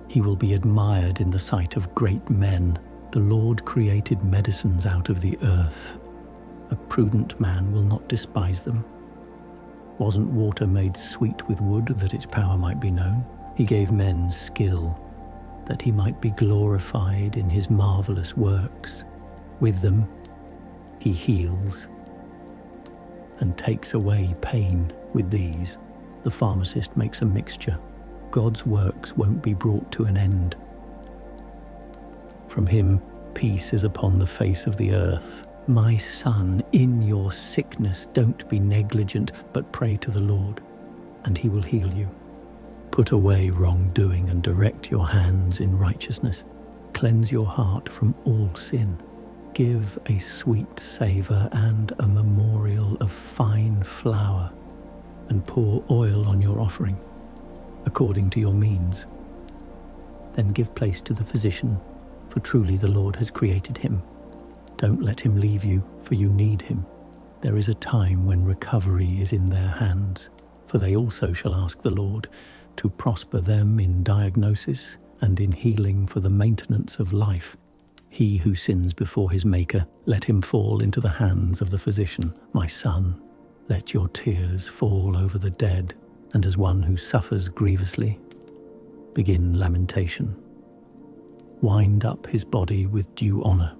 He will be admired in the sight of great men. The Lord created medicines out of the earth. A prudent man will not despise them. Wasn't water made sweet with wood that its power might be known? He gave men skill, that he might be glorified in his marvelous works. With them he heals and takes away pain. With these the pharmacist makes a mixture. God's works won't be brought to an end. From him peace is upon the face of the earth. My son, in your sickness don't be negligent, but pray to the Lord, and he will heal you. Put away wrongdoing and direct your hands in righteousness. Cleanse your heart from all sin. Give a sweet savor and a memorial of fine flour, and pour oil on your offering, according to your means. Then give place to the physician, for truly the Lord has created him. Don't let him leave you, for you need him. There is a time when recovery is in their hands, for they also shall ask the Lord to prosper them in diagnosis and in healing for the maintenance of life. He who sins before his Maker, let him fall into the hands of the physician. My son, let your tears fall over the dead, and as one who suffers grievously, begin lamentation. Wind up his body with due honor.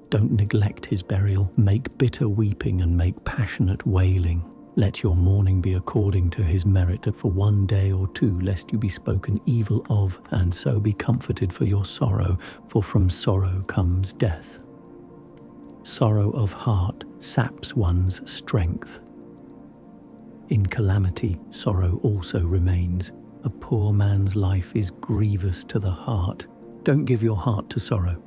Don't neglect his burial. Make bitter weeping and make passionate wailing. Let your mourning be according to his merit for 1 day or 2, lest you be spoken evil of, and so be comforted for your sorrow, for from sorrow comes death. Sorrow of heart saps one's strength. In calamity, sorrow also remains. A poor man's life is grievous to the heart. Don't give your heart to sorrow.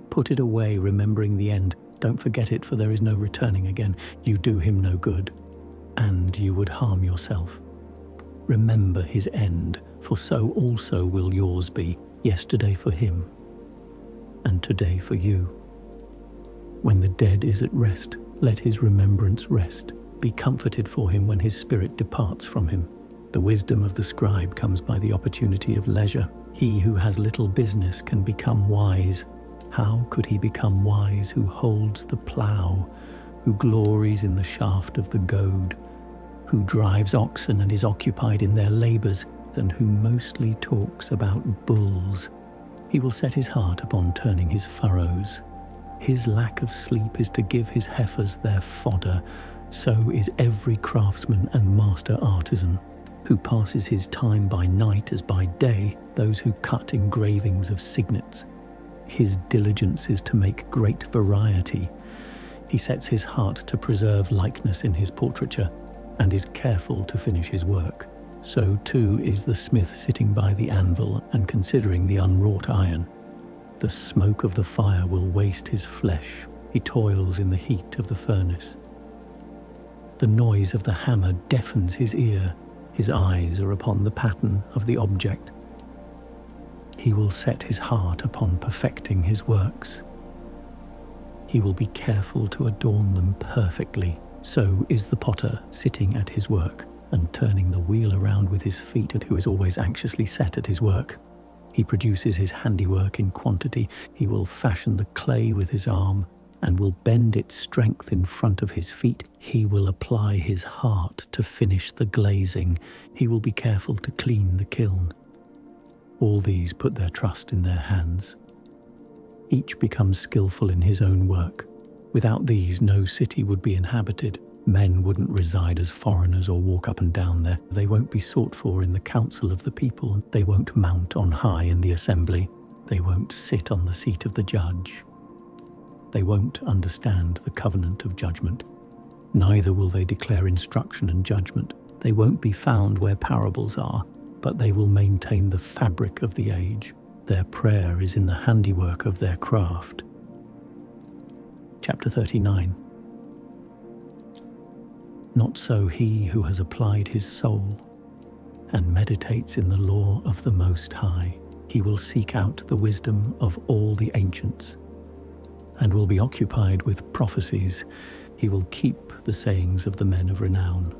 Put it away, remembering the end. Don't forget it, for there is no returning again. You do him no good, and you would harm yourself. Remember his end, for so also will yours be, yesterday for him, and today for you. When the dead is at rest, let his remembrance rest. Be comforted for him when his spirit departs from him. The wisdom of the scribe comes by the opportunity of leisure. He who has little business can become wise. How could he become wise who holds the plough, who glories in the shaft of the goad, who drives oxen and is occupied in their labors, and who mostly talks about bulls? He will set his heart upon turning his furrows. His lack of sleep is to give his heifers their fodder. So is every craftsman and master artisan, who passes his time by night as by day, those who cut engravings of signets. His diligence is to make great variety. He sets his heart to preserve likeness in his portraiture, and is careful to finish his work. So too is the smith sitting by the anvil and considering the unwrought iron. The smoke of the fire will waste his flesh. He toils in the heat of the furnace. The noise of the hammer deafens his ear. His eyes are upon the pattern of the object. He will set his heart upon perfecting his works. He will be careful to adorn them perfectly. So is the potter sitting at his work and turning the wheel around with his feet, who is always anxiously set at his work. He produces his handiwork in quantity. He will fashion the clay with his arm and will bend its strength in front of his feet. He will apply his heart to finish the glazing. He will be careful to clean the kiln. All these put their trust in their hands. Each becomes skillful in his own work. Without these, no city would be inhabited. Men wouldn't reside as foreigners or walk up and down there. They won't be sought for in the council of the people. They won't mount on high in the assembly. They won't sit on the seat of the judge. They won't understand the covenant of judgment. Neither will they declare instruction and judgment. They won't be found where parables are, but they will maintain the fabric of the age. Their prayer is in the handiwork of their craft. Chapter 39. Not so he who has applied his soul and meditates in the law of the Most High. He will seek out the wisdom of all the ancients and will be occupied with prophecies. He will keep the sayings of the men of renown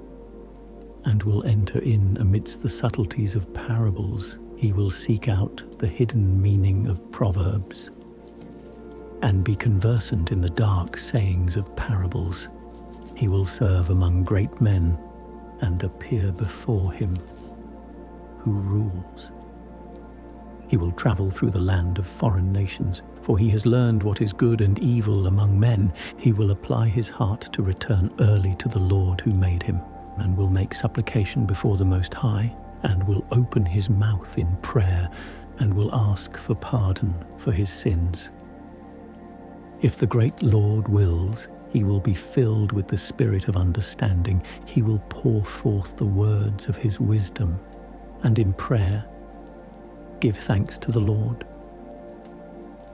and will enter in amidst the subtleties of parables. He will seek out the hidden meaning of proverbs and be conversant in the dark sayings of parables. He will serve among great men and appear before him who rules. He will travel through the land of foreign nations, for he has learned what is good and evil among men. He will apply his heart to return early to the Lord who made him, and will make supplication before the Most High, and will open his mouth in prayer, and will ask for pardon for his sins. If the great Lord wills, he will be filled with the spirit of understanding. He will pour forth the words of his wisdom, and in prayer give thanks to the Lord.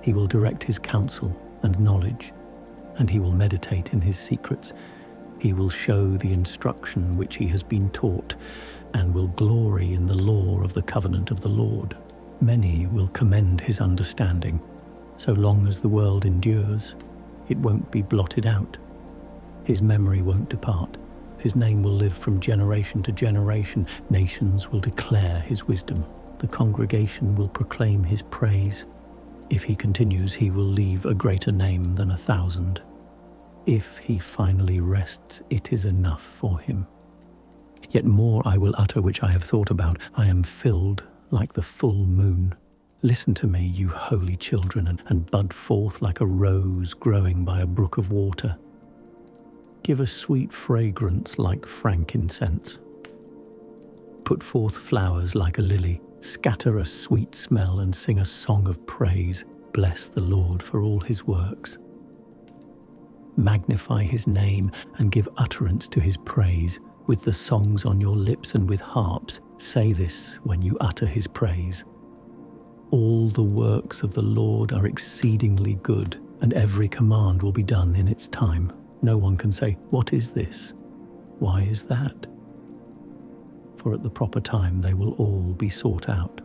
He will direct his counsel and knowledge, and he will meditate in his secrets. He will show the instruction which he has been taught, and will glory in the law of the covenant of the Lord. Many will commend his understanding. So long as the world endures, it won't be blotted out. His memory won't depart. His name will live from generation to generation. Nations will declare his wisdom. The congregation will proclaim his praise. If he continues, he will leave a greater name than 1,000. If he finally rests, it is enough for him. Yet more I will utter which I have thought about. I am filled like the full moon. Listen to me, you holy children, and bud forth like a rose growing by a brook of water. Give a sweet fragrance like frankincense. Put forth flowers like a lily. Scatter a sweet smell and sing a song of praise. Bless the Lord for all his works. Magnify his name and give utterance to his praise. With the songs on your lips and with harps, say this when you utter his praise. All the works of the Lord are exceedingly good, and every command will be done in its time. No one can say, "What is this? Why is that?" For at the proper time they will all be sought out.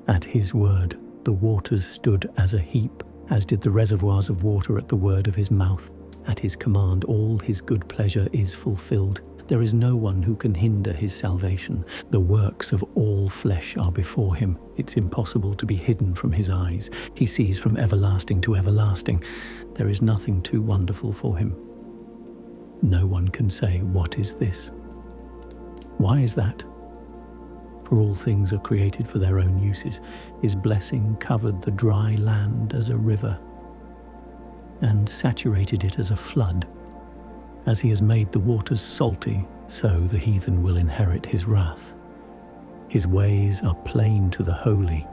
At his word the waters stood as a heap, as did the reservoirs of water at the word of his mouth. At his command all his good pleasure is fulfilled. There is no one who can hinder his salvation. The works of all flesh are before him. It's impossible to be hidden from his eyes. He sees from everlasting to everlasting. There is nothing too wonderful for him. No one can say, "What is this? Why is that?" For all things are created for their own uses. His blessing covered the dry land as a river, and saturated it as a flood. As he has made the waters salty, so the heathen will inherit his wrath. His ways are plain to the holy.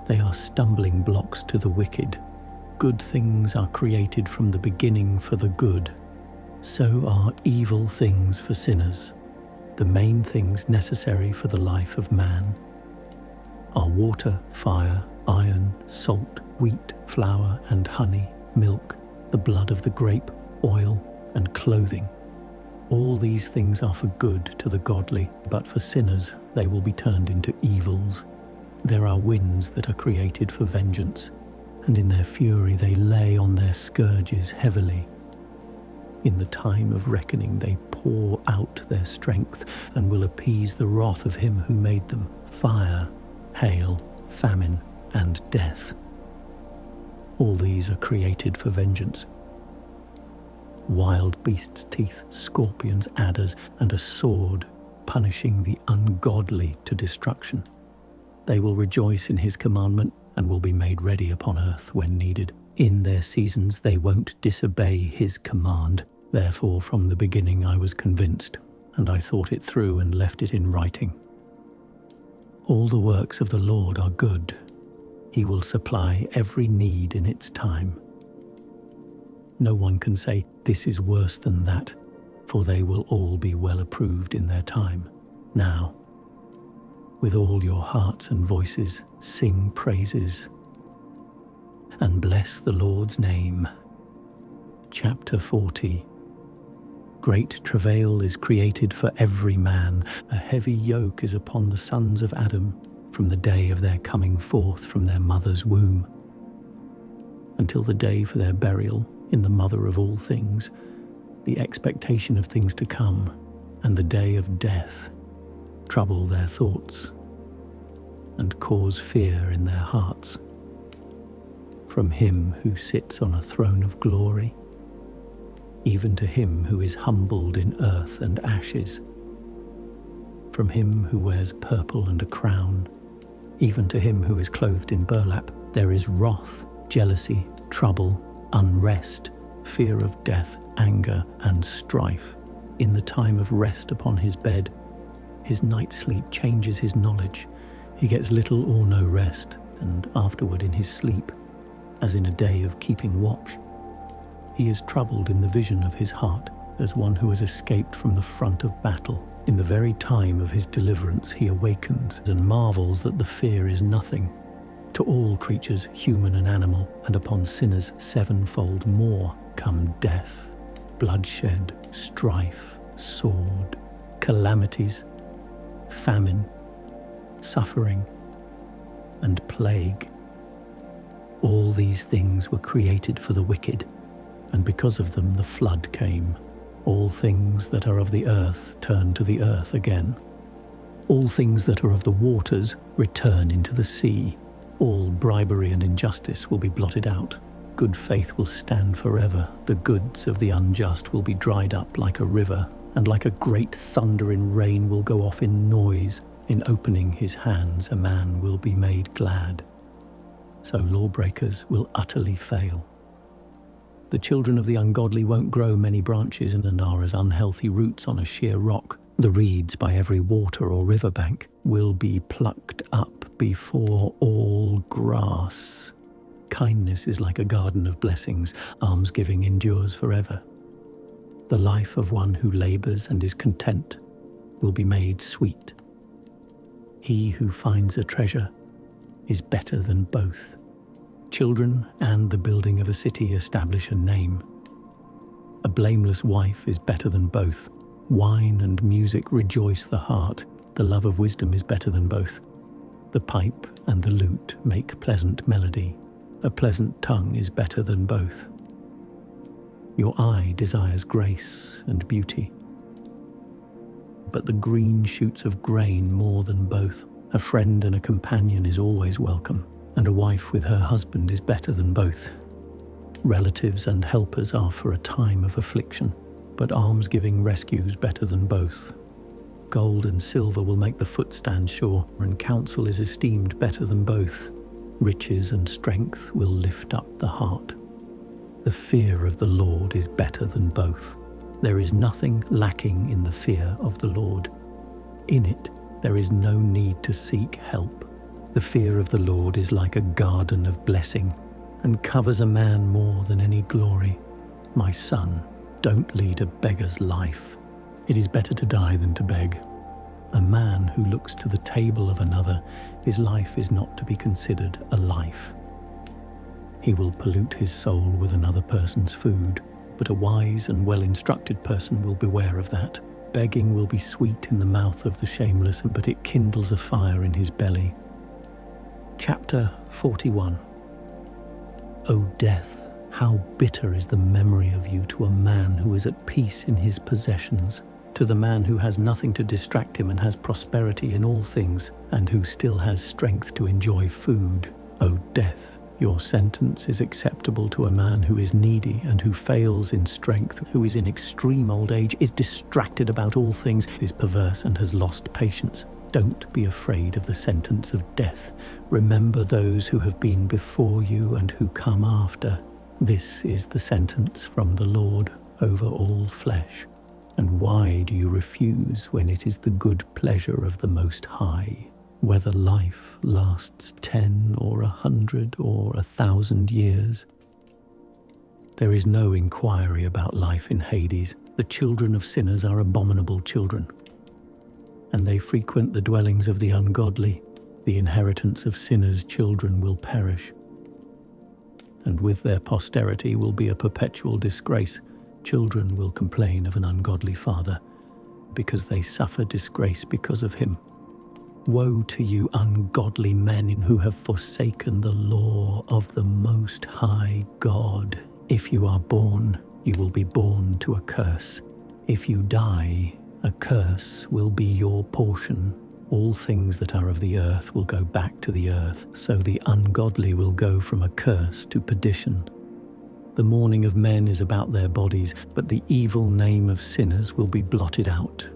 They are stumbling blocks to the wicked. Good things are created from the beginning for the good. So are evil things for sinners. The main things necessary for the life of man are water, fire, iron, salt, wheat, flour, and honey, milk, the blood of the grape, oil, and clothing. All these things are for good to the godly, but for sinners they will be turned into evils. There are winds that are created for vengeance, and in their fury they lay on their scourges heavily. In the time of reckoning they pour out their strength, and will appease the wrath of him who made them. Fire hail, famine, and death. All these are created for vengeance. Wild beasts' teeth, scorpions, adders, and a sword punishing the ungodly to destruction. They will rejoice in his commandment and will be made ready upon earth when needed. In their seasons they won't disobey his command. Therefore from the beginning I was convinced, and I thought it through and left it in writing. All the works of the Lord are good. He will supply every need in its time. No one can say, "This is worse than that," for they will all be well approved in their time. Now, with all your hearts and voices, sing praises and bless the Lord's name. Chapter 40. Great travail is created for every man. A heavy yoke is upon the sons of Adam from the day of their coming forth from their mother's womb, until the day for their burial in the mother of all things, the expectation of things to come, and the day of death trouble their thoughts and cause fear in their hearts. From him who sits on a throne of glory, even to him who is humbled in earth and ashes. From him who wears purple and a crown, even to him who is clothed in burlap, there is wrath, jealousy, trouble, unrest, fear of death, anger, and strife. In the time of rest upon his bed, his night sleep changes his knowledge. He gets little or no rest, and afterward in his sleep, as in a day of keeping watch. He is troubled in the vision of his heart, as one who has escaped from the front of battle. In the very time of his deliverance he awakens and marvels that the fear is nothing. To all creatures, human and animal, and upon sinners sevenfold more, come death, bloodshed, strife, sword, calamities, famine, suffering, and plague. All these things were created for the wicked, and because of them the flood came. All things that are of the earth turn to the earth again. All things that are of the waters return into the sea. All bribery and injustice will be blotted out. Good faith will stand forever. The goods of the unjust will be dried up like a river, and like a great thunder in rain will go off in noise. In opening his hands a man will be made glad. So lawbreakers will utterly fail. The children of the ungodly won't grow many branches and are as unhealthy roots on a sheer rock. The reeds by every water or river bank will be plucked up before all grass. Kindness is like a garden of blessings. Almsgiving endures forever. The life of one who labors and is content will be made sweet. He who finds a treasure is better than both. Children and the building of a city establish a name. A blameless wife is better than both. Wine and music rejoice the heart. The love of wisdom is better than both. The pipe and the lute make pleasant melody. A pleasant tongue is better than both. Your eye desires grace and beauty, but the green shoots of grain more than both. A friend and a companion is always welcome, and a wife with her husband is better than both. Relatives and helpers are for a time of affliction, but almsgiving rescues better than both. Gold and silver will make the foot stand sure, and counsel is esteemed better than both. Riches and strength will lift up the heart. The fear of the Lord is better than both. There is nothing lacking in the fear of the Lord. In it there is no need to seek help. The fear of the Lord is like a garden of blessing, and covers a man more than any glory. My son, don't lead a beggar's life. It is better to die than to beg. A man who looks to the table of another, his life is not to be considered a life. He will pollute his soul with another person's food, but a wise and well-instructed person will beware of that. Begging will be sweet in the mouth of the shameless, but it kindles a fire in his belly. Chapter 41. O death, how bitter is the memory of you to a man who is at peace in his possessions, To the man who has nothing to distract him and has prosperity in all things, and who still has strength to enjoy food, O death, your sentence is acceptable to a man who is needy and who fails in strength, who is in extreme old age, is distracted about all things, is perverse and has lost patience. Don't be afraid of the sentence of death. Remember those who have been before you and who come after. This is the sentence from the Lord over all flesh. And why do you refuse when it is the good pleasure of the Most High? Whether life lasts 10 or 100 or 1,000 years. There is no inquiry about life in Hades. The children of sinners are abominable children, and they frequent the dwellings of the ungodly. The inheritance of sinners' children will perish, and with their posterity will be a perpetual disgrace. Children will complain of an ungodly father, because they suffer disgrace because of him. Woe to you, ungodly men who have forsaken the law of the Most High God. If you are born, you will be born to a curse. If you die, a curse will be your portion. All things that are of the earth will go back to the earth, so the ungodly will go from a curse to perdition. The mourning of men is about their bodies, but the evil name of sinners will be blotted out.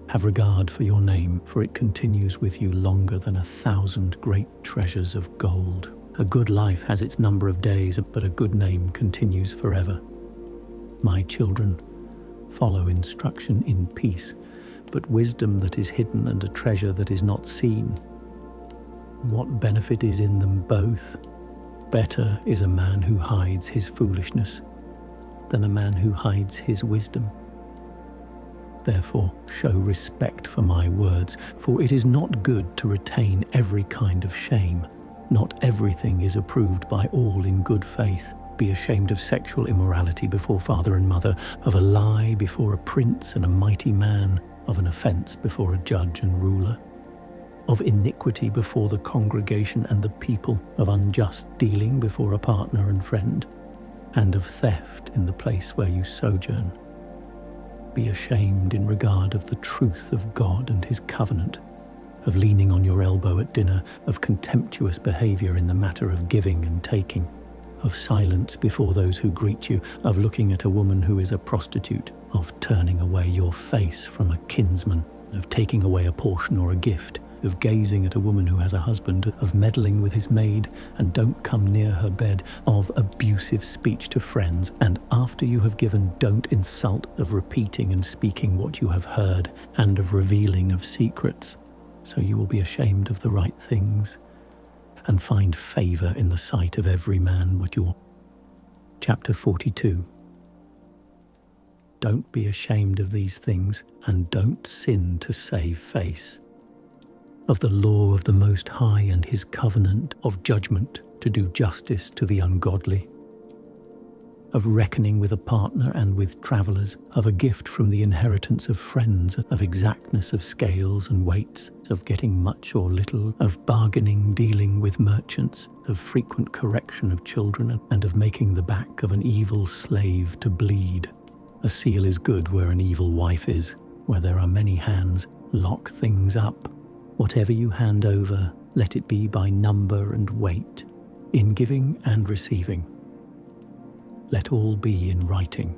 Have regard for your name, for it continues with you longer than 1,000 great treasures of gold. A good life has its number of days, but a good name continues forever. My children, follow instruction in peace, but wisdom that is hidden and a treasure that is not seen. What benefit is in them both? Better is a man who hides his foolishness than a man who hides his wisdom. Therefore, show respect for my words, for it is not good to retain every kind of shame. Not everything is approved by all in good faith. Be ashamed of sexual immorality before father and mother, of a lie before a prince and a mighty man, of an offense before a judge and ruler, of iniquity before the congregation and the people, of unjust dealing before a partner and friend, and of theft in the place where you sojourn. Be ashamed in regard of the truth of God and his covenant, of leaning on your elbow at dinner, of contemptuous behavior in the matter of giving and taking, of silence before those who greet you, of looking at a woman who is a prostitute, of turning away your face from a kinsman, of taking away a portion or a gift, of gazing at a woman who has a husband, of meddling with his maid and don't come near her bed, of abusive speech to friends, and after you have given don't insult, of repeating and speaking what you have heard, and of revealing of secrets. So you will be ashamed of the right things and find favor in the sight of every man what you want. Chapter 42. Don't be ashamed of these things, and don't sin to save face. Of the law of the Most High and his covenant, of judgment to do justice to the ungodly, of reckoning with a partner and with travellers, of a gift from the inheritance of friends, of exactness of scales and weights, of getting much or little, of bargaining, dealing with merchants, of frequent correction of children, and of making the back of an evil slave to bleed. A seal is good where an evil wife is. Where there are many hands, lock things up. Whatever you hand over, let it be by number and weight, in giving and receiving. Let all be in writing.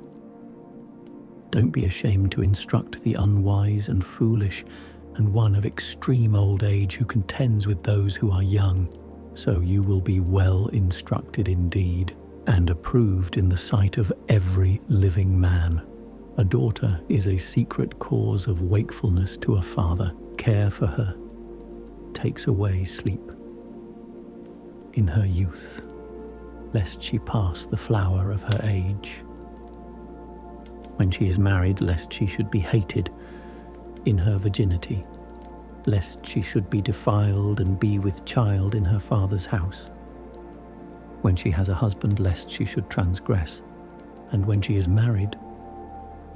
Don't be ashamed to instruct the unwise and foolish, and one of extreme old age who contends with those who are young. So you will be well instructed indeed, and approved in the sight of every living man. A daughter is a secret cause of wakefulness to a father. Care for her takes away sleep in her youth, lest she pass the flower of her age. When she is married, lest she should be hated in her virginity, lest she should be defiled and be with child in her father's house. When she has a husband, lest she should transgress, and when she is married,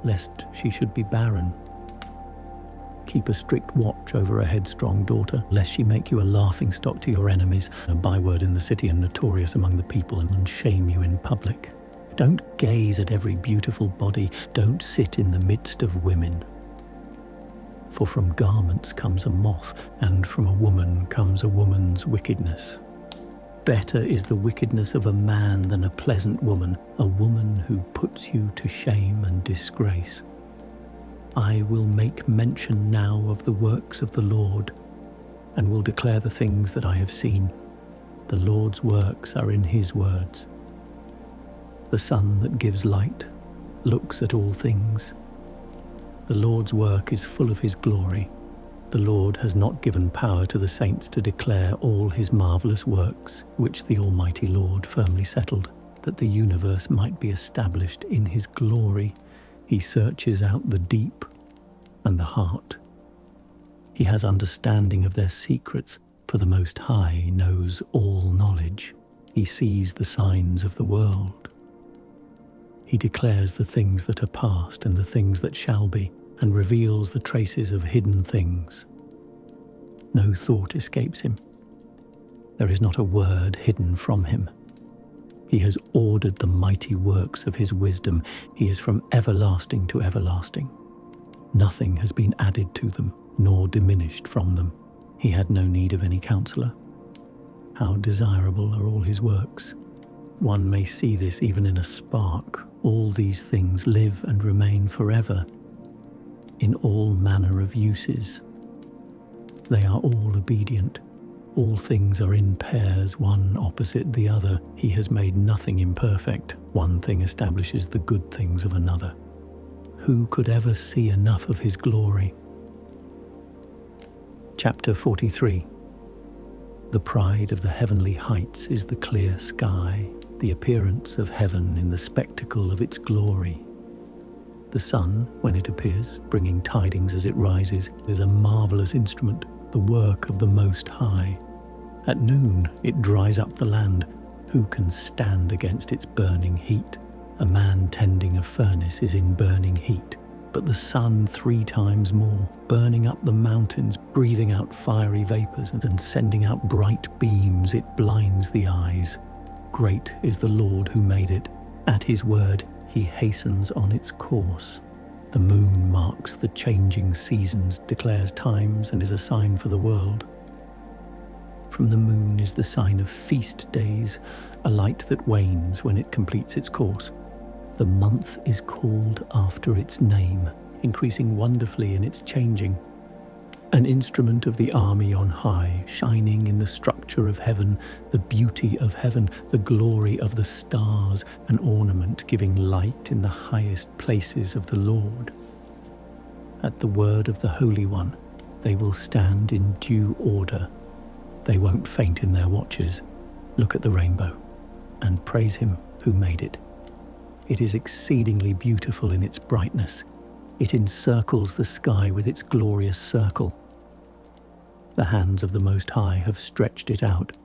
lest she should be barren. Keep a strict watch over a headstrong daughter, lest she make you a laughingstock to your enemies, a byword in the city and notorious among the people, and shame you in public. Don't gaze at every beautiful body. Don't sit in the midst of women. For from garments comes a moth, and from a woman comes a woman's wickedness. Better is the wickedness of a man than a pleasant woman, a woman who puts you to shame and disgrace. I will make mention now of the works of the Lord, and will declare the things that I have seen. The Lord's works are in his words. The sun that gives light looks at all things. The Lord's work is full of his glory. The Lord has not given power to the saints to declare all his marvelous works, which the Almighty Lord firmly settled, that the universe might be established in his glory. He searches out the deep and the heart. He has understanding of their secrets, for the Most High knows all knowledge. He sees the signs of the world. He declares the things that are past and the things that shall be, and reveals the traces of hidden things. No thought escapes him. There is not a word hidden from him. He has ordered the mighty works of his wisdom. He is from everlasting to everlasting. Nothing has been added to them, nor diminished from them. He had no need of any counselor. How desirable are all his works. One may see this even in a spark. All these things live and remain forever, in all manner of uses. They are all obedient. All things are in pairs, one opposite the other. He has made nothing imperfect. One thing establishes the good things of another. Who could ever see enough of his glory? Chapter 43. The pride of the heavenly heights is the clear sky, the appearance of heaven in the spectacle of its glory. The sun, when it appears, bringing tidings as it rises, is a marvelous instrument, the work of the Most High. At noon it dries up the land. Who can stand against its burning heat? A man tending a furnace is in burning heat, but the sun 3 times more, burning up the mountains, breathing out fiery vapors and sending out bright beams. It blinds the eyes. Great is the Lord who made it. At his word he hastens on its course. The moon marks the changing seasons, declares times, and is a sign for the world. From the moon is the sign of feast days, a light that wanes when it completes its course. The month is called after its name, increasing wonderfully in its changing. An instrument of the army on high, shining in the structure of heaven, the beauty of heaven, the glory of the stars, an ornament giving light in the highest places of the Lord. At the word of the Holy One, they will stand in due order. They won't faint in their watches. Look at the rainbow and praise him who made it. It is exceedingly beautiful in its brightness. It encircles the sky with its glorious circle. The hands of the Most High have stretched it out.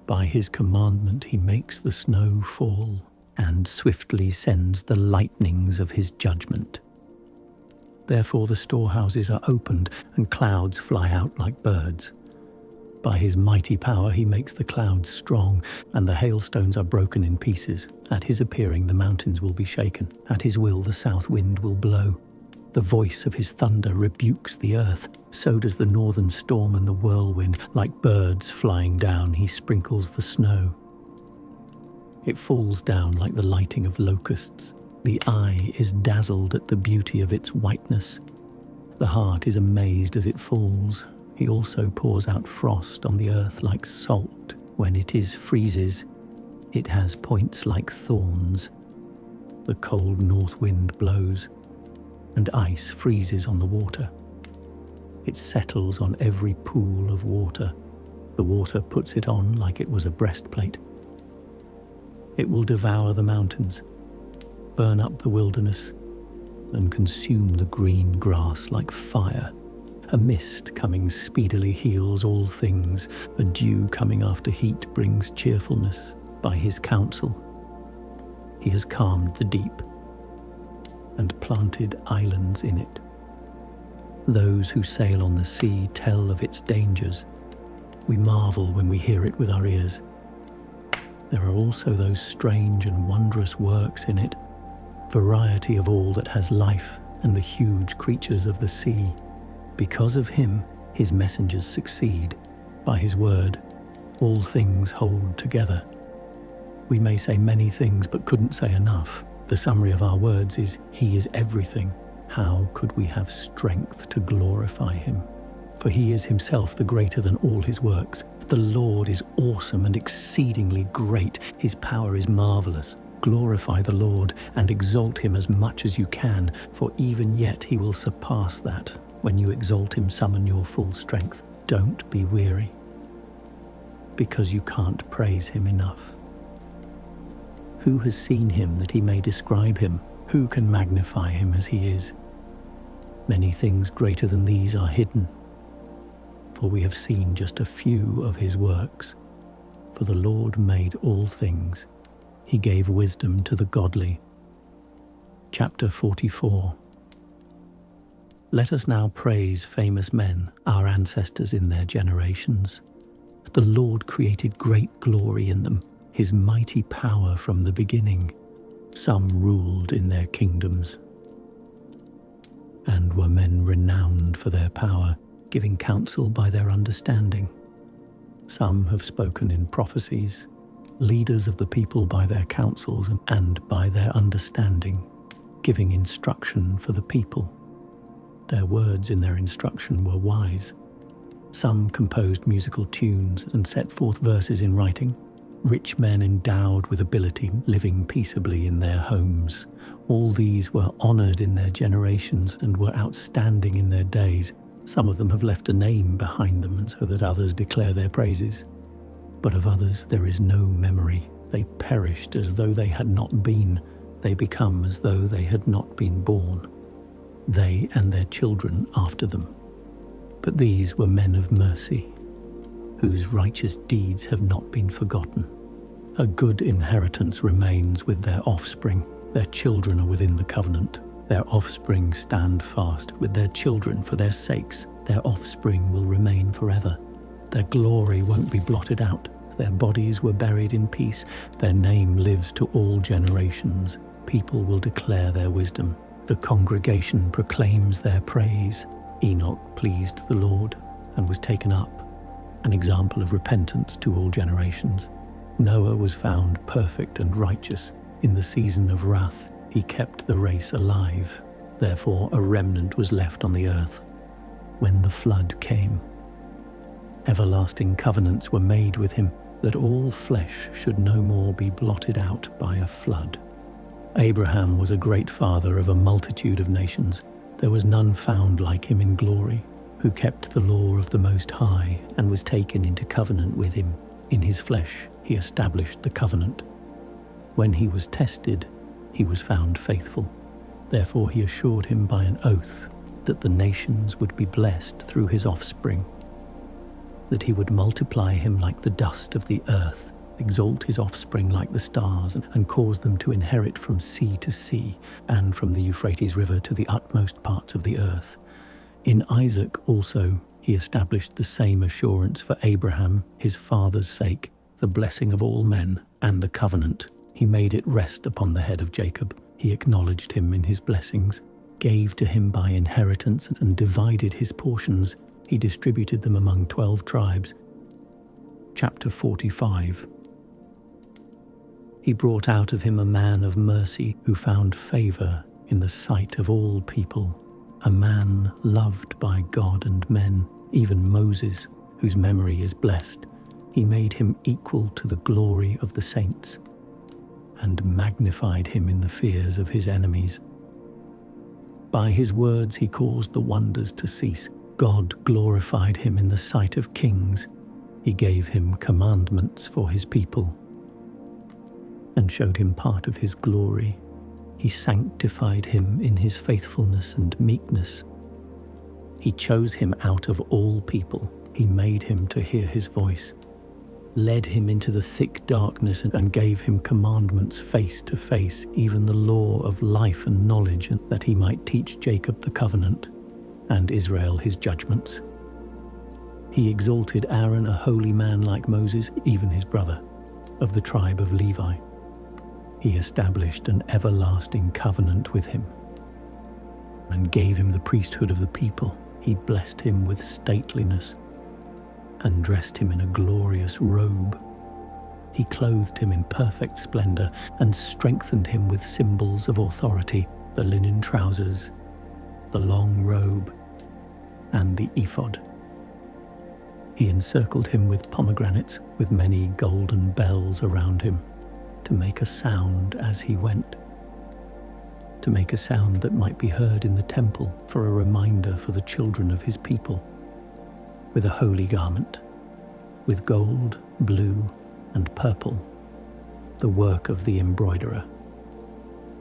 By his commandment he makes the snow fall, and swiftly sends the lightnings of his judgment. Therefore the storehouses are opened, and clouds fly out like birds. By his mighty power he makes the clouds strong, and the hailstones are broken in pieces. At his appearing the mountains will be shaken. At his will the south wind will blow. The voice of his thunder rebukes the earth. So does the northern storm and the whirlwind. Like birds flying down, he sprinkles the snow. It falls down like the lighting of locusts. The eye is dazzled at the beauty of its whiteness. The heart is amazed as it falls. He also pours out frost on the earth like salt. When it freezes, it has points like thorns. The cold north wind blows, and ice freezes on the water. It settles on every pool of water. The water puts it on like it was a breastplate. It will devour the mountains, burn up the wilderness, and consume the green grass like fire. A mist coming speedily heals all things. A dew coming after heat brings cheerfulness. By his counsel, he has calmed the deep and planted islands in it. Those who sail on the sea tell of its dangers. We marvel when we hear it with our ears. there are also those strange and wondrous works in it, variety of all that has life and the huge creatures of the sea. Because of him, his messengers succeed. By his word, all things hold together. We may say many things but couldn't say enough. The summary of our words is, he is everything. How could we have strength to glorify him? For he is himself the greater than all his works. The Lord is awesome and exceedingly great. His power is marvelous. Glorify the Lord and exalt him as much as you can, for even yet he will surpass that. When you exalt him, summon your full strength. Don't be weary, because you can't praise him enough. Who has seen him that he may describe him? Who can magnify him as he is? Many things greater than these are hidden, for we have seen just a few of his works. For the Lord made all things. He gave wisdom to the godly. Chapter 44. Let us now praise famous men, our ancestors in their generations. The Lord created great glory in them, his mighty power from the beginning. Some ruled in their kingdoms, and were men renowned for their power, giving counsel by their understanding. Some have spoken in prophecies, leaders of the people by their counsels and by their understanding, giving instruction for the people. Their words in their instruction were wise. Some composed musical tunes and set forth verses in writing. Rich men endowed with ability, living peaceably in their homes. All these were honored in their generations and were outstanding in their days. Some of them have left a name behind them, and so that others declare their praises. But of others there is no memory. They perished as though they had not been. They become as though they had not been born. They and their children after them. But these were men of mercy, whose righteous deeds have not been forgotten. A good inheritance remains with their offspring. Their children are within the covenant. Their offspring stand fast with their children for their sakes. Their offspring will remain forever. Their glory won't be blotted out. Their bodies were buried in peace. Their name lives to all generations. People will declare their wisdom. The congregation proclaims their praise. Enoch pleased the Lord and was taken up, an example of repentance to all generations. Noah was found perfect and righteous. In the season of wrath, he kept the race alive. Therefore, a remnant was left on the earth. When the flood came, everlasting covenants were made with him, that all flesh should no more be blotted out by a flood. Abraham was a great father of a multitude of nations. There was none found like him in glory, who kept the law of the Most High and was taken into covenant with him. In his flesh he established the covenant. When he was tested, he was found faithful. Therefore he assured him by an oath that the nations would be blessed through his offspring, that he would multiply him like the dust of the earth, exalt his offspring like the stars, and cause them to inherit from sea to sea, and from the Euphrates River to the utmost parts of the earth. In Isaac also he established the same assurance for Abraham, his father's sake, the blessing of all men, and the covenant. He made it rest upon the head of Jacob. He acknowledged him in his blessings, gave to him by inheritance, and divided his portions. He distributed them among 12 tribes. Chapter 45. He brought out of him a man of mercy who found favor in the sight of all people, a man loved by God and men, even Moses, whose memory is blessed. He made him equal to the glory of the saints, and magnified him in the fears of his enemies. By his words he caused the wonders to cease. God glorified him in the sight of kings. He gave him commandments for his people, and showed him part of his glory. He sanctified him in his faithfulness and meekness. He chose him out of all people. He made him to hear his voice, led him into the thick darkness, and gave him commandments face to face, even the law of life and knowledge, and that he might teach Jacob the covenant, and Israel his judgments. He exalted Aaron, a holy man like Moses, even his brother. of the tribe of Levi. He established an everlasting covenant with him and gave him the priesthood of the people. He blessed him with stateliness and dressed him in a glorious robe. He clothed him in perfect splendor and strengthened him with symbols of authority, the linen trousers, the long robe, and the ephod. He encircled him with pomegranates, with many golden bells around him, to make a sound as he went, to make a sound that might be heard in the temple for a reminder for the children of his people, with a holy garment, with gold, blue, and purple, the work of the embroiderer,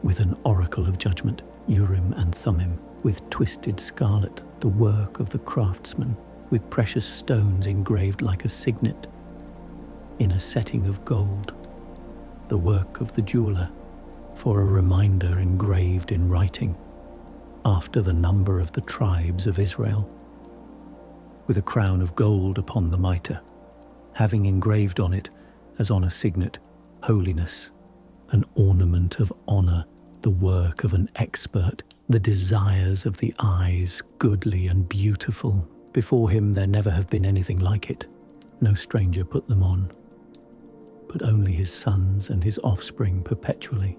with an oracle of judgment, Urim and Thummim, with twisted scarlet, the work of the craftsman, with precious stones engraved like a signet, in a setting of gold, the work of the jeweler, for a reminder engraved in writing, after the number of the tribes of Israel, with a crown of gold upon the mitre, having engraved on it, as on a signet, holiness, an ornament of honour, the work of an expert, the desires of the eyes, goodly and beautiful. Before him there never have been anything like it. No stranger put them on, but only his sons and his offspring perpetually.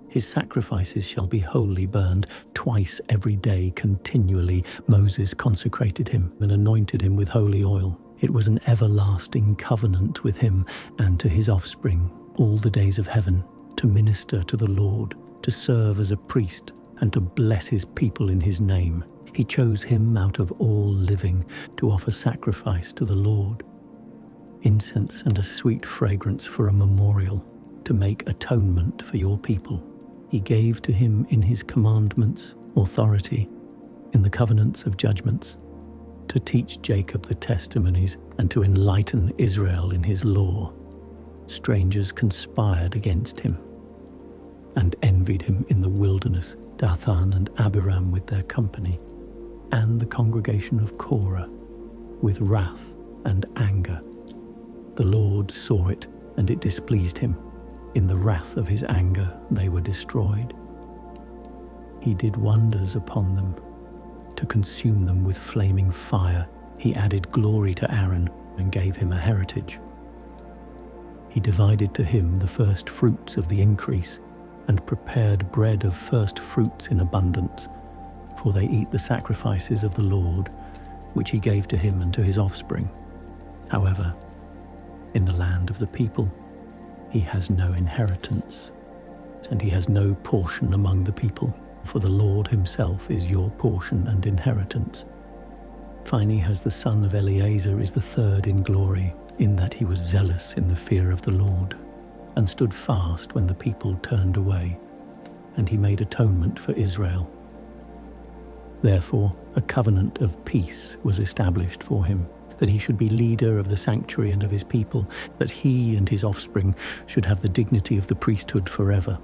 His sacrifices shall be wholly burned, twice every day continually. Moses consecrated him and anointed him with holy oil. It was an everlasting covenant with him and to his offspring all the days of heaven, to minister to the Lord, to serve as a priest, and to bless his people in his name. He chose him out of all living to offer sacrifice to the Lord, incense and a sweet fragrance for a memorial, to make atonement for your people. He gave to him in his commandments authority, in the covenants of judgments, to teach Jacob the testimonies and to enlighten Israel in his law. Strangers conspired against him and envied him in the wilderness, Dathan and Abiram with their company, and the congregation of Korah with wrath and anger. The Lord saw it, and it displeased him. In the wrath of his anger they were destroyed. He did wonders upon them, to consume them with flaming fire. He added glory to Aaron and gave him a heritage. He divided to him the first fruits of the increase, and prepared bread of first fruits in abundance, for they eat the sacrifices of the Lord, which he gave to him and to his offspring. However, in the land of the people, he has no inheritance, and he has no portion among the people, for the Lord himself is your portion and inheritance. Phinehas the son of Eleazar is the third in glory, in that he was zealous in the fear of the Lord, and stood fast when the people turned away, and he made atonement for Israel. Therefore, a covenant of peace was established for him, that he should be leader of the sanctuary and of his people, that he and his offspring should have the dignity of the priesthood forever.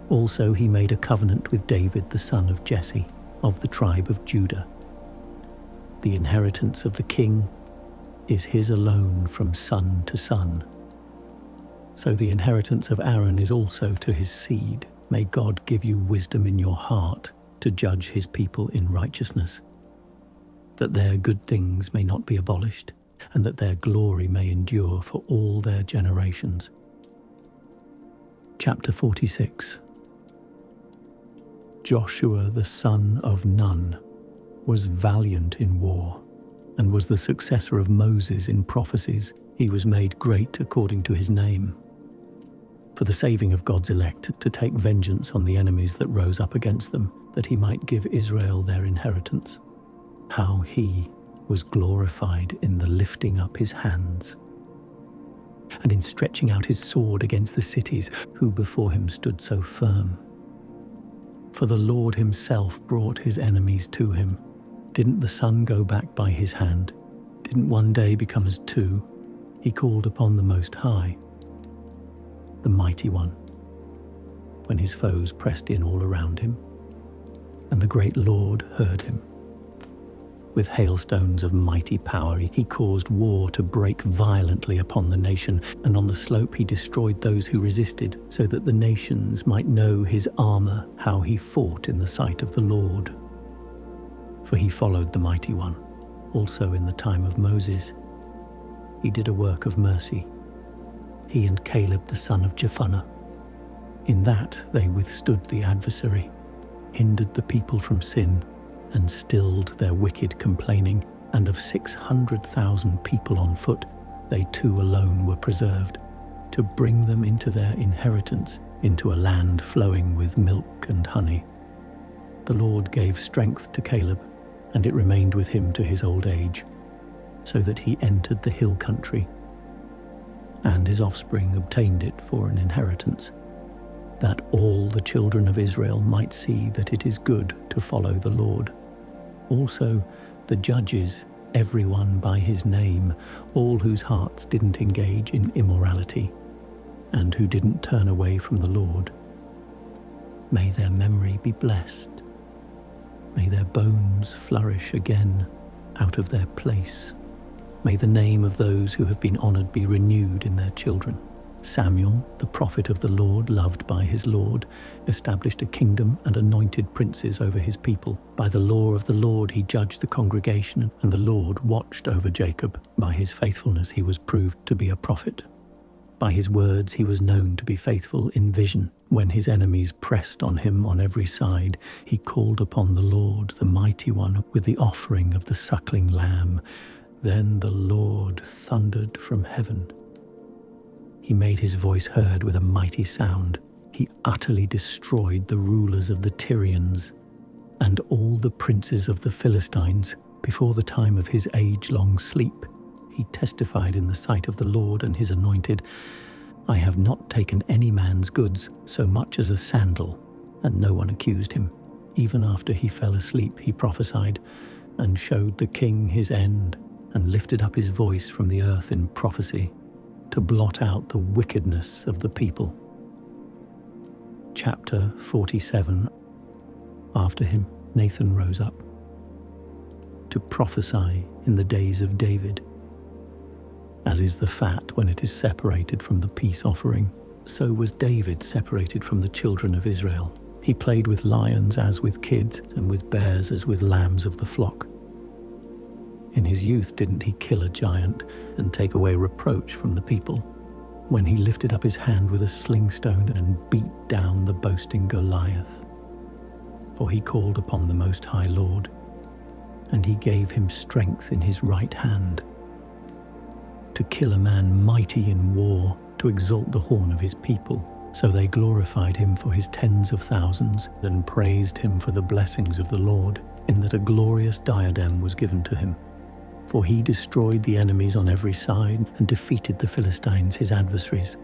Also he made a covenant with David the son of Jesse, of the tribe of Judah. The inheritance of the king is his alone from son to son. So the inheritance of Aaron is also to his seed. May God give you wisdom in your heart to judge his people in righteousness, that their good things may not be abolished, and that their glory may endure for all their generations. Chapter 46. Joshua the son of Nun was valiant in war, and was the successor of Moses in prophecies. He was made great according to his name, for the saving of God's elect, to take vengeance on the enemies that rose up against them, that he might give Israel their inheritance. How he was glorified in the lifting up his hands, and in stretching out his sword against the cities, who before him stood so firm. For the Lord himself brought his enemies to him. Didn't the sun go back by his hand? Didn't one day become as two? He called upon the Most High, the Mighty One, when his foes pressed in all around him, and the great Lord heard him. With hailstones of mighty power, he caused war to break violently upon the nation, and on the slope he destroyed those who resisted, so that the nations might know his armor, how he fought in the sight of the Lord. For he followed the Mighty One, also in the time of Moses. He did a work of mercy, he and Caleb the son of Jephunneh. In that they withstood the adversary, hindered the people from sin, and stilled their wicked complaining, and of 600,000 people on foot, they two alone were preserved, to bring them into their inheritance, into a land flowing with milk and honey. The Lord gave strength to Caleb, and it remained with him to his old age, so that he entered the hill country, and his offspring obtained it for an inheritance, that all the children of Israel might see that it is good to follow the Lord. Also the judges, everyone by his name, all whose hearts didn't engage in immorality, and who didn't turn away from the Lord. May their memory be blessed. May their bones flourish again out of their place. May the name of those who have been honored be renewed in their children. Samuel, the prophet of the Lord, loved by his Lord, established a kingdom and anointed princes over his people. By the law of the Lord he judged the congregation, and the Lord watched over Jacob. By his faithfulness he was proved to be a prophet. By his words he was known to be faithful in vision. When his enemies pressed on him on every side, he called upon the Lord, the Mighty One, with the offering of the suckling lamb. Then the Lord thundered from heaven. He made his voice heard with a mighty sound. He utterly destroyed the rulers of the Tyrians and all the princes of the Philistines before the time of his age-long sleep. He testified in the sight of the Lord and his anointed, "I have not taken any man's goods so much as a sandal," and no one accused him. Even after he fell asleep, he prophesied and showed the king his end, and lifted up his voice from the earth in prophecy, to blot out the wickedness of the people. Chapter 47. After him, Nathan rose up to prophesy in the days of David. As is the fat when it is separated from the peace offering, so was David separated from the children of Israel. He played with lions as with kids, and with bears as with lambs of the flock. In his youth didn't he kill a giant and take away reproach from the people, when he lifted up his hand with a sling stone and beat down the boasting Goliath? For he called upon the Most High Lord, and he gave him strength in his right hand, to kill a man mighty in war, to exalt the horn of his people. So they glorified him for his tens of thousands, and praised him for the blessings of the Lord, in that a glorious diadem was given to him. For he destroyed the enemies on every side, and defeated the Philistines his adversaries.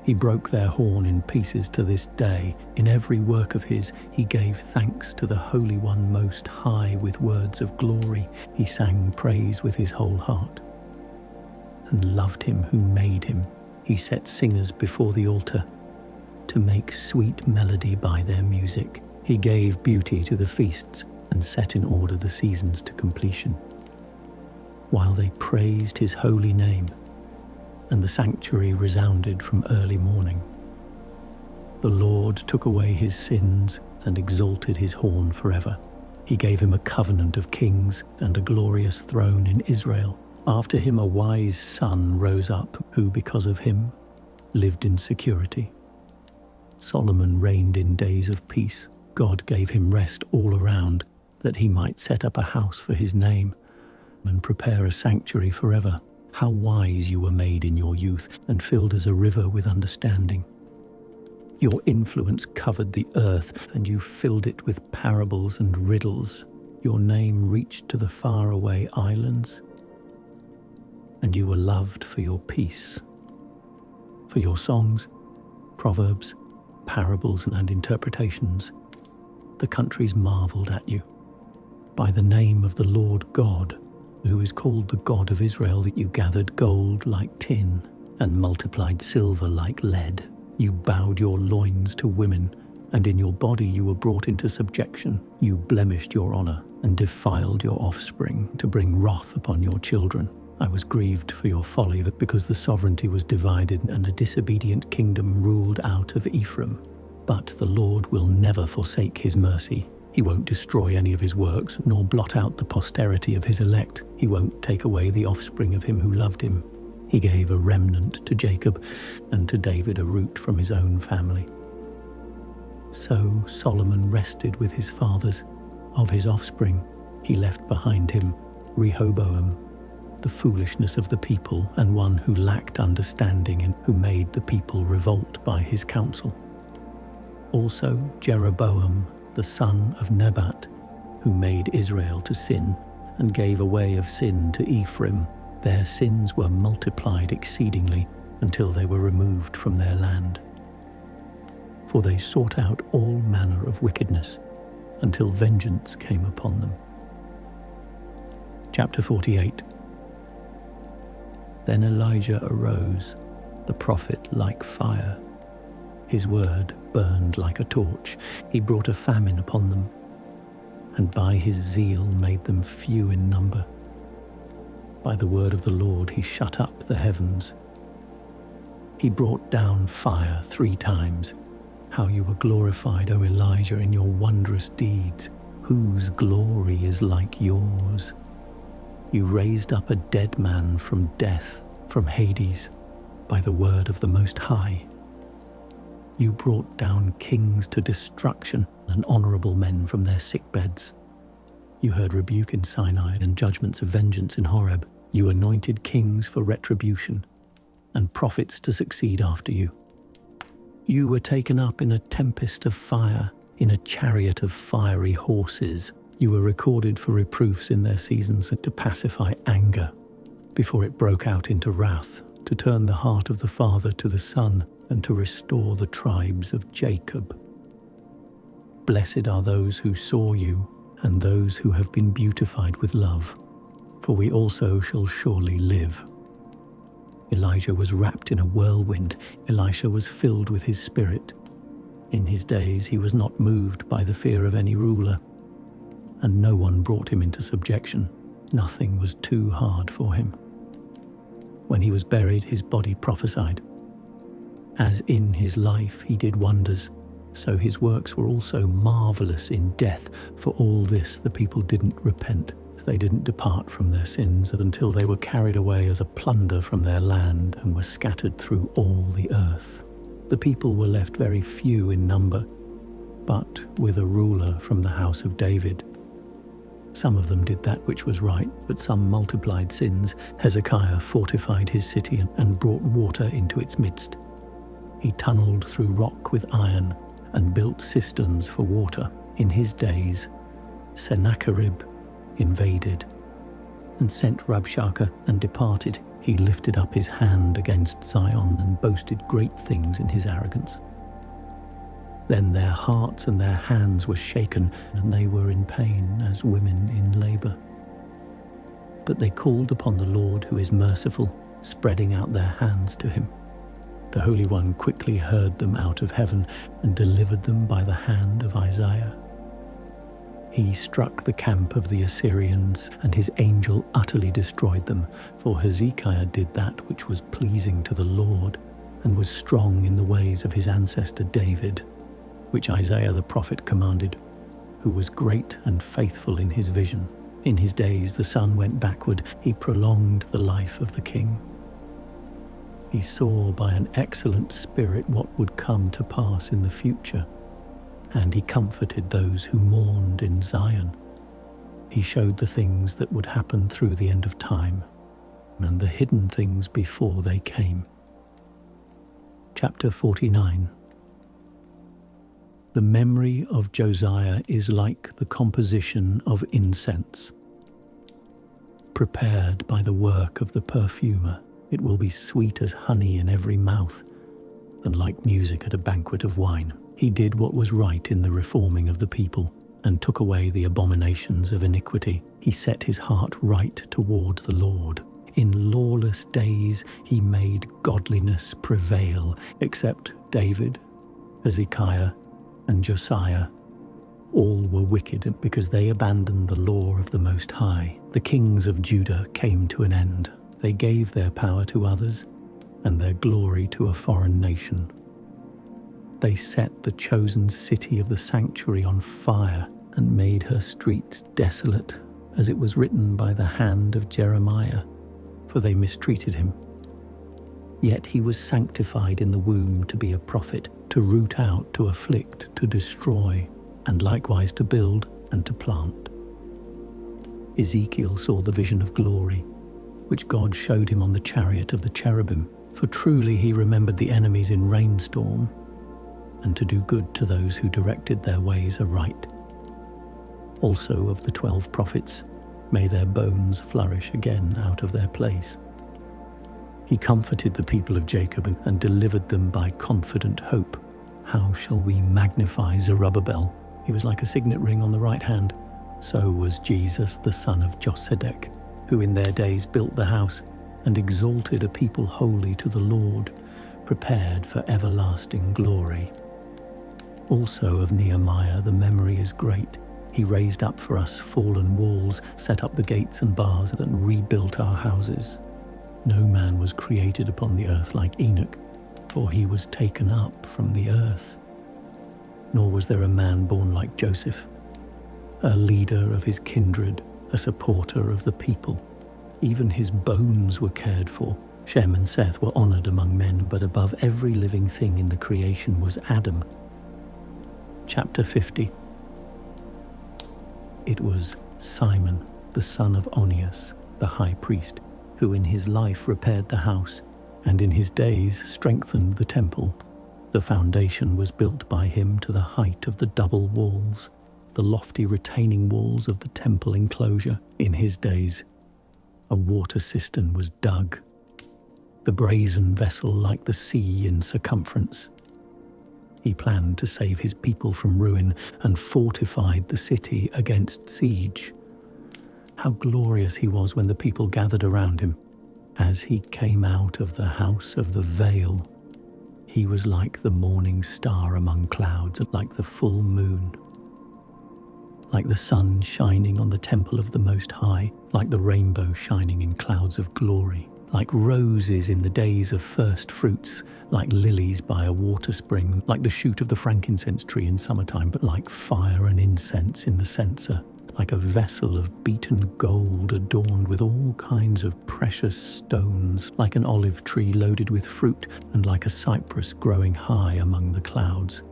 He broke their horn in pieces to this day. In every work of his he gave thanks to the Holy One Most High with words of glory. He sang praise with his whole heart, and loved him who made him. He set singers before the altar, to make sweet melody by their music. He gave beauty to the feasts, and set in order the seasons to completion, while they praised his holy name, and the sanctuary resounded from early morning. The Lord took away his sins and exalted his horn forever. He gave him a covenant of kings and a glorious throne in Israel. After him a wise son rose up, who because of him lived in security. Solomon reigned in days of peace. God gave him rest all around, that he might set up a house for his name, and prepare a sanctuary forever. How wise you were made in your youth, and filled as a river with understanding. Your influence covered the earth, and you filled it with parables and riddles. Your name reached to the faraway islands, and you were loved for your peace. For your songs, proverbs, parables, and interpretations, the countries marveled at you. By the name of the Lord God, who is called the God of Israel, that you gathered gold like tin, and multiplied silver like lead. You bowed your loins to women, and in your body you were brought into subjection. You blemished your honor and defiled your offspring to bring wrath upon your children. I was grieved for your folly, because the sovereignty was divided and a disobedient kingdom ruled out of Ephraim. But the Lord will never forsake his mercy. He won't destroy any of his works, nor blot out the posterity of his elect. He won't take away the offspring of him who loved him. He gave a remnant to Jacob, and to David a root from his own family. So Solomon rested with his fathers. Of his offspring he left behind him Rehoboam, the foolishness of the people, and one who lacked understanding and who made the people revolt by his counsel. Also Jeroboam, the son of Nebat, who made Israel to sin, and gave a way of sin to Ephraim. Their sins were multiplied exceedingly until they were removed from their land. For they sought out all manner of wickedness until vengeance came upon them. Chapter 48. Then Elijah arose, the prophet like fire. His word burned like a torch. He brought a famine upon them, and by his zeal made them few in number. By the word of the Lord he shut up the heavens. He brought down fire 3 times. How you were glorified, O Elijah, in your wondrous deeds. Whose glory is like yours? You raised up a dead man from death, from Hades, by the word of the Most High. You brought down kings to destruction and honorable men from their sickbeds. You heard rebuke in Sinai and judgments of vengeance in Horeb. You anointed kings for retribution and prophets to succeed after you. You were taken up in a tempest of fire, in a chariot of fiery horses. You were recorded for reproofs in their seasons and to pacify anger before it broke out into wrath, to turn the heart of the father to the son, and to restore the tribes of Jacob. Blessed are those who saw you, and those who have been beautified with love, for we also shall surely live. Elijah was wrapped in a whirlwind. Elisha was filled with his spirit. In his days he was not moved by the fear of any ruler, and no one brought him into subjection. Nothing was too hard for him. When he was buried, his body prophesied. As in his life he did wonders, so his works were also marvelous in death. For all this the people didn't repent. They didn't depart from their sins until they were carried away as a plunder from their land and were scattered through all the earth. The people were left very few in number, but with a ruler from the house of David. Some of them did that which was right, but some multiplied sins. Hezekiah fortified his city and brought water into its midst. He tunneled through rock with iron and built cisterns for water. In his days, Sennacherib invaded and sent Rabshakeh and departed. He lifted up his hand against Zion and boasted great things in his arrogance. Then their hearts and their hands were shaken, and they were in pain as women in labor. But they called upon the Lord who is merciful, spreading out their hands to him. The Holy One quickly heard them out of heaven and delivered them by the hand of Isaiah. He struck the camp of the Assyrians, and his angel utterly destroyed them. For Hezekiah did that which was pleasing to the Lord, and was strong in the ways of his ancestor David, which Isaiah the prophet commanded, who was great and faithful in his vision. In his days the sun went backward. He prolonged the life of the king. He saw by an excellent spirit what would come to pass in the future, and he comforted those who mourned in Zion. He showed the things that would happen through the end of time, and the hidden things before they came. Chapter 49. The memory of Josiah is like the composition of incense. Prepared by the work of the perfumer, it will be sweet as honey in every mouth, and like music at a banquet of wine. He did what was right in the reforming of the people, and took away the abominations of iniquity. He set his heart right toward the Lord. In lawless days he made godliness prevail, except David, Hezekiah, and Josiah. All were wicked because they abandoned the law of the Most High. The kings of Judah came to an end. They gave their power to others and their glory to a foreign nation. They set the chosen city of the sanctuary on fire and made her streets desolate, as it was written by the hand of Jeremiah, for they mistreated him. Yet he was sanctified in the womb to be a prophet, to root out, to afflict, to destroy, and likewise to build and to plant. Ezekiel saw the vision of glory, which God showed him on the chariot of the cherubim, for truly he remembered the enemies in rainstorm, and to do good to those who directed their ways aright. Also of the 12 prophets, may their bones flourish again out of their place. He comforted the people of Jacob and delivered them by confident hope. How shall we magnify Zerubbabel? He was like a signet ring on the right hand. So was Jesus the son of Josedek, who in their days built the house and exalted a people holy to the Lord, prepared for everlasting glory. Also of Nehemiah the memory is great. He raised up for us fallen walls, set up the gates and bars, and rebuilt our houses. No man was created upon the earth like Enoch, for he was taken up from the earth. Nor was there a man born like Joseph, a leader of his kindred, a supporter of the people. Even his bones were cared for. Shem and Seth were honored among men, but above every living thing in the creation was Adam. Chapter 50. It was Simon, the son of Onias, the high priest, who in his life repaired the house, and in his days strengthened the temple. The foundation was built by him to the height of the double walls, the lofty retaining walls of the temple enclosure. In his days, a water cistern was dug, the brazen vessel like the sea in circumference. He planned to save his people from ruin and fortified the city against siege. How glorious he was when the people gathered around him. As he came out of the house of the veil, he was like the morning star among clouds, like the full moon, like the sun shining on the temple of the Most High, like the rainbow shining in clouds of glory, like roses in the days of first fruits, like lilies by a water spring, like the shoot of the frankincense tree in summertime, but like fire and incense in the censer, like a vessel of beaten gold adorned with all kinds of precious stones, like an olive tree loaded with fruit, and like a cypress growing high among the clouds.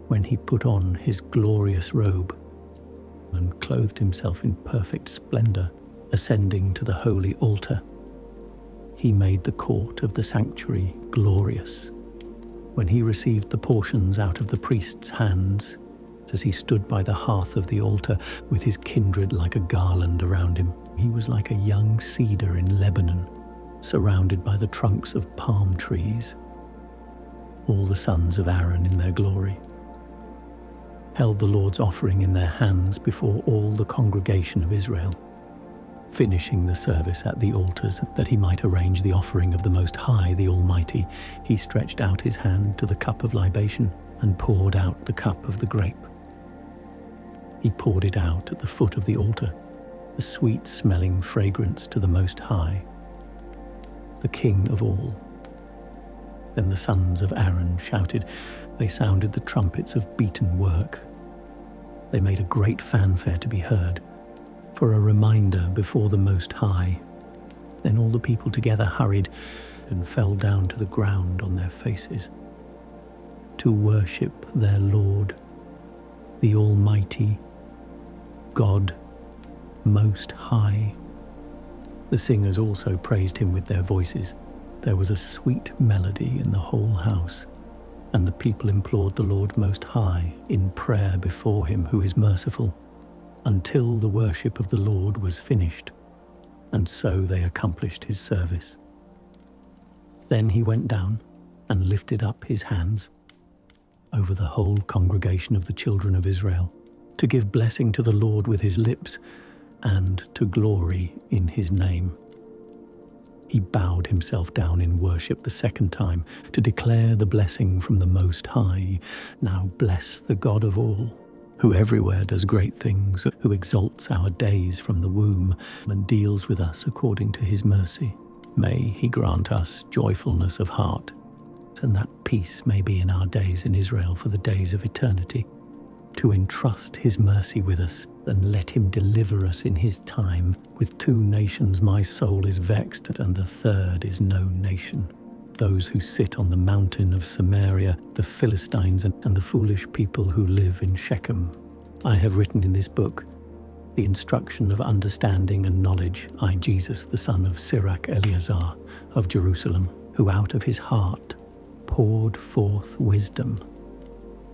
When he put on his glorious robe and clothed himself in perfect splendor, ascending to the holy altar, he made the court of the sanctuary glorious. When he received the portions out of the priest's hands, as he stood by the hearth of the altar with his kindred like a garland around him, he was like a young cedar in Lebanon, surrounded by the trunks of palm trees. All the sons of Aaron in their glory held the Lord's offering in their hands before all the congregation of Israel. Finishing the service at the altars, that he might arrange the offering of the Most High, the Almighty, he stretched out his hand to the cup of libation and poured out the cup of the grape. He poured it out at the foot of the altar, a sweet-smelling fragrance to the Most High, the King of all. Then the sons of Aaron shouted. They sounded the trumpets of beaten work. They made a great fanfare to be heard, for a reminder before the Most High. Then all the people together hurried and fell down to the ground on their faces to worship their Lord, the Almighty, God, Most High. The singers also praised him with their voices. There was a sweet melody in the whole house, and the people implored the Lord Most High in prayer before him who is merciful, until the worship of the Lord was finished, and so they accomplished his service. Then he went down and lifted up his hands over the whole congregation of the children of Israel, to give blessing to the Lord with his lips, and to glory in his name. He bowed himself down in worship the second time to declare the blessing from the Most High. Now bless the God of all, who everywhere does great things, who exalts our days from the womb and deals with us according to his mercy. May he grant us joyfulness of heart, and that peace may be in our days in Israel for the days of eternity, to entrust his mercy with us, and let him deliver us in his time. With 2 nations my soul is vexed, and the third is no nation. Those who sit on the mountain of Samaria, the Philistines, and the foolish people who live in Shechem. I have written in this book the instruction of understanding and knowledge, I, Jesus, the son of Sirach Eleazar of Jerusalem, who out of his heart poured forth wisdom.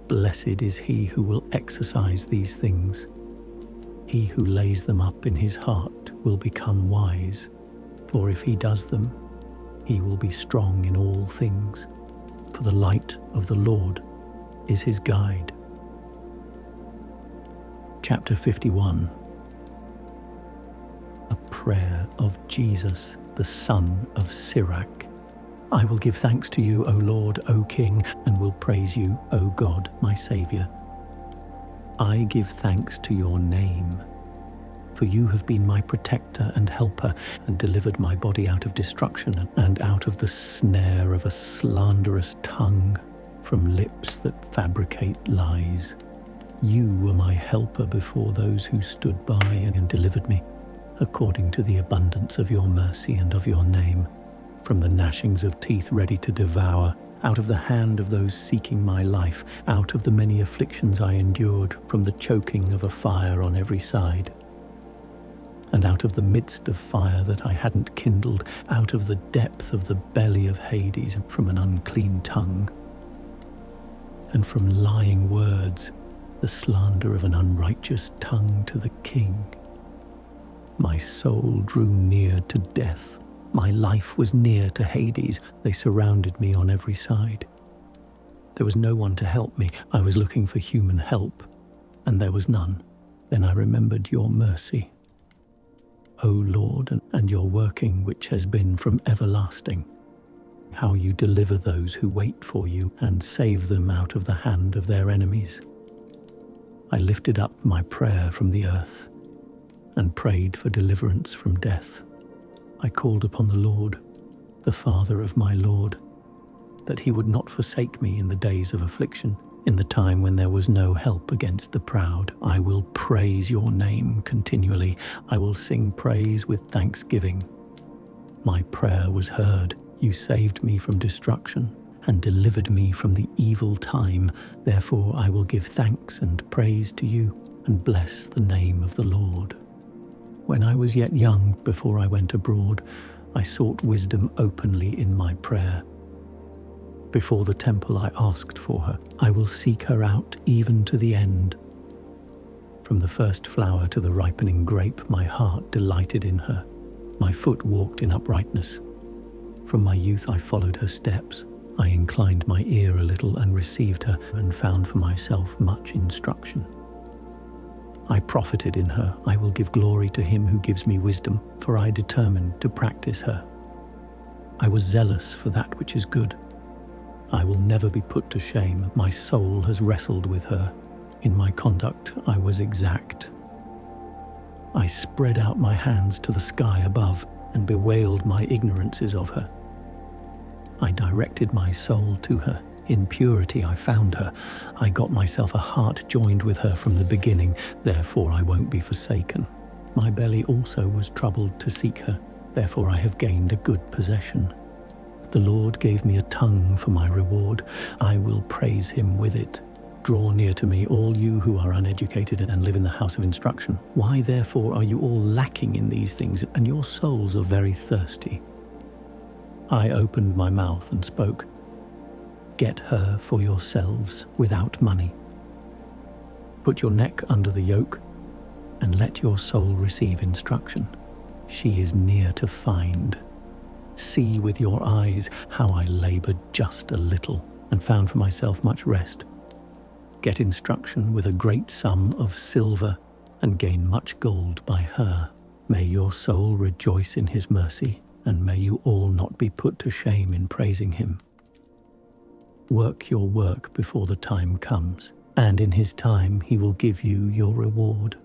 Blessed is he who will exercise these things. He who lays them up in his heart will become wise, for if he does them, he will be strong in all things, for the light of the Lord is his guide. Chapter 51. A prayer of Jesus, the son of Sirach. I will give thanks to you, O Lord, O King, and will praise you, O God, my Saviour. I give thanks to your name, for you have been my protector and helper, and delivered my body out of destruction and out of the snare of a slanderous tongue, from lips that fabricate lies. You were my helper before those who stood by and delivered me, according to the abundance of your mercy and of your name, from the gnashings of teeth ready to devour, out of the hand of those seeking my life, out of the many afflictions I endured, from the choking of a fire on every side, and out of the midst of fire that I hadn't kindled, out of the depth of the belly of Hades, from an unclean tongue, and from lying words, the slander of an unrighteous tongue to the king. My soul drew near to death. My life was near to Hades. They surrounded me on every side. There was no one to help me. I was looking for human help, and there was none. Then I remembered your mercy, O Lord, and your working which has been from everlasting, how you deliver those who wait for you and save them out of the hand of their enemies. I lifted up my prayer from the earth and prayed for deliverance from death. I called upon the Lord, the Father of my Lord, that he would not forsake me in the days of affliction, in the time when there was no help against the proud. I will praise your name continually. I will sing praise with thanksgiving. My prayer was heard. You saved me from destruction and delivered me from the evil time. Therefore I will give thanks and praise to you and bless the name of the Lord. When I was yet young, before I went abroad, I sought wisdom openly in my prayer. Before the temple I asked for her. I will seek her out even to the end. From the first flower to the ripening grape, my heart delighted in her. My foot walked in uprightness. From my youth I followed her steps. I inclined my ear a little and received her, and found for myself much instruction. I profited in her. I will give glory to him who gives me wisdom, for I determined to practice her. I was zealous for that which is good. I will never be put to shame. My soul has wrestled with her. In my conduct I was exact. I spread out my hands to the sky above and bewailed my ignorances of her. I directed my soul to her. In purity I found her. I got myself a heart joined with her from the beginning. Therefore I won't be forsaken. My belly also was troubled to seek her. Therefore I have gained a good possession. The Lord gave me a tongue for my reward. I will praise him with it. Draw near to me, all you who are uneducated and live in the house of instruction. Why therefore are you all lacking in these things, and your souls are very thirsty? I opened my mouth and spoke. Get her for yourselves without money. Put your neck under the yoke, and let your soul receive instruction. She is near to find. See with your eyes how I labored just a little, and found for myself much rest. Get instruction with a great sum of silver, and gain much gold by her. May your soul rejoice in his mercy, and may you all not be put to shame in praising him. Work your work before the time comes, and in his time he will give you your reward.